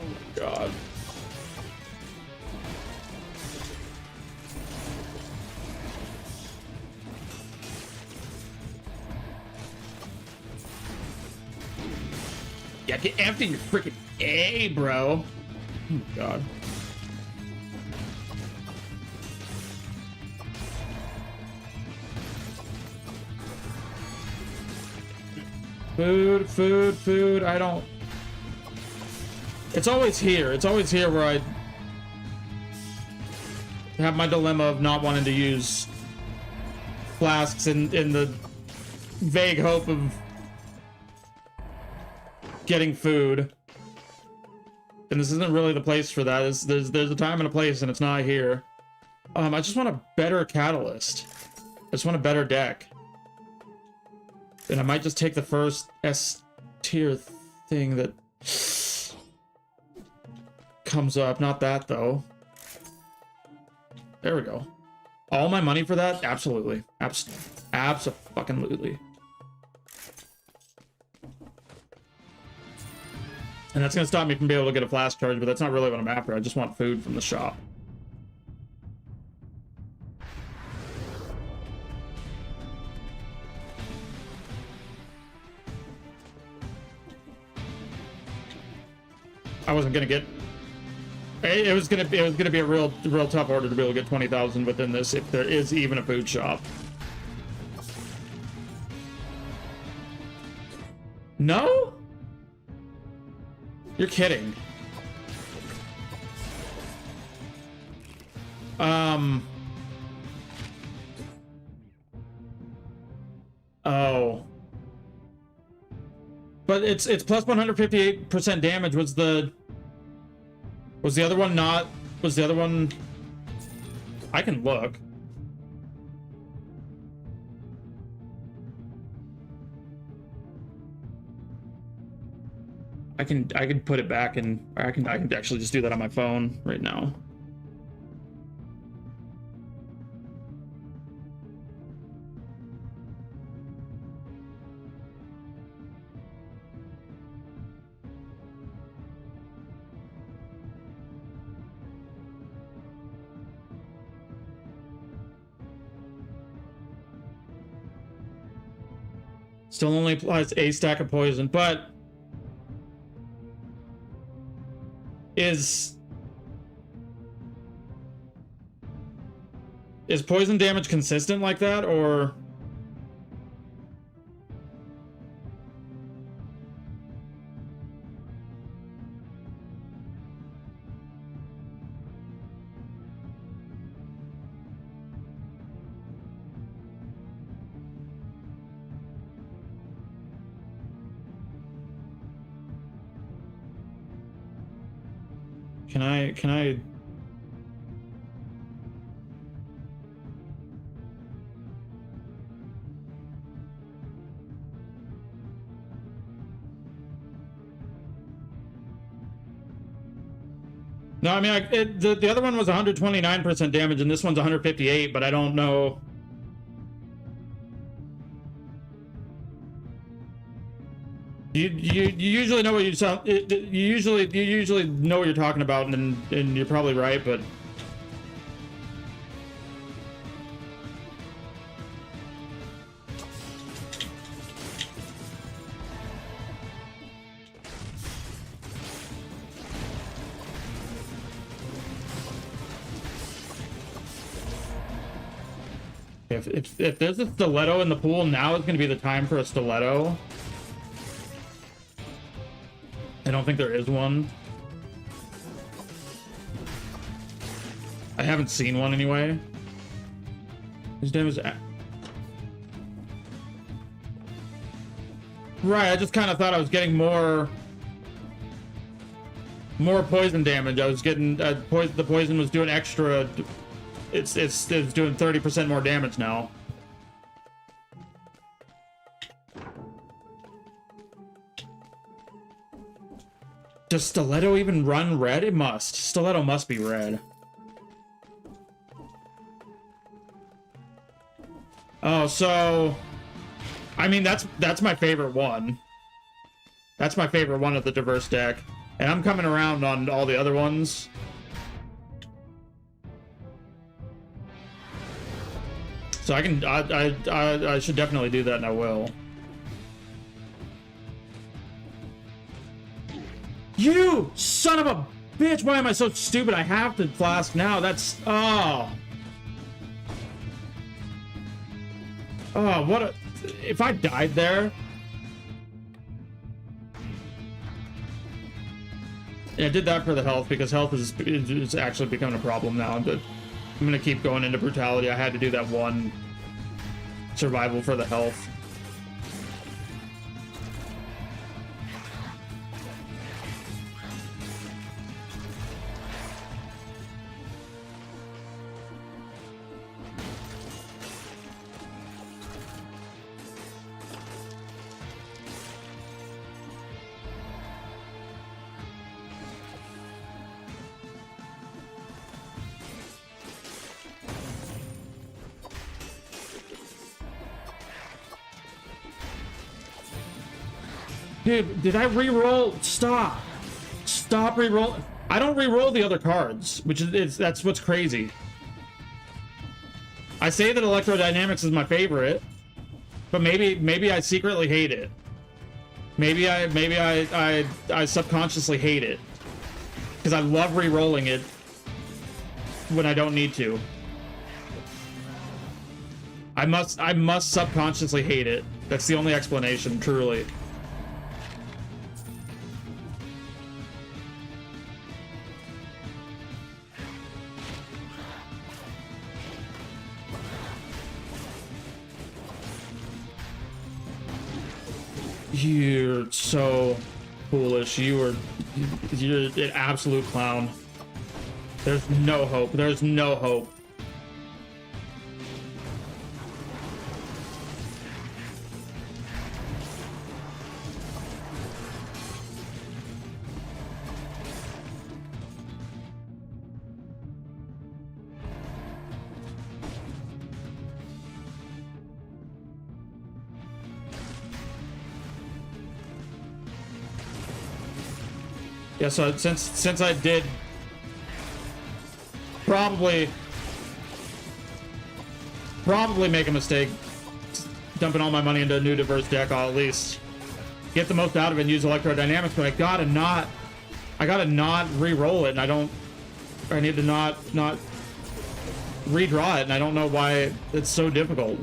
Oh my god. Yeah, get amped in your freaking A, bro. Oh my god. Food. I don't... It's always here. It's always here where I have my dilemma of not wanting to use flasks in the vague hope of getting food. And this isn't really the place for that. There's a time and a place, and it's not here. I just want a better catalyst. I just want a better deck. And I might just take the first S tier thing that comes up. Not that, though. There we go. All my money for that? Absolutely. Abso-fucking-lutely. And that's going to stop me from being able to get a flask charge, but that's not really what I'm after. I just want food from the shop. I wasn't gonna get. It was gonna be a real tough order to be able to get 20,000 within this if there is even a food shop. No? You're kidding. Oh. But it's plus 158% damage. Was the other one not? Was the other one? I can look. I can put it back, and I can actually just do that on my phone right now. Still only applies a stack of poison, but is poison damage consistent like that, or can I No, I mean, the other one was 129% damage, and this one's 158, but I don't know. You usually know what you sound. You usually know what you're talking about, and you're probably right, but. If there's a stiletto in the pool, now is going to be the time for a stiletto. I don't think there is one. I haven't seen one anyway. His name is... Right, I just kind of thought I was getting more poison damage. I was getting... the poison was doing extra... It's doing 30% more damage now. Does Stiletto even run red? It must. Stiletto must be red. Oh, so... I mean, that's my favorite one. That's my favorite one of the diverse deck. And I'm coming around on all the other ones. So I should definitely do that, and I will. You son of a bitch! Why am I so stupid? I have to flask now. That's oh. Oh, what a... If I died there... Yeah, I did that for the health, because health is actually becoming a problem now. But I'm gonna keep going into brutality. I had to do that one survival for the health. Dude, did I re-roll? Stop. Stop re-roll. I don't re-roll the other cards, which is that's what's crazy. I say that electrodynamics is my favorite, but maybe I secretly hate it. Maybe I subconsciously hate it because I love re-rolling it when I don't need to. I must subconsciously hate it. That's the only explanation, truly. You're so foolish. You're an absolute clown. There's no hope. There's no hope. Yeah, so since I did probably make a mistake dumping all my money into a new diverse deck, I'll at least get the most out of it and use electrodynamics, but I gotta not re-roll it, and I need to not redraw it, and I don't know why it's so difficult.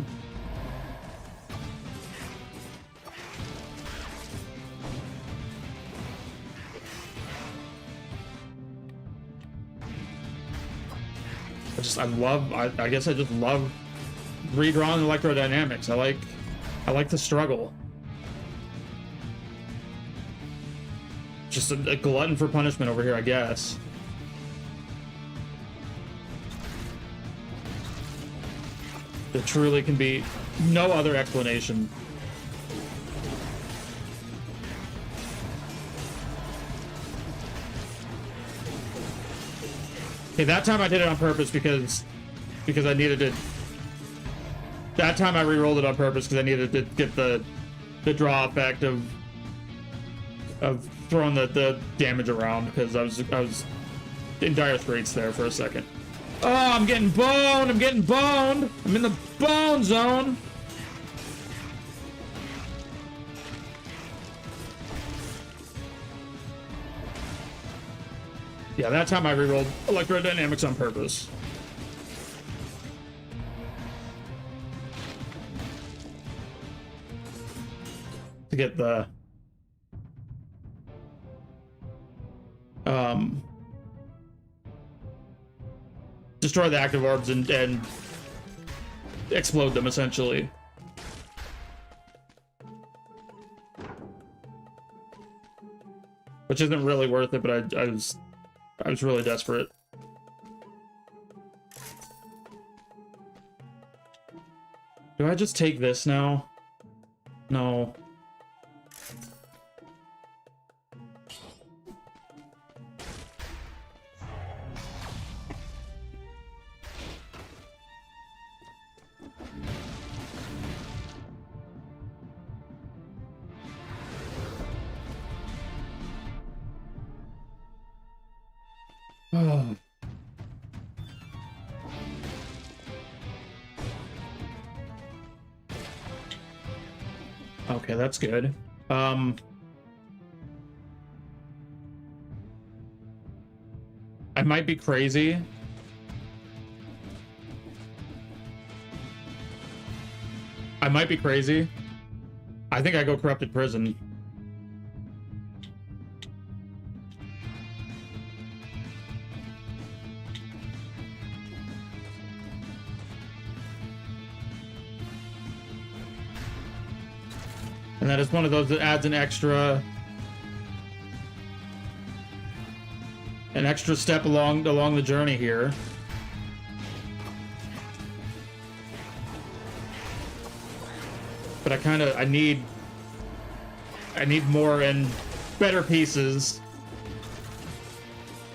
I guess I just love redrawing electrodynamics. I like to struggle. Just a glutton for punishment over here, I guess. There truly can be no other explanation. Okay, that time I did it on purpose because I needed to. That time I re-rolled it on purpose because I needed to get the draw effect of throwing the damage around, because I was in dire straits there for a second. Oh, I'm getting boned! I'm getting boned! I'm in the bone zone! Yeah, that time I rerolled electrodynamics on purpose. To get the destroy the active orbs and explode them, essentially. Which isn't really worth it, but I was really desperate. Do I just take this now? No. Oh. Okay, that's good. I might be crazy. I might be crazy. I think I go corrupted prison. And that is one of those that adds an extra step along the journey here. But I need more and better pieces.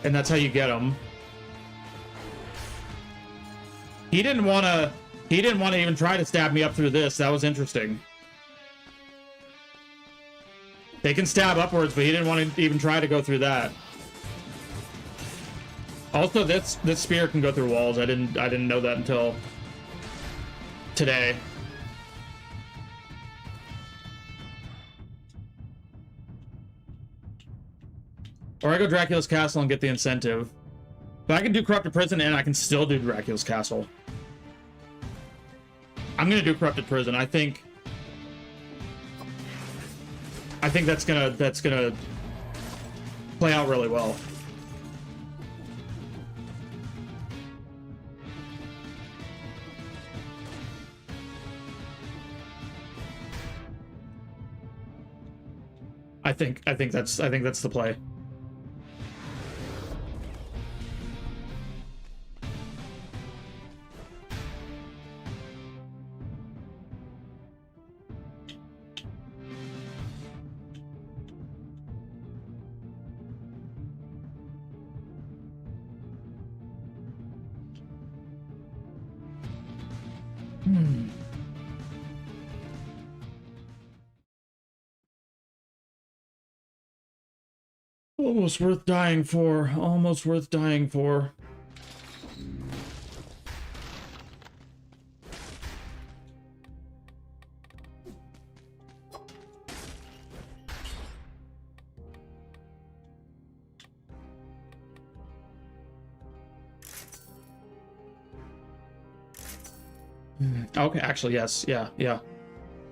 And that's how you get them. He didn't want to even try to stab me up through this. That was interesting. They can stab upwards, but he didn't want to even try to go through that. Also, this spear can go through walls. I didn't know that until today. Or I go Dracula's Castle and get the incentive. But I can do Corrupted Prison and I can still do Dracula's Castle. I'm gonna do Corrupted Prison. I think that's gonna play out really well. I think that's the play. Almost worth dying for. Almost worth dying for. Okay, actually, yes. Yeah.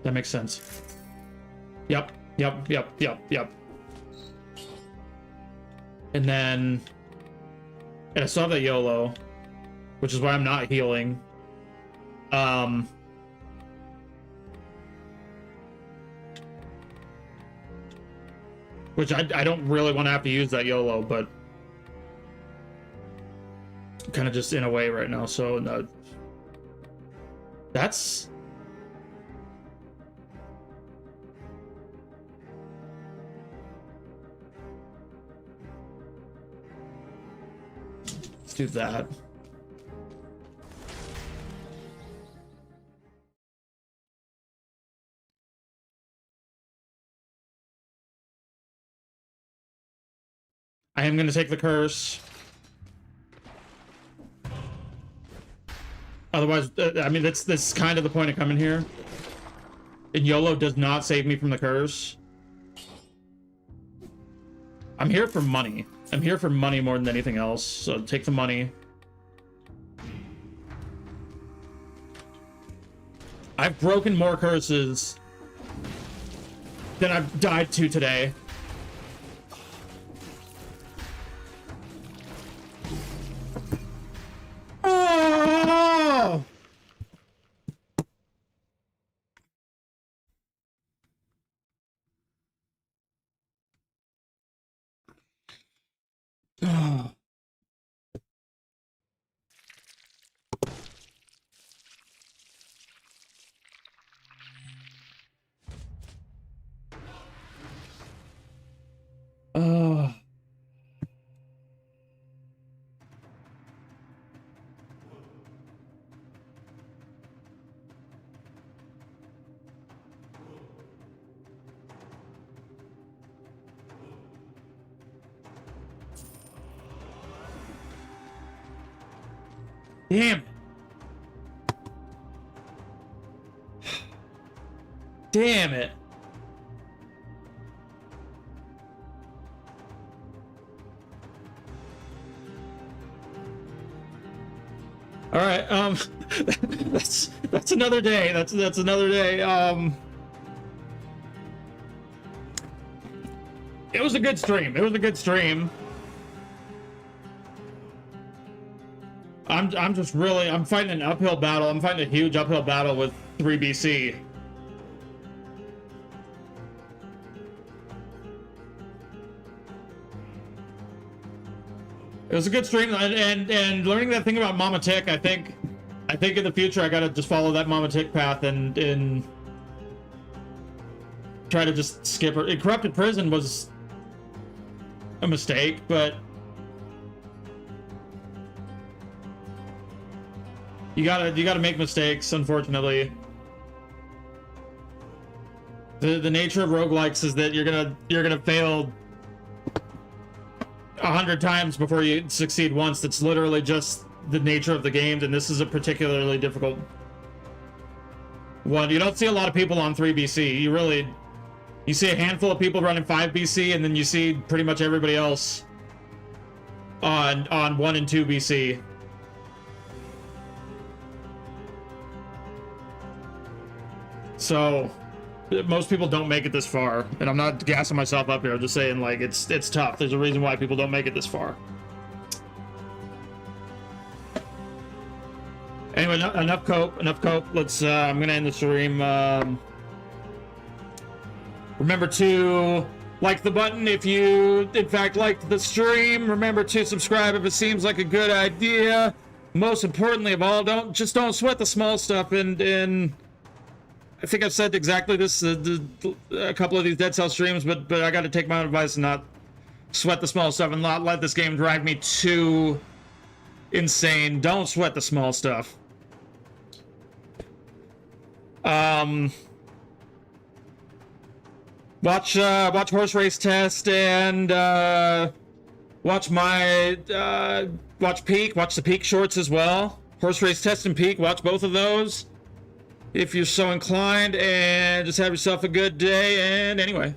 That makes sense. Yep. And then... And I still have that YOLO, which is why I'm not healing. Which I don't really want to have to use that YOLO, but... kind of just in a way right now, so... No. That's... Let's do that. I am going to take the curse. Otherwise, I mean, that's kind of the point of coming here. And YOLO does not save me from the curse. I'm here for money. I'm here for money more than anything else, so take the money. I've broken more curses than I've died to today. Oh! Oh. Damn. Damn it. All right, that's another day. That's another day. It was a good stream. It was a good stream. I'm just really, I'm fighting an uphill battle. I'm fighting a huge uphill battle with 3BC. It was a good stream, and learning that thing about Mama Tick. I think in the future I gotta just follow that Mama Tick path and try to just skip her. Corrupted Prison was a mistake, but you gotta make mistakes. Unfortunately, the nature of roguelikes is that you're gonna fail 100 times before you succeed once. That's literally just the nature of the game, and this is a particularly difficult one. You don't see a lot of people on 3BC. You see a handful of people running 5BC, and then you see pretty much everybody else on 1 and 2BC. So most people don't make it this far, and I'm not gassing myself up here. I'm just saying, like, it's tough. There's a reason why people don't make it this far. Anyway, enough cope. Let's I'm gonna end the stream. Remember to like the button if you in fact liked the stream. Remember to subscribe if it seems like a good idea. Most importantly of all, don't sweat the small stuff. And I think I've said exactly this a couple of these Dead Cell streams, but I got to take my own advice and not sweat the small stuff and not let this game drive me too insane. Don't sweat the small stuff. Watch Horse Race Test and watch Peak. Watch the Peak shorts as well. Horse Race Test and Peak. Watch both of those if you're so inclined, and just have yourself a good day. And anyway.